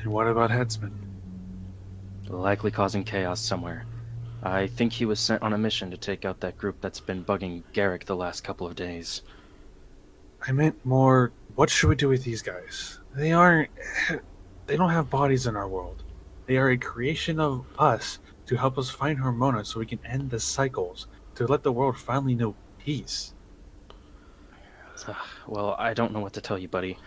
And what about Headsman? Likely causing chaos somewhere. I think he was sent on a mission to take out that group that's been bugging Garrick the last couple of days. I meant more, what should we do with these guys? They don't have bodies in our world. They are a creation of us to help us find Hermona so we can end the cycles, to let the world finally know peace. Well, I don't know what to tell you, buddy.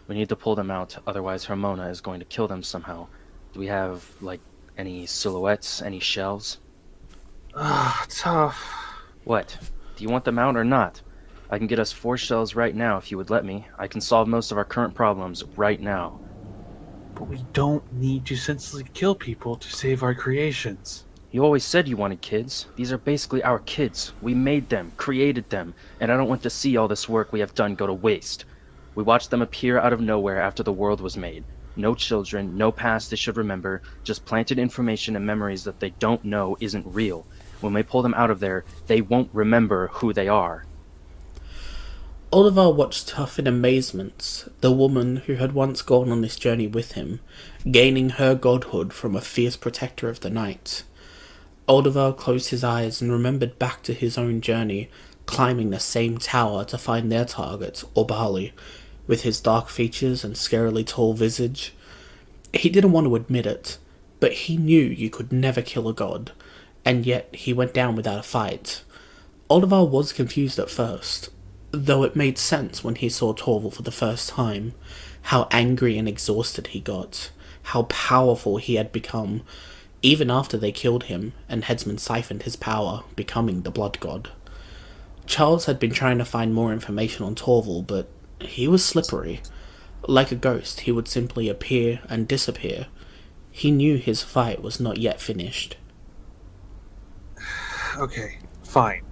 We need to pull them out, otherwise Hermona is going to kill them somehow. Do we have, any silhouettes, any shells? Tough. What? Do you want them out or not? I can get us 4 shells right now if you would let me. I can solve most of our current problems right now. But we don't need to senselessly kill people to save our creations. You always said you wanted kids. These are basically our kids. We made them, created them, and I don't want to see all this work we have done go to waste. We watched them appear out of nowhere after the world was made. No children, no past they should remember, just planted information and memories that they don't know isn't real. When we pull them out of there, they won't remember who they are. Oliver watched Tough in amazement, the woman who had once gone on this journey with him, gaining her godhood from a fierce protector of the night. Oliver closed his eyes and remembered back to his own journey, climbing the same tower to find their target, Orbali, with his dark features and scarily tall visage. He didn't want to admit it, but he knew you could never kill a god, and yet he went down without a fight. Oliver was confused at first, though it made sense when he saw Torval for the first time, how angry and exhausted he got, how powerful he had become, even after they killed him and Headsman siphoned his power, becoming the Blood God. Charles had been trying to find more information on Torval, but he was slippery. Like a ghost, he would simply appear and disappear. He knew his fight was not yet finished. Okay, fine.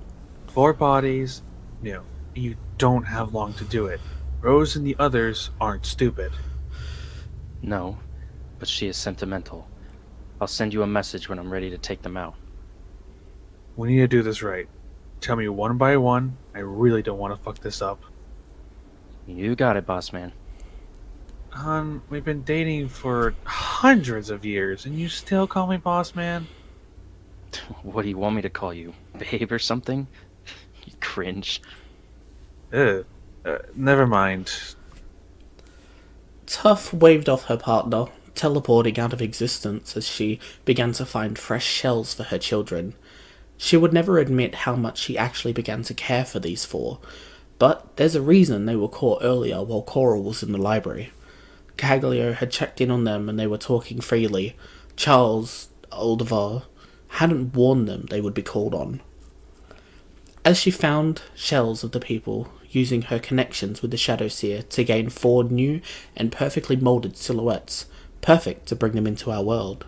4 bodies, you don't have long to do it. Rose and the others aren't stupid. No, but she is sentimental. I'll send you a message when I'm ready to take them out. We need to do this right. Tell me one by one. I really don't want to fuck this up. You got it, boss man. We've been dating for hundreds of years, and you still call me boss man? What do you want me to call you? Babe or something? You cringe. Never mind. Tough waved off her partner, teleporting out of existence as she began to find fresh shells for her children. She would never admit how much she actually began to care for these 4, but there's a reason they were caught earlier while Coral was in the library. Caglio had checked in on them and they were talking freely. Charles, Oldevar, hadn't warned them they would be called on. As she found shells of the people, using her connections with the Shadowseer to gain 4 new and perfectly moulded silhouettes, perfect to bring them into our world.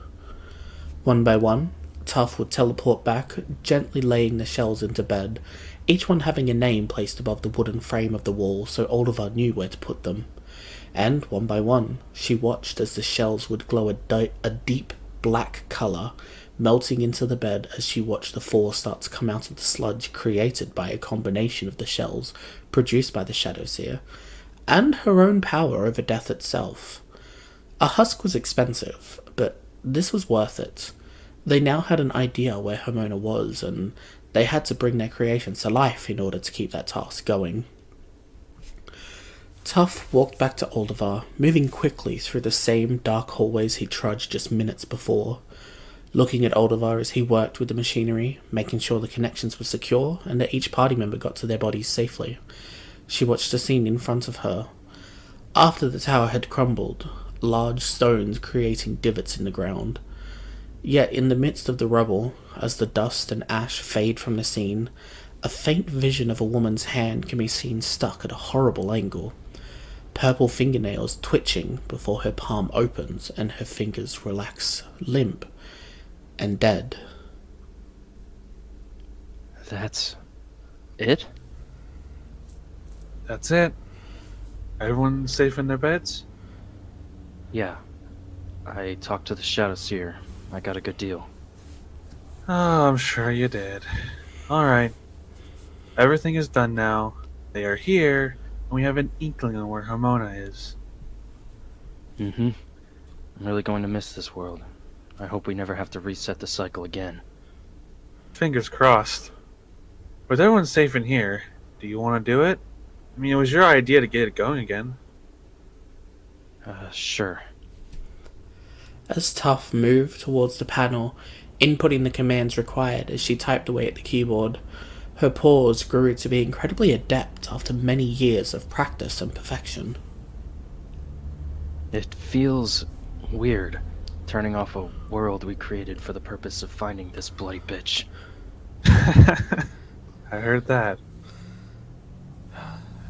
One by one, Tough would teleport back, gently laying the shells into bed, each one having a name placed above the wooden frame of the wall so Oliver knew where to put them. And, one by one, she watched as the shells would glow a deep black colour, melting into the bed as she watched the 4 start to come out of the sludge created by a combination of the shells produced by the Shadowseer, and her own power over death itself. A husk was expensive, but this was worth it. They now had an idea where Hermona was, and they had to bring their creations to life in order to keep that task going. Tough walked back to Oldivar, moving quickly through the same dark hallways he trudged just minutes before, looking at Oldivar as he worked with the machinery, making sure the connections were secure and that each party member got to their bodies safely. She watched the scene in front of her. After the tower had crumbled, large stones creating divots in the ground. Yet in the midst of the rubble, as the dust and ash fade from the scene, a faint vision of a woman's hand can be seen stuck at a horrible angle. Purple fingernails twitching before her palm opens and her fingers relax, limp and dead. That's it? That's it. Everyone safe in their beds? Yeah. I talked to the Shadowseer. I got a good deal. Oh, I'm sure you did. Alright. Everything is done now. They are here, and we have an inkling on where Hermona is. Mm-hmm. I'm really going to miss this world. I hope we never have to reset the cycle again. Fingers crossed. With everyone safe in here, do you want to do it? I mean, it was your idea to get it going again. Sure. As Tough moved towards the panel, inputting the commands required as she typed away at the keyboard, her paws grew to be incredibly adept after many years of practice and perfection. It feels weird, turning off a world we created for the purpose of finding this bloody bitch. I heard that.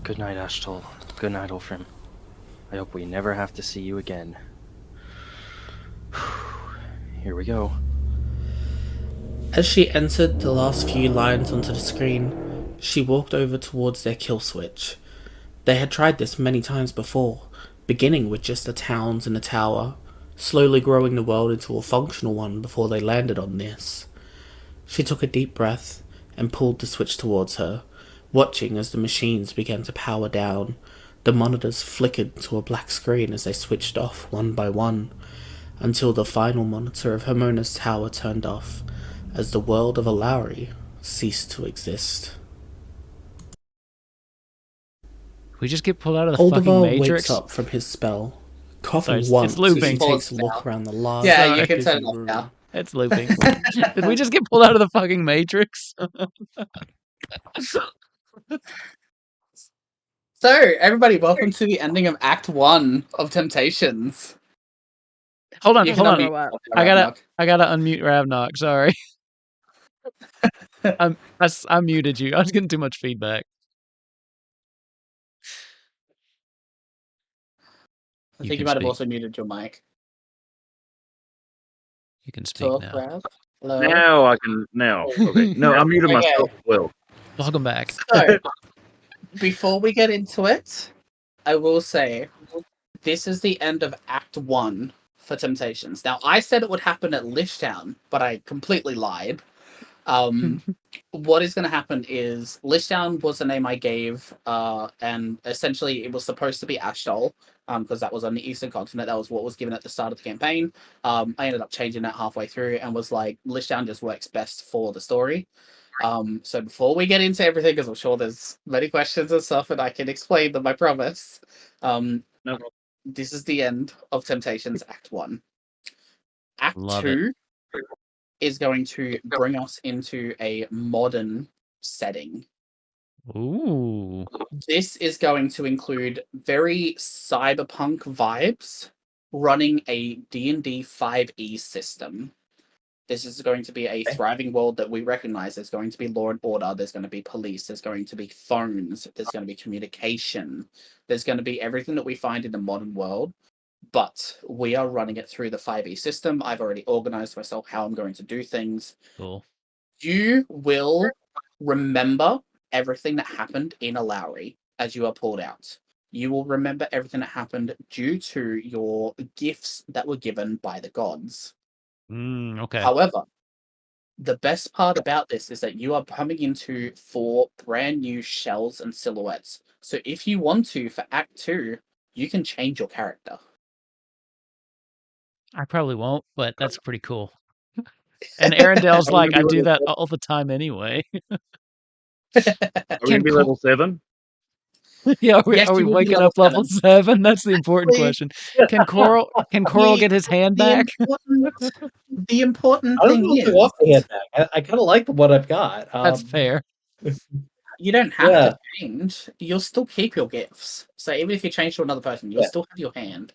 Good night, Ashtol. Good night, Ulfrim. I hope we never have to see you again. Here we go. As she entered the last few lines onto the screen, she walked over towards their kill switch. They had tried this many times before, beginning with just the towns and a tower, slowly growing the world into a functional one before they landed on this. She took a deep breath and pulled the switch towards her, watching as the machines began to power down. The monitors flickered to a black screen as they switched off one by one, until the final monitor of Hermona's tower turned off, as the world of Alauri ceased to exist. We just get pulled out of the fucking Oldivar Matrix. wakes up from his spell, coughing Sorry, once it's looping. as he takes a look around the large, Yeah, you can busy turn it off room. now. It's looping. Did we just get pulled out of the fucking Matrix? So, everybody, welcome to the ending of Act 1 of Temptations. Hold on, You can hold on. unmute I Ravnok. gotta unmute Ravnok. Sorry, I muted you. I was getting too much feedback. I You think can you might have speak. also muted your mic. You can speak Talk, now. Rav. Hello. Now I can. Now, okay. No, I muted Okay. myself as well. Welcome back. So, before we get into it, I will say this is the end of Act 1 for Temptations. Now, I said it would happen at Lishtown, but I completely lied. What is going to happen is Lishtown was the name I gave, and essentially it was supposed to be Ashtol, because that was on the Eastern Continent. That was what was given at the start of the campaign. I ended up changing that halfway through and was like, Lishtown just works best for the story. So before we get into everything, because I'm sure there's many questions and stuff, and I can explain them, I promise. No. This is the end of Temptations Act 1. Act Love 2 is going to bring us into a modern setting. Ooh. This is going to include very cyberpunk vibes running a D&D 5e system. This is going to be a thriving world that we recognize. There's going to be law and order. There's going to be police. There's going to be phones. There's going to be communication. There's going to be everything that we find in the modern world, but we are running it through the 5e system. I've already organized myself how I'm going to do things. Cool. You will remember everything that happened in a Lowry as you are pulled out. You will remember everything that happened due to your gifts that were given by the gods. Okay. However, the best part about this is that you are coming into 4 brand new shells and silhouettes. So if you want to, for Act 2, you can change your character. I probably won't, but that's pretty cool. And Arundel's like, I do that all the time anyway. Are we gonna be level 7? Yeah, are we, Yes, are we you will be waking level up level 7? That's the important Please. question. Can Coral get his hand back? The important I don't thing know if I is want the hand back. I kind of like what I've got. That's fair. you don't have Yeah. to change. You'll still keep your gifts. So even if you change to another person, you'll Yeah. still have your hand.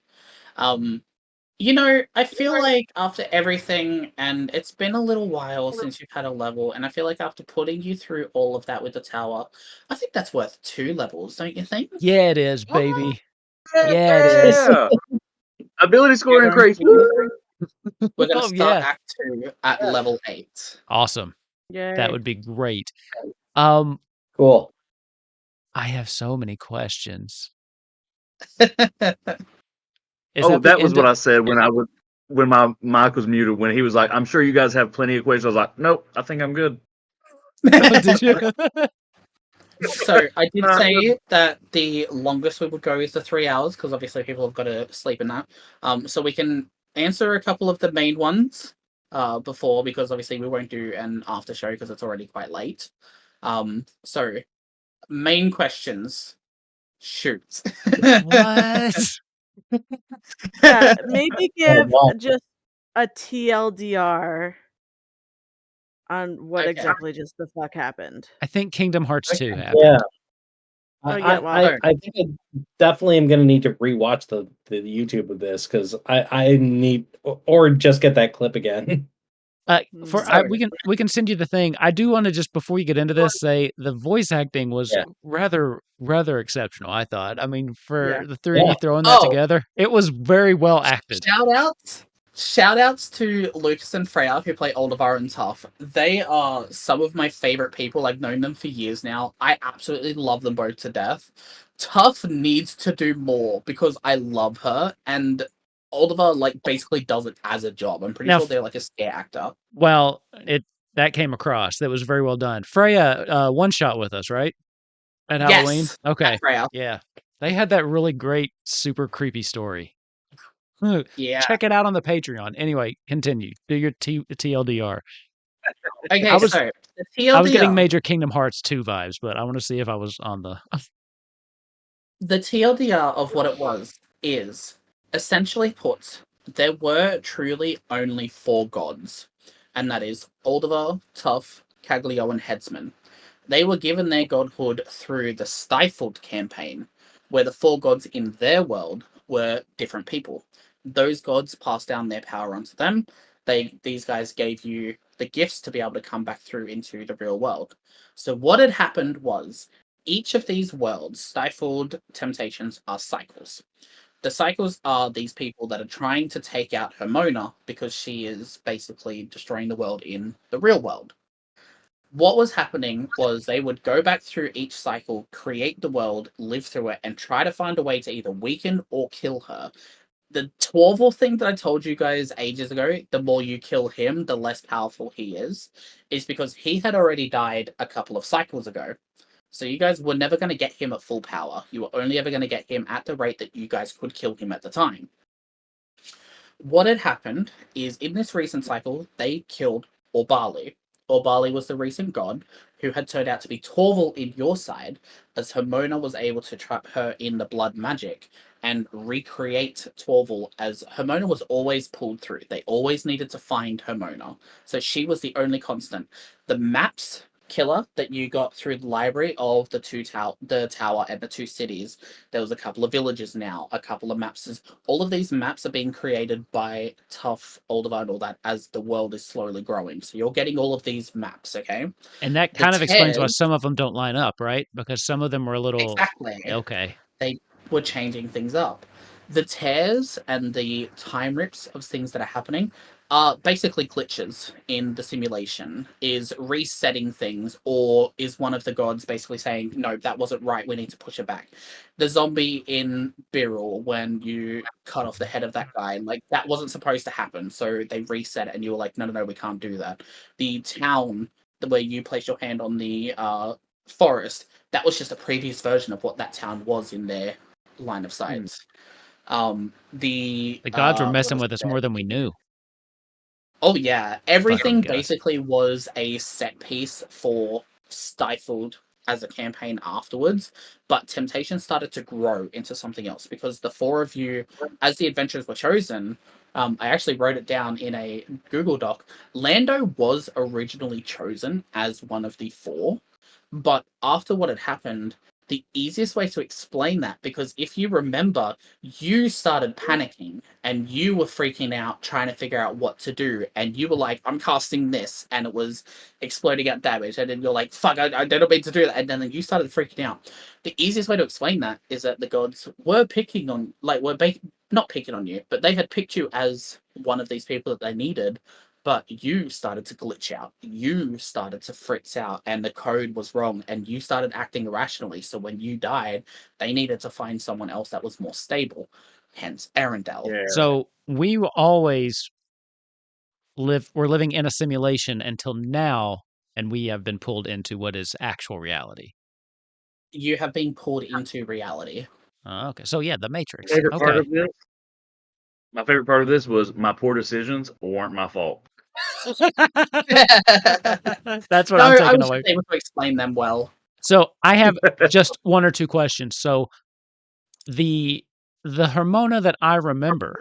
I feel like after everything, and it's been a little while since you've had a level, and I feel like after putting you through all of that with the tower, I think that's worth 2 levels, don't you think? Yeah, it is, baby. Yeah, it is. Yeah. Ability score increase. We're going to Oh, start yeah. Act 2 at level 8. Awesome. Yay. That would be great. Cool. I have so many questions. That was what I said when my mic was muted. When he was like, "I'm sure you guys have plenty of questions." I was like, "Nope, I think I'm good." Oh, did you? So I did say that the longest we would go is the 3 hours, because obviously people have got to sleep in that. So we can answer a couple of the main ones before, because obviously we won't do an after show because it's already quite late. So main questions. Shoot. What? Maybe give wow. just a TLDR on what Okay. exactly just the fuck happened. I think Kingdom Hearts 2 happened. Yeah. Oh, yeah, well- I think I definitely am going to need to rewatch the YouTube of this, because I need, or just get that clip again. We can send you the thing. I do want to just, before you get into this, say the voice acting was rather exceptional, I thought. I mean, for the three of you throwing that together, it was very well acted. Shout outs to Lucas and Freya, who play Oldevar and Tuff. They are some of my favorite people. I've known them for years now. I absolutely love them both to death. Tuff needs to do more because I love her, and Oldevar basically does it as a job. I'm pretty sure they're like a scare actor. Well, that came across. That was very well done. Freya, one shot with us, right? At Halloween? Okay. Freya. Yeah. They had that really great, super creepy story. Yeah. Check it out on the Patreon. Anyway, continue. Do your TLDR. Okay, I was so the TLDR. I was getting major Kingdom Hearts 2 vibes, but I want to see if I was on the... The TLDR of what it was is, essentially put, there were truly only 4 gods, and that is Oldevar, Tuff, Caglio, and Headsman. They were given their godhood through the Stifled campaign, where the 4 gods in their world were different people. Those gods passed down their power onto them. These guys gave you the gifts to be able to come back through into the real world. So what had happened was, each of these worlds, Stifled Temptations, are cycles. The cycles are these people that are trying to take out Hermona because she is basically destroying the world in the real world. What was happening was they would go back through each cycle, create the world, live through it, and try to find a way to either weaken or kill her. The Torval thing that I told you guys ages ago, the more you kill him, the less powerful he is because he had already died a couple of cycles ago. So you guys were never going to get him at full power. You were only ever going to get him at the rate that you guys could kill him at the time. What had happened is, in this recent cycle, they killed Orbali. Orbali was the recent god who had turned out to be Torval in your side, as Hermona was able to trap her in the blood magic and recreate Torval, as Hermona was always pulled through. They always needed to find Hermona. So she was the only constant. The maps killer that you got through the library of the tower and the 2 cities, there was a couple of villages now, a couple of maps. All of these maps are being created by Tuff, Oldevar, and all that as the world is slowly growing. So you're getting all of these maps, okay? And that kind of explains why some of them don't line up, right? Because some of them were a little... Exactly. Okay. They were changing things up. the tears and the time rips of things that are happening are basically glitches in the simulation, is resetting things, or is one of the gods basically saying, no, that wasn't right, we need to push it back. The zombie in Birrell, when you cut off the head of that guy, like, that wasn't supposed to happen, so they reset it, and you were like, no, we can't do that. The town where you place your hand on the forest, that was just a previous version of what that town was in their line of sight. The gods were messing with us more than we knew. Oh yeah, everything gods. basically was a set piece for Stifled as a campaign afterwards, but Temptation started to grow into something else because the four of you, as the adventures were chosen, I actually wrote it down in a Google Doc. Lando was originally chosen as one of the four, but after what had happened, the easiest way to explain that, because if you remember, you started panicking and you were freaking out trying to figure out what to do, and you were like, I'm casting this, and it was exploding out damage, and then you're like, fuck, I don't mean to do that, and then you started freaking out. The easiest way to explain that is that the gods were picking on, like, not picking on you, but they had picked you as one of these people that they needed, but you started to glitch out. You started to fritz out, and the code was wrong, and you started acting irrationally. So when you died, they needed to find someone else that was more stable. Hence, Arendelle. Yeah. So we always we're living in a simulation until now, and we have been pulled into what is actual reality. You have been pulled into reality. Okay, so yeah, the Matrix. My favorite part Okay. of this. My favorite part of this was my poor decisions weren't my fault. That's what No, I'm I taking was away. just able to explain them well. So I have just one or two questions. So the Hermona that I remember,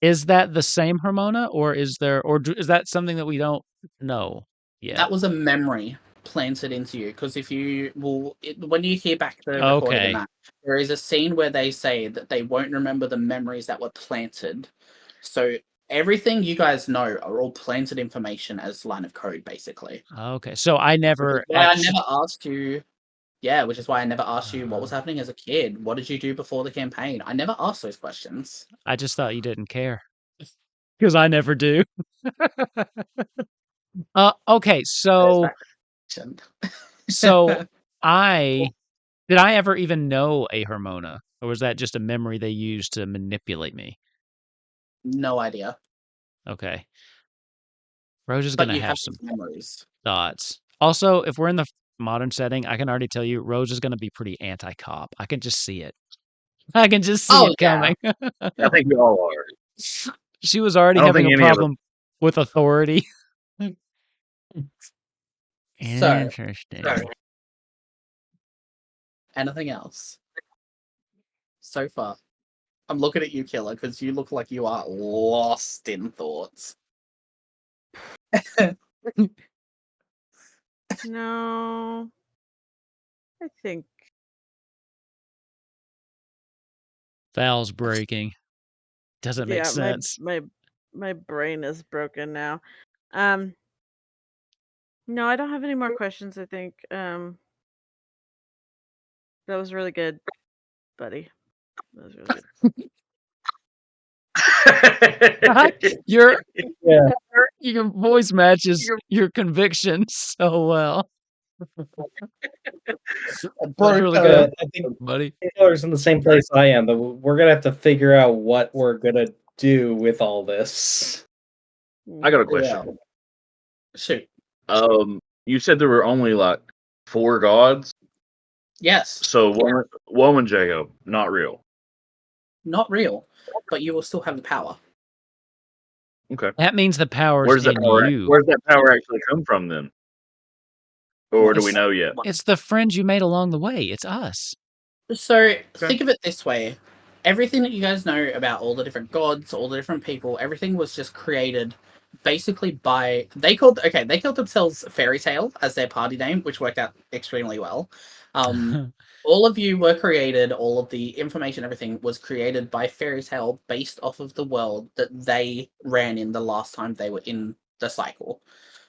is that the same Hermona, or is there, is that something that we don't know yet? That was a memory planted into you, because if you when you hear back the recording and that, there is a scene where they say that they won't remember the memories that were planted. So everything you guys know are all planted information as line of code, basically. Okay, so I never I never asked you. Yeah, which is why I never asked you what was happening as a kid. What did you do before the campaign? I never asked those questions. I just thought you didn't care, because I never do. Okay, so so did I ever even know a Hermona, or was that just a memory they used to manipulate me? No idea. Okay. Rose is But gonna you have have some these memories. thoughts. Also, if we're in the modern setting, I can already tell you Rose is gonna be pretty anti-cop. I can just see it. I can just see it coming. I think we all are. She was already I don't having think a any of us. problem with authority. So, Interesting. anything else? So far. I'm looking at you, Killer, because you look like you are lost in thoughts. No. I think Val's breaking. Doesn't make yeah, sense. my brain is broken now. No, I don't have any more questions, I think. That was really good, buddy. That was really good. Your voice matches your conviction so well. Really good, I think buddy. Taylor's in the same place I am, but we're gonna have to figure out what we're gonna do with all this. I got a question. Shoot. You said there were only like 4 gods. Yes. So Woman Jago, not real. Not real, but you will still have the power. Okay. That means the power's Where's that in power? you. Where's that power actually come from then? Or do we know yet? It's the friends you made along the way. It's us. So think of it this way. Everything that you guys know about all the different gods, all the different people, everything was just created basically by they called themselves Fairy Tale as their party name, which worked out extremely well. All of you were created, all of the information, everything was created by Fairy Tale based off of the world that they ran in the last time they were in the cycle.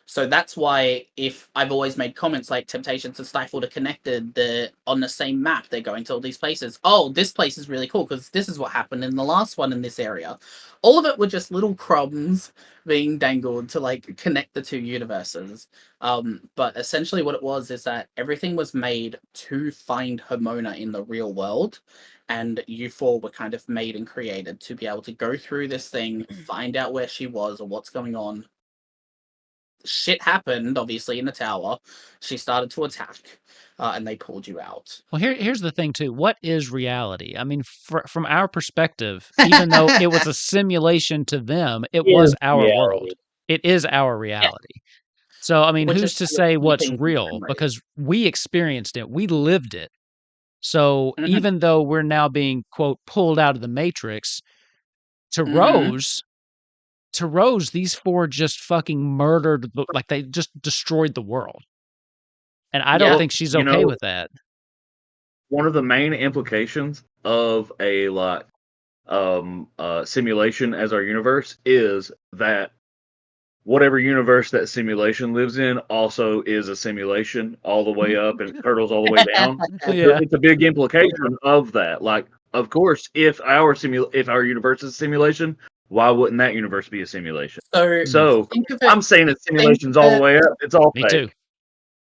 So that's why if I've always made comments like Temptations and Stifled are connected, they're on the same map, they're going to all these places. Oh, this place is really cool because this is what happened in the last one in this area. All of it were just little crumbs being dangled to like connect the two universes. But essentially what it was is that everything was made to find Hermona in the real world. And you four were kind of made and created to be able to go through this thing, find out where she was or what's going on. Shit happened, obviously, in the tower. She started to attack, and they pulled you out. Well, here's the thing, too. What is reality? I mean, from our perspective, even though it was a simulation to them, it was our world. It is our reality. So, I mean, Which who's is to kind of say what's keeping real? memory. Because we experienced it. We lived it. So Mhm. even though we're now being, quote, pulled out of the Matrix, to Mhm. Rose, these four just fucking murdered, like they just destroyed the world. And I don't Yeah. think she's You okay know, with that. one of the main implications of a simulation as our universe is that whatever universe that simulation lives in also is a simulation all the way up and it turtles all the way down. Yeah. It's a big implication of that. Like, of course, if our universe is a simulation, why wouldn't that universe be a simulation? So think of I'm it. saying it's simulations all the way up. It's all Me fake. too.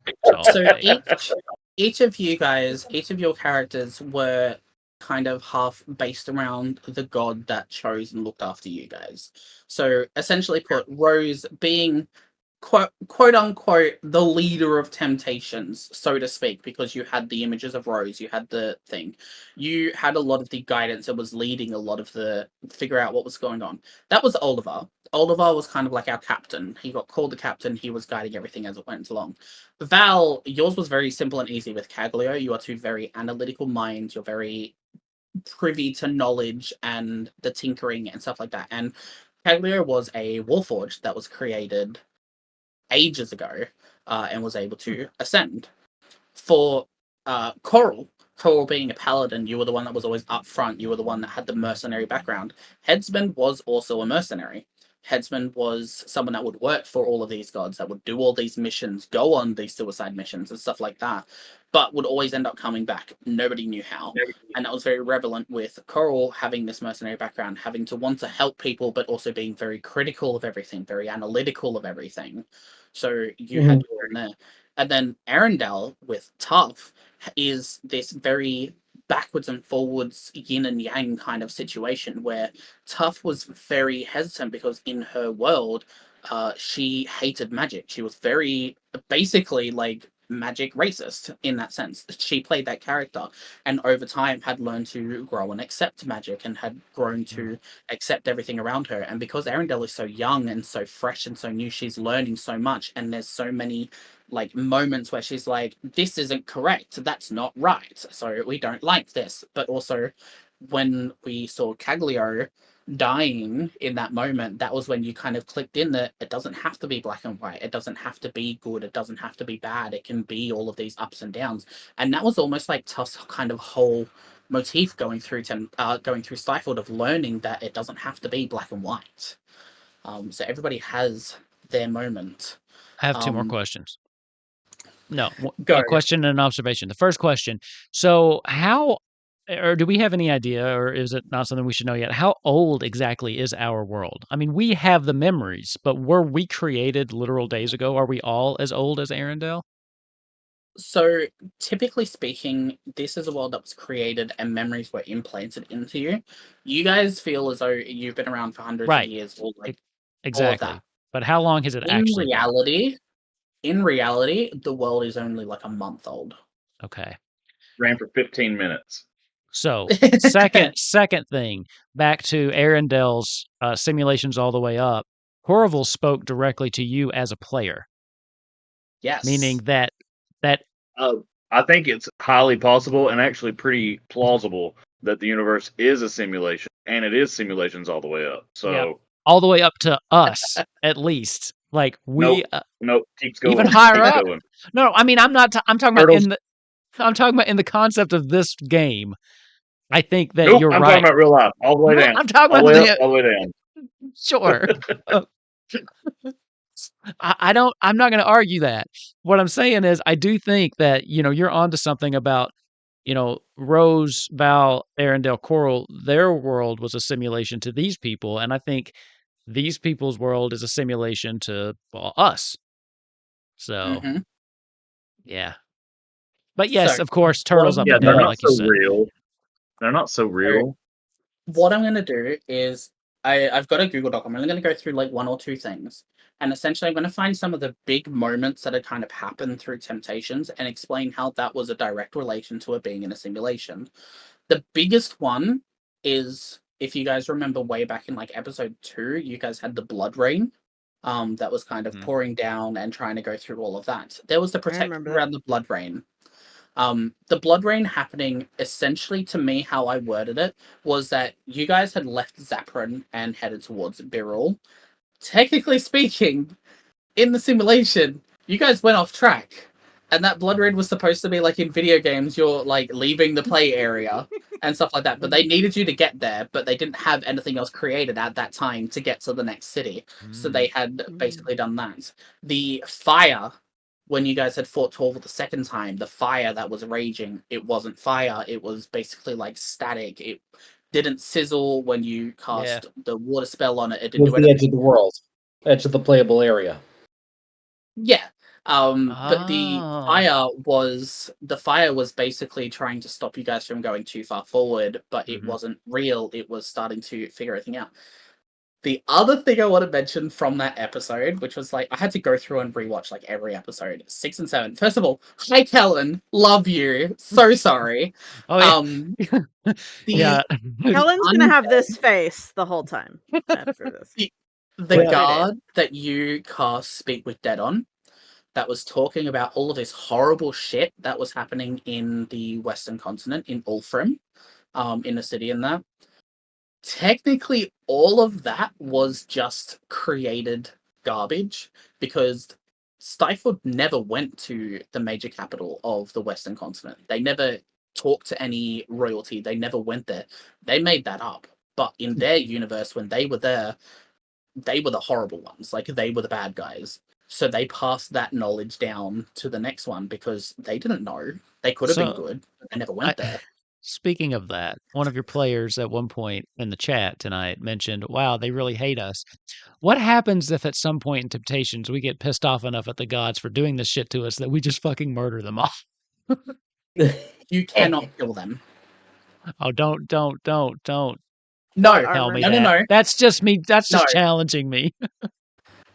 It's all So fake. each of you guys, each of your characters were kind of half based around the god that chose and looked after you guys. So essentially put, Rose being quote unquote the leader of temptations, so to speak, because you had the images of Rose, you had the thing, you had a lot of the guidance that was leading a lot of the figure out what was going on. That was Oliver. Oliver was kind of like our captain. He got called the captain. He was guiding everything as it went along. Val, yours was very simple and easy with Caglio. You are two very analytical minds. You're very privy to knowledge and the tinkering and stuff like that. And Caglio was a warforged that was created ages ago and was able to ascend. For Coral being a paladin, you were the one that was always up front. You were the one that had the mercenary background. Headsman was also a mercenary. Headsman was someone that would work for all of these gods, that would do all these missions, go on these suicide missions and stuff like that, but would always end up coming back. Nobody knew how. And that was very relevant with Coral having this mercenary background, having to want to help people, but also being very critical of everything, very analytical of everything. So you had your own there. And then Arendelle with Tough is this very backwards and forwards yin and yang kind of situation where Tough was very hesitant because in her world, she hated magic. She was very basically like magic racist in that sense. She played that character and over time had learned to grow and accept magic and had grown to accept everything around her. And because Arendelle is so young and so fresh and so new, she's learning so much and there's so many like moments where she's like, this isn't correct, that's not right, so we don't like this. But also when we saw Caglio dying in that moment, that was when you kind of clicked in that it doesn't have to be black and white, it doesn't have to be good, it doesn't have to be bad, it can be all of these ups and downs. And that was almost like Tuff's kind of whole motif going through Stifled, of learning that it doesn't have to be black and white. So everybody has their moment. I have two more questions. No, Go. a question and an observation. The first question. So how, or do we have any idea, or is it not something we should know yet? How old exactly is our world? I mean, we have the memories, but were we created literal days ago? Are we all as old as Arendelle? So, typically speaking, this is a world that was created and memories were implanted into you. You guys feel as though you've been around for hundreds of Right. years, or like Exactly. all of that. But how long has it In actually been? reality, the world is only like a month old. Okay. Ran for 15 minutes. So second thing, back to Arendelle's simulations all the way up. Horrible spoke directly to you as a player, Yes. meaning that I think it's highly possible and actually pretty plausible that the universe is a simulation, and it is simulations all the way up. So yeah, all the way up to us, at least. Like we nope, keeps going. even higher keeps up. Going. No, I mean I'm not. I'm talking Turtles. about I'm talking about in the concept of this game. I think that Nope, you're I'm right. talking about real life, all the way down. I'm talking all about the way up, all the way down. Sure. I'm not going to argue that. What I'm saying is, I do think that, you're onto something about, Rose, Val, Arendelle, Coral, their world was a simulation to these people. And I think these people's world is a simulation to us. So, yeah. But yes, So, of course, what turtles I'm up Yeah, and gonna they're down, do- not like you so said. real. They're not so real. what I'm going to do is I've got a Google Doc. I'm only going to go through like one or two things. And essentially, I'm going to find some of the big moments that had kind of happened through Temptations and explain how that was a direct relation to it being in a simulation. The biggest one is, if you guys remember way back in like episode 2, you guys had the blood rain that was kind of pouring down and trying to go through all of that. There was the protection remember that. around the blood rain. The blood rain happening, essentially to me, how I worded it, was that you guys had left Zapron and headed towards Birul. Technically speaking, in the simulation, you guys went off track. And that blood rain was supposed to be like in video games, you're like leaving the play area and stuff like that. But they needed you to get there, but they didn't have anything else created at that time to get to the next city. So they had basically done that. The fire, when you guys had fought Torval the second time, the fire that was raging, it wasn't fire. It was basically like static. It didn't sizzle when you cast the water spell on it. It It didn't was do the anything. edge of the world, edge of the playable area. Yeah. But the fire was basically trying to stop you guys from going too far forward, but it wasn't real. It was starting to figure everything out. The other thing I want to mention from that episode, which was like, I had to go through and rewatch like every episode, 6 and 7. First of all, hi Kellen, love you. So sorry. Oh, yeah. Yeah. Kellen's gonna have this face the whole time after this. The guard that you cast Speak with Dead on, that was talking about all of this horrible shit that was happening in the Western continent, in Ulfrim, in the city and that. Technically, all of that was just created garbage because Stifled never went to the major capital of the Western continent. They never talked to any royalty. They never went there. They made that up. But in their universe, when they were there, they were the horrible ones. Like, they were the bad guys. So they passed that knowledge down to the next one because they didn't know. They could have been good, but they never went there. Speaking of that, one of your players at one point in the chat tonight mentioned, wow, they really hate us. What happens if at some point in Temptations we get pissed off enough at the gods for doing this shit to us that we just fucking murder them all? You cannot kill them. Oh, don't. No, Tell me that. no. That's just me. That's just challenging me.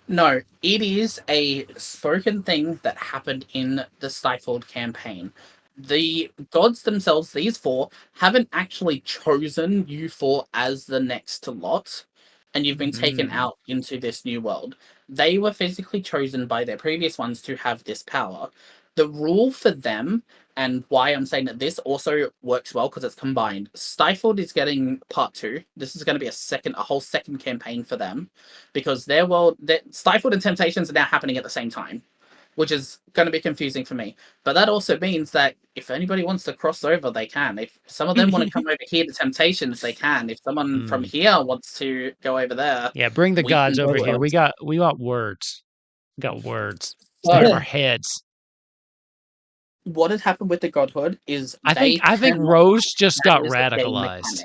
No, it is a spoken thing that happened in the Stifled campaign. The gods themselves, these 4, haven't actually chosen you 4 as the next lot, and you've been taken out into this new world. They were physically chosen by their previous ones to have this power. The rule for them, and why I'm saying that this also works well because it's combined. Stifled is getting part 2. This is going to be a whole second campaign for them, because their world, Stifled and Temptations are now happening at the same time, which is going to be confusing for me. But that also means that if anybody wants to cross over, they can. If some of them want to come over here to Temptations, they can. If someone from here wants to go over there, yeah, bring the gods over here. We got words. We got words. Stick in our heads. What had happened with the Godhood is I think Rose just got radicalized.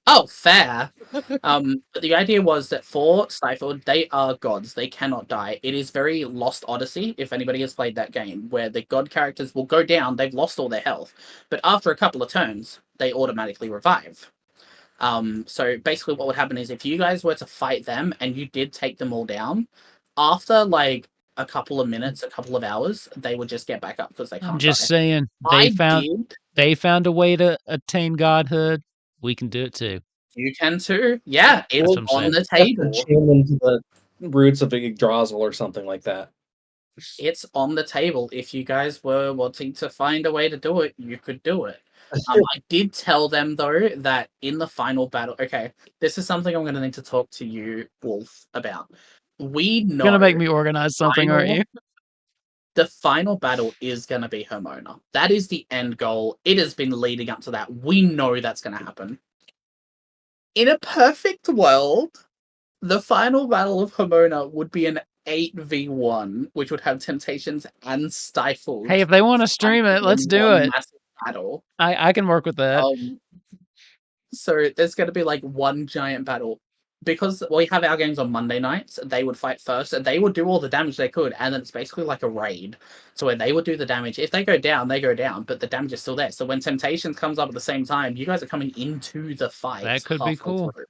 Oh, fair. But the idea was that for Stifled, they are gods. They cannot die. It is very Lost Odyssey, if anybody has played that game, where the god characters will go down, they've lost all their health, but after a couple of turns, they automatically revive. So basically what would happen is if you guys were to fight them and you did take them all down, after like a couple of minutes, a couple of hours, they would just get back up because they can't. I'm just saying, they found a way to attain godhood. We can do it too. You can too. Yeah, it's on the table. Into the roots of Yggdrasil or something like that. It's on the table. If you guys were wanting to find a way to do it, you could do it. I did tell them though that in the final battle. Okay, this is something I'm going to need to talk to you, Wolf, about. We know. You're gonna make me organize something, aren't you? The final battle is going to be Hermona. That is the end goal. It has been leading up to that. We know that's going to happen. In a perfect world, The final battle of Hermona would be an 8v1, which would have Temptations and Stifled. Hey, if they want to stream it, let's do one it. massive battle. I can work with that. So there's going to be like one giant battle. Because we have our games on Monday nights, they would fight first, and they would do all the damage they could, and then it's basically like a raid. So where they would do the damage. If they go down, but the damage is still there. So when Temptations comes up at the same time, you guys are coming into the fight. That could be cool. Through.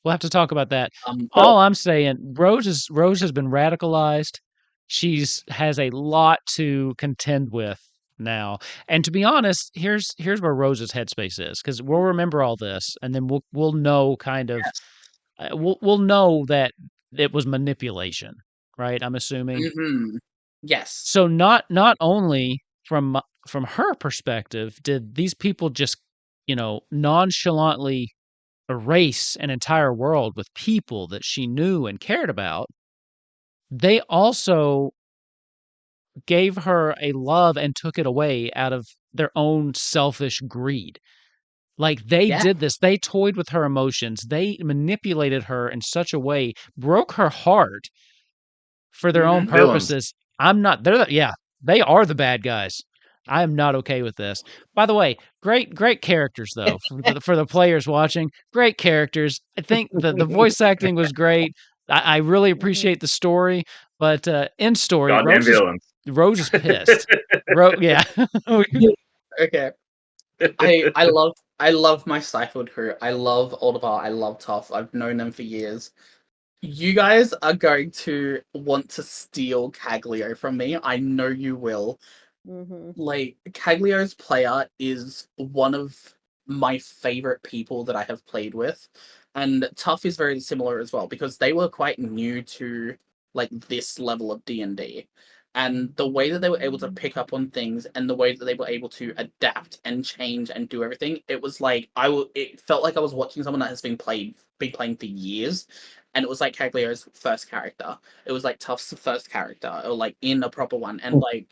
We'll have to talk about that. All I'm saying, Rose has been radicalized. Has a lot to contend with now. And to be honest, here's where Rose's headspace is, because we'll remember all this, and then we'll know kind of. Yes. We'll know that it was manipulation, right? I'm assuming. Mm-hmm. Yes. So not only from her perspective did these people just, nonchalantly erase an entire world with people that she knew and cared about, they also gave her a love and took it away out of their own selfish greed. Like, they did this. They toyed with her emotions. They manipulated her in such a way, broke her heart for their own purposes. They are the bad guys. I am not okay with this. By the way, great characters, though, for the players watching. Great characters. I think the voice acting was great. I really appreciate the story, but in story, Rose is pissed. Yeah. Okay. I love my Stifled crew. I love Aldebar. I love Tough. I've known them for years. You guys are going to want to steal Caglio from me. I know you will. Mm-hmm. Like, Caglio's player is one of my favorite people that I have played with. And Tough is very similar as well, because they were quite new to like this level of D&D. And the way that they were able to pick up on things and the way that they were able to adapt and change and do everything, it was like it felt like I was watching someone that has been playing for years. And it was like Caglio's first character. It was like Tough's first character, or like in a proper one. And like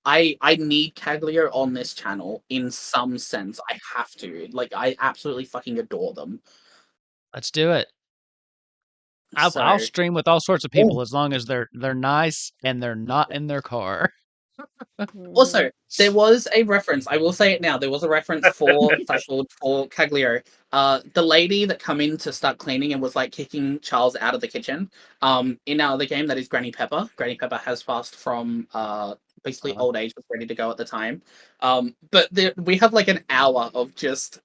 I need Caglio on this channel in some sense. I have to. Like, I absolutely fucking adore them. Let's do it. I'll stream with all sorts of people as long as they're nice and they're not in their car. Also, there was a reference. I will say it now. There was a reference for Caglio. The lady that come in to start cleaning and was like kicking Charles out of the kitchen. In our other game, that is Granny Pepper. Granny Pepper has passed from basically old age, was ready to go at the time. But we have like an hour of just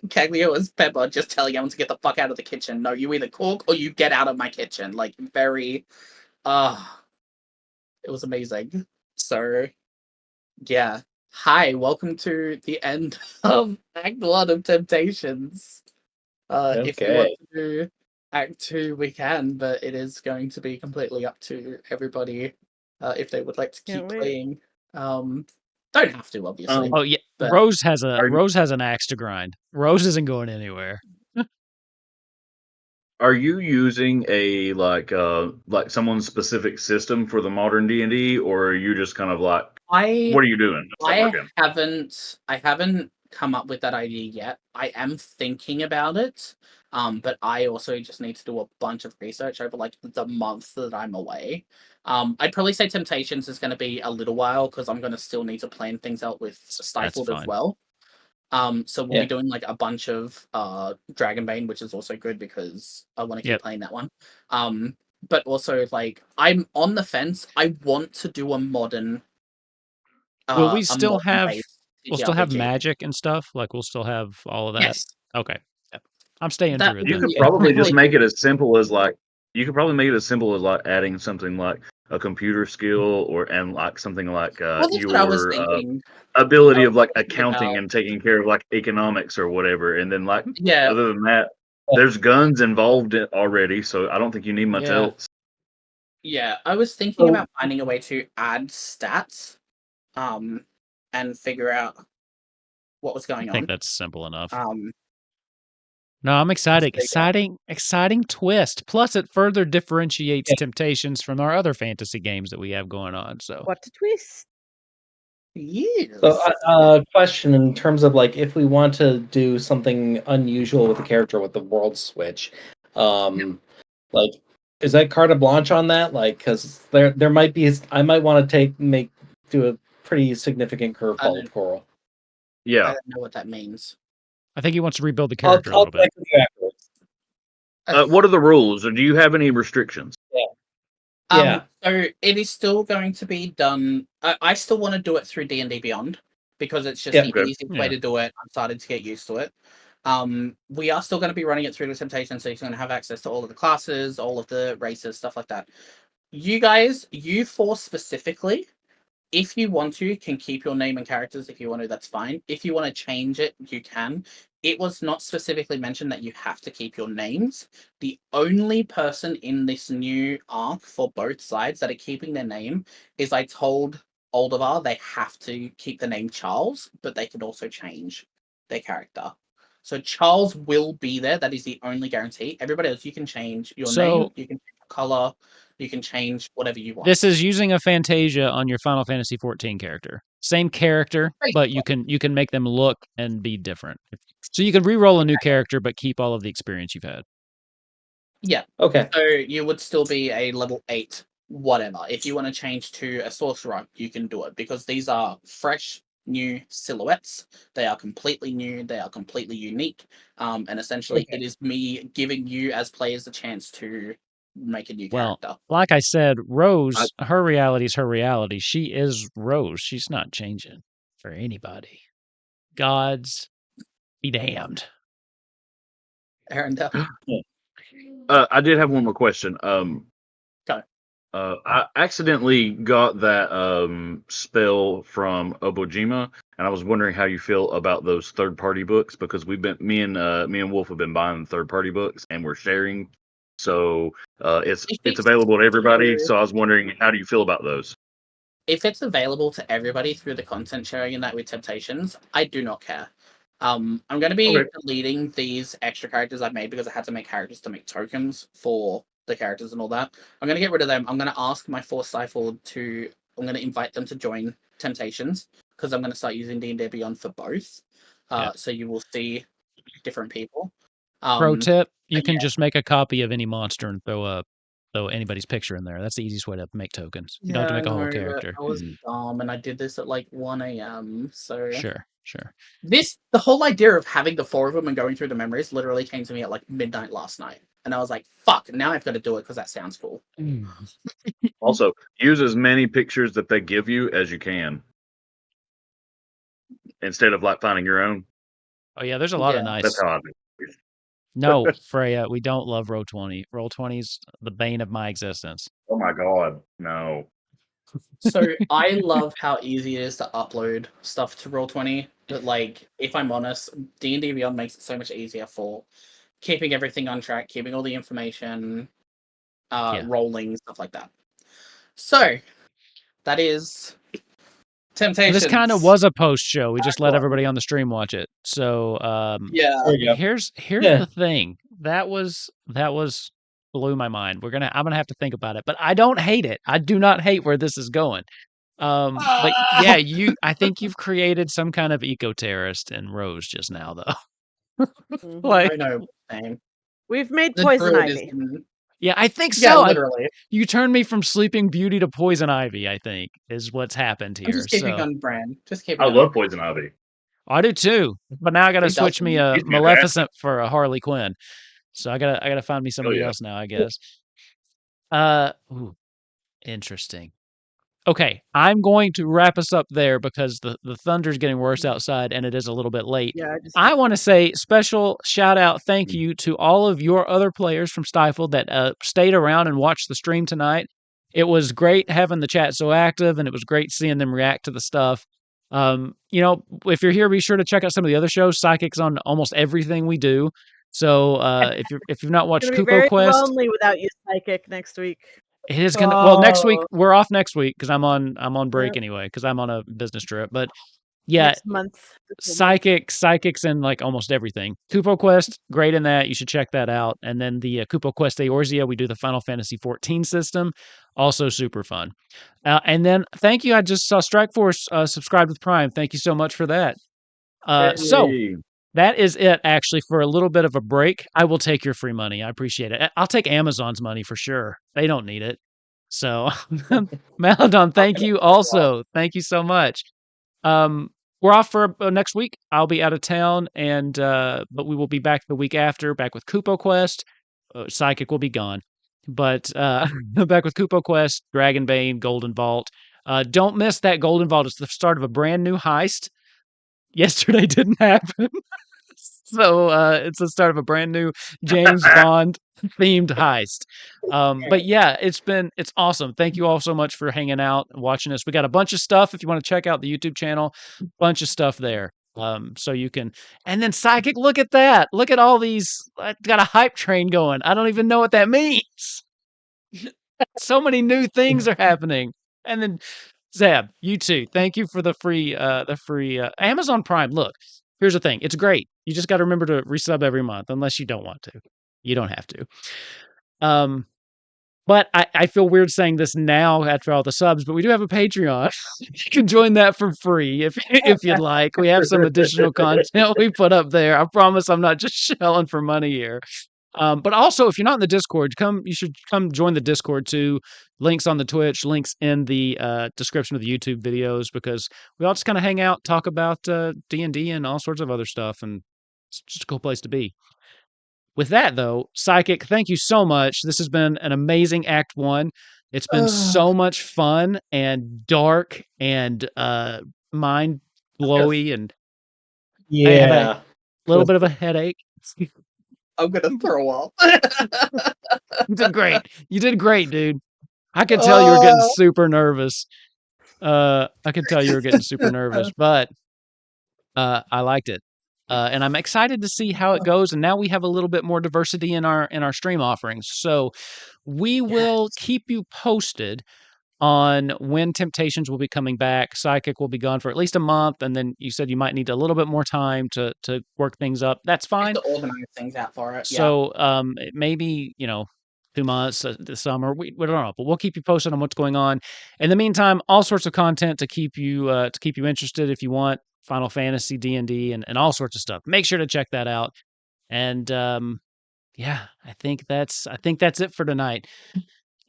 Caglio as Pepper just telling everyone to get the fuck out of the kitchen. No, you either cook or you get out of my kitchen. Like, very it was amazing. So yeah. Hi, welcome to the end of Act 1 of Temptations. If you want to do Act 2, we can, but it is going to be completely up to everybody if they would like to keep playing. Don't have to, obviously. Oh yeah, but Rose has an axe to grind. Rose isn't going anywhere. Are you using a like someone's specific system for the modern D&D, or are you just kind of like, what are you doing? I haven't come up with that idea yet. I am thinking about it, but I also just need to do a bunch of research over like the month that I'm away. I'd probably say Temptations is going to be a little while because I'm going to still need to plan things out with Stifled as well. So we'll be doing like a bunch of Dragonbane, which is also good because I want to keep playing that one. But also, like, I'm on the fence. I want to do a modern. Will we still have? We'll still have magic and stuff. Like, we'll still have all of that. Yes. Okay. Yeah. I'm staying through it. You could probably just make it as simple as like. You could probably make it as simple as like adding something like a computer skill and like something like your ability of like accounting and taking care of like economics or whatever, and then like other than that, there's guns involved already, so I don't think you need much else. Yeah, I was thinking about finding a way to add stats, and figure out what was going on. I think that's simple enough. No, I'm excited. Exciting twist. Plus, it further differentiates Temptations from our other fantasy games that we have going on. So, what a twist! Yes. So, question in terms of like if we want to do something unusual with the character with the world switch, Like, is that carte blanche on that? Like, because there might be, I might want to do a pretty significant curveball with Coral. I Yeah. don't know what that means. I think he wants to rebuild the I'll character a little bit. check with you afterwards. What are the rules, or do you have any restrictions? Yeah. So it is still going to be done. I still want to do it through D&D Beyond because it's just Yeah. the Okay. easiest way to do it. I'm starting to get used to it. We are still going to be running it through the Temptation, so you're going to have access to all of the classes, all of the races, stuff like that. You guys, you four specifically, if you want to, can keep your name and characters. If you want to, that's fine. If you want to change it, you can. It was not specifically mentioned that you have to keep your names. The only person in this new arc for both sides that are keeping their name is I told Aldevar they have to keep the name Charles, but they can also change their character. So Charles will be there. That is the only guarantee. Everybody else, you can change your name, you can change your color, you can change whatever you want. This is using a Fantasia on your Final Fantasy XIV character. Same character, but you can make them look and be different. So you can re-roll a new character, but keep all of the experience you've had. Yeah. Okay. So you would still be a level 8, whatever. If you want to change to a sorcerer, you can do it because these are fresh, new silhouettes. They are completely new. They are completely unique. And essentially, it is me giving you as players the chance to make a new character. Like I said, Rose, her reality is her reality. She is Rose. She's not changing for anybody. Gods be damned. Aaron, I did have one more question. Go. I accidentally got that spell from Obojima, and I was wondering how you feel about those third-party books because me and Wolf have been buying third-party books, and we're sharing. So it's available to everybody. So I was wondering, how do you feel about those? If it's available to everybody through the content sharing and that with Temptations, I do not care. I'm going to be deleting these extra characters I've made because I had to make characters to make tokens for the characters and all that. I'm going to get rid of them. I'm going to ask my Force Stifled to... I'm going to invite them to join Temptations because I'm going to start using D&D Beyond for both. So you will see different people. Pro tip, you can just make a copy of any monster and throw anybody's picture in there. That's the easiest way to make tokens. You don't have to make a whole character. I was dumb and I did this at like 1 a.m. So Sure. The whole idea of having the 4 of them and going through the memories literally came to me at like midnight last night. And I was like, fuck, now I've got to do it because that sounds cool. Also, use as many pictures that they give you as you can. Instead of like finding your own. Oh yeah, there's a lot of nice. That's how I do. No, Freya, we don't love Roll20. Roll20's the bane of my existence. Oh my god, no. So I love how easy it is to upload stuff to Roll20. But like, if I'm honest, D&D Beyond makes it so much easier for keeping everything on track, keeping all the information, rolling, stuff like that. So that is Temptations. This kind of was a post show. We just let everybody on the stream watch it. So here's the thing. That was blew my mind. I'm gonna have to think about it, but I don't hate it. I do not hate where this is going. But yeah, I think you've created some kind of eco-terrorist in Rose just now, though. Like, I know, same. We've made poison ivy. Yeah, I think so. Yeah, literally. You turned me from Sleeping Beauty to Poison Ivy, I think, is what's happened here. I'm just keeping on brand. I love Poison Ivy. I do too. But now I gotta switch me a Maleficent for a Harley Quinn. So I gotta find me somebody else now, I guess. Interesting. Okay, I'm going to wrap us up there because the thunder's getting worse outside and it is a little bit late. Yeah, I want to say special shout out, thank you to all of your other players from Stifled that stayed around and watched the stream tonight. It was great having the chat so active, and it was great seeing them react to the stuff. If you're here, be sure to check out some of the other shows. Psychic's on almost everything we do. So if you've not watched Kupo Quest, lonely without you, Psychic, next week. it is gonna. Well, next week we're off next week because I'm on break anyway because I'm on a business trip. But yeah, next month, Psychic's in like almost everything. Kupo Quest, great in that. You should check that out. And then the Kupo Quest Eorzea, we do the Final Fantasy XIV system, also super fun. And then thank you. I just saw Strike Force subscribed with Prime. Thank you so much for that. So that is it, actually, for a little bit of a break. I will take your free money. I appreciate it. I'll take Amazon's money for sure. They don't need it. So, Maladon, thank you also. Thank you so much. We're off for next week. I'll be out of town, and but we will be back the week after, back with Kupo Quest. Psychic will be gone. But back with Kupo Quest, Dragonbane, Golden Vault. Don't miss that Golden Vault. It's the start of a brand new heist. Yesterday didn't happen. So it's the start of a brand new James Bond themed heist. But yeah, it's awesome. Thank you all so much for hanging out and watching us. We got a bunch of stuff. If you want to check out the YouTube channel, bunch of stuff there. So you can, and then Psychic, look at that. Look at all these. I got a hype train going. I don't even know what that means. So many new things are happening. And then Zeb, you too. Thank you for the free Amazon Prime. Look, here's the thing. It's great. You just got to remember to resub every month, unless you don't want to. You don't have to. But I feel weird saying this now after all the subs, but we do have a Patreon. You can join that for free if you'd like. We have some additional content we put up there. I promise I'm not just shelling for money here. But also, if you're not in the Discord, you should come join the Discord too. Links on the Twitch, links in the description of the YouTube videos, because we all just kind of hang out, talk about D&D and all sorts of other stuff, and it's just a cool place to be. With that, though, Psychic, thank you so much. This has been an amazing Act 1. It's been so much fun and dark and mind-blowy, and I have a little bit of a headache. I'm gonna throw up. You did great. You did great, dude. I could tell you were getting super nervous. I could tell you were getting super nervous, but I liked it. And I'm excited to see how it goes. And now we have a little bit more diversity in our stream offerings. So we will keep you posted on when Temptations will be coming back. Psychic will be gone for at least a month, and then you said you might need a little bit more time to work things up. That's fine. To organize things out for it. So maybe 2 months this summer. We don't know, but we'll keep you posted on what's going on. In the meantime, all sorts of content to keep you interested. If you want Final Fantasy, D&D, and all sorts of stuff, make sure to check that out. And I think that's it for tonight.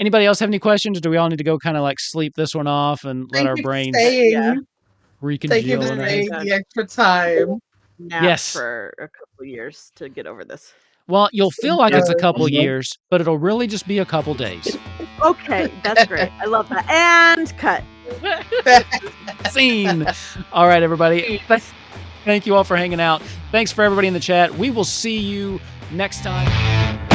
Anybody else have any questions? Or do we all need to go kind of like sleep this one off and let our brains recongeal? Thank you for the extra time. Yes, for a couple years to get over this. Well, you'll feel like it's a couple years, but it'll really just be a couple days. Okay, that's great. I love that. And cut. Scene. All right, everybody. Thank you all for hanging out. Thanks for everybody in the chat. We will see you next time.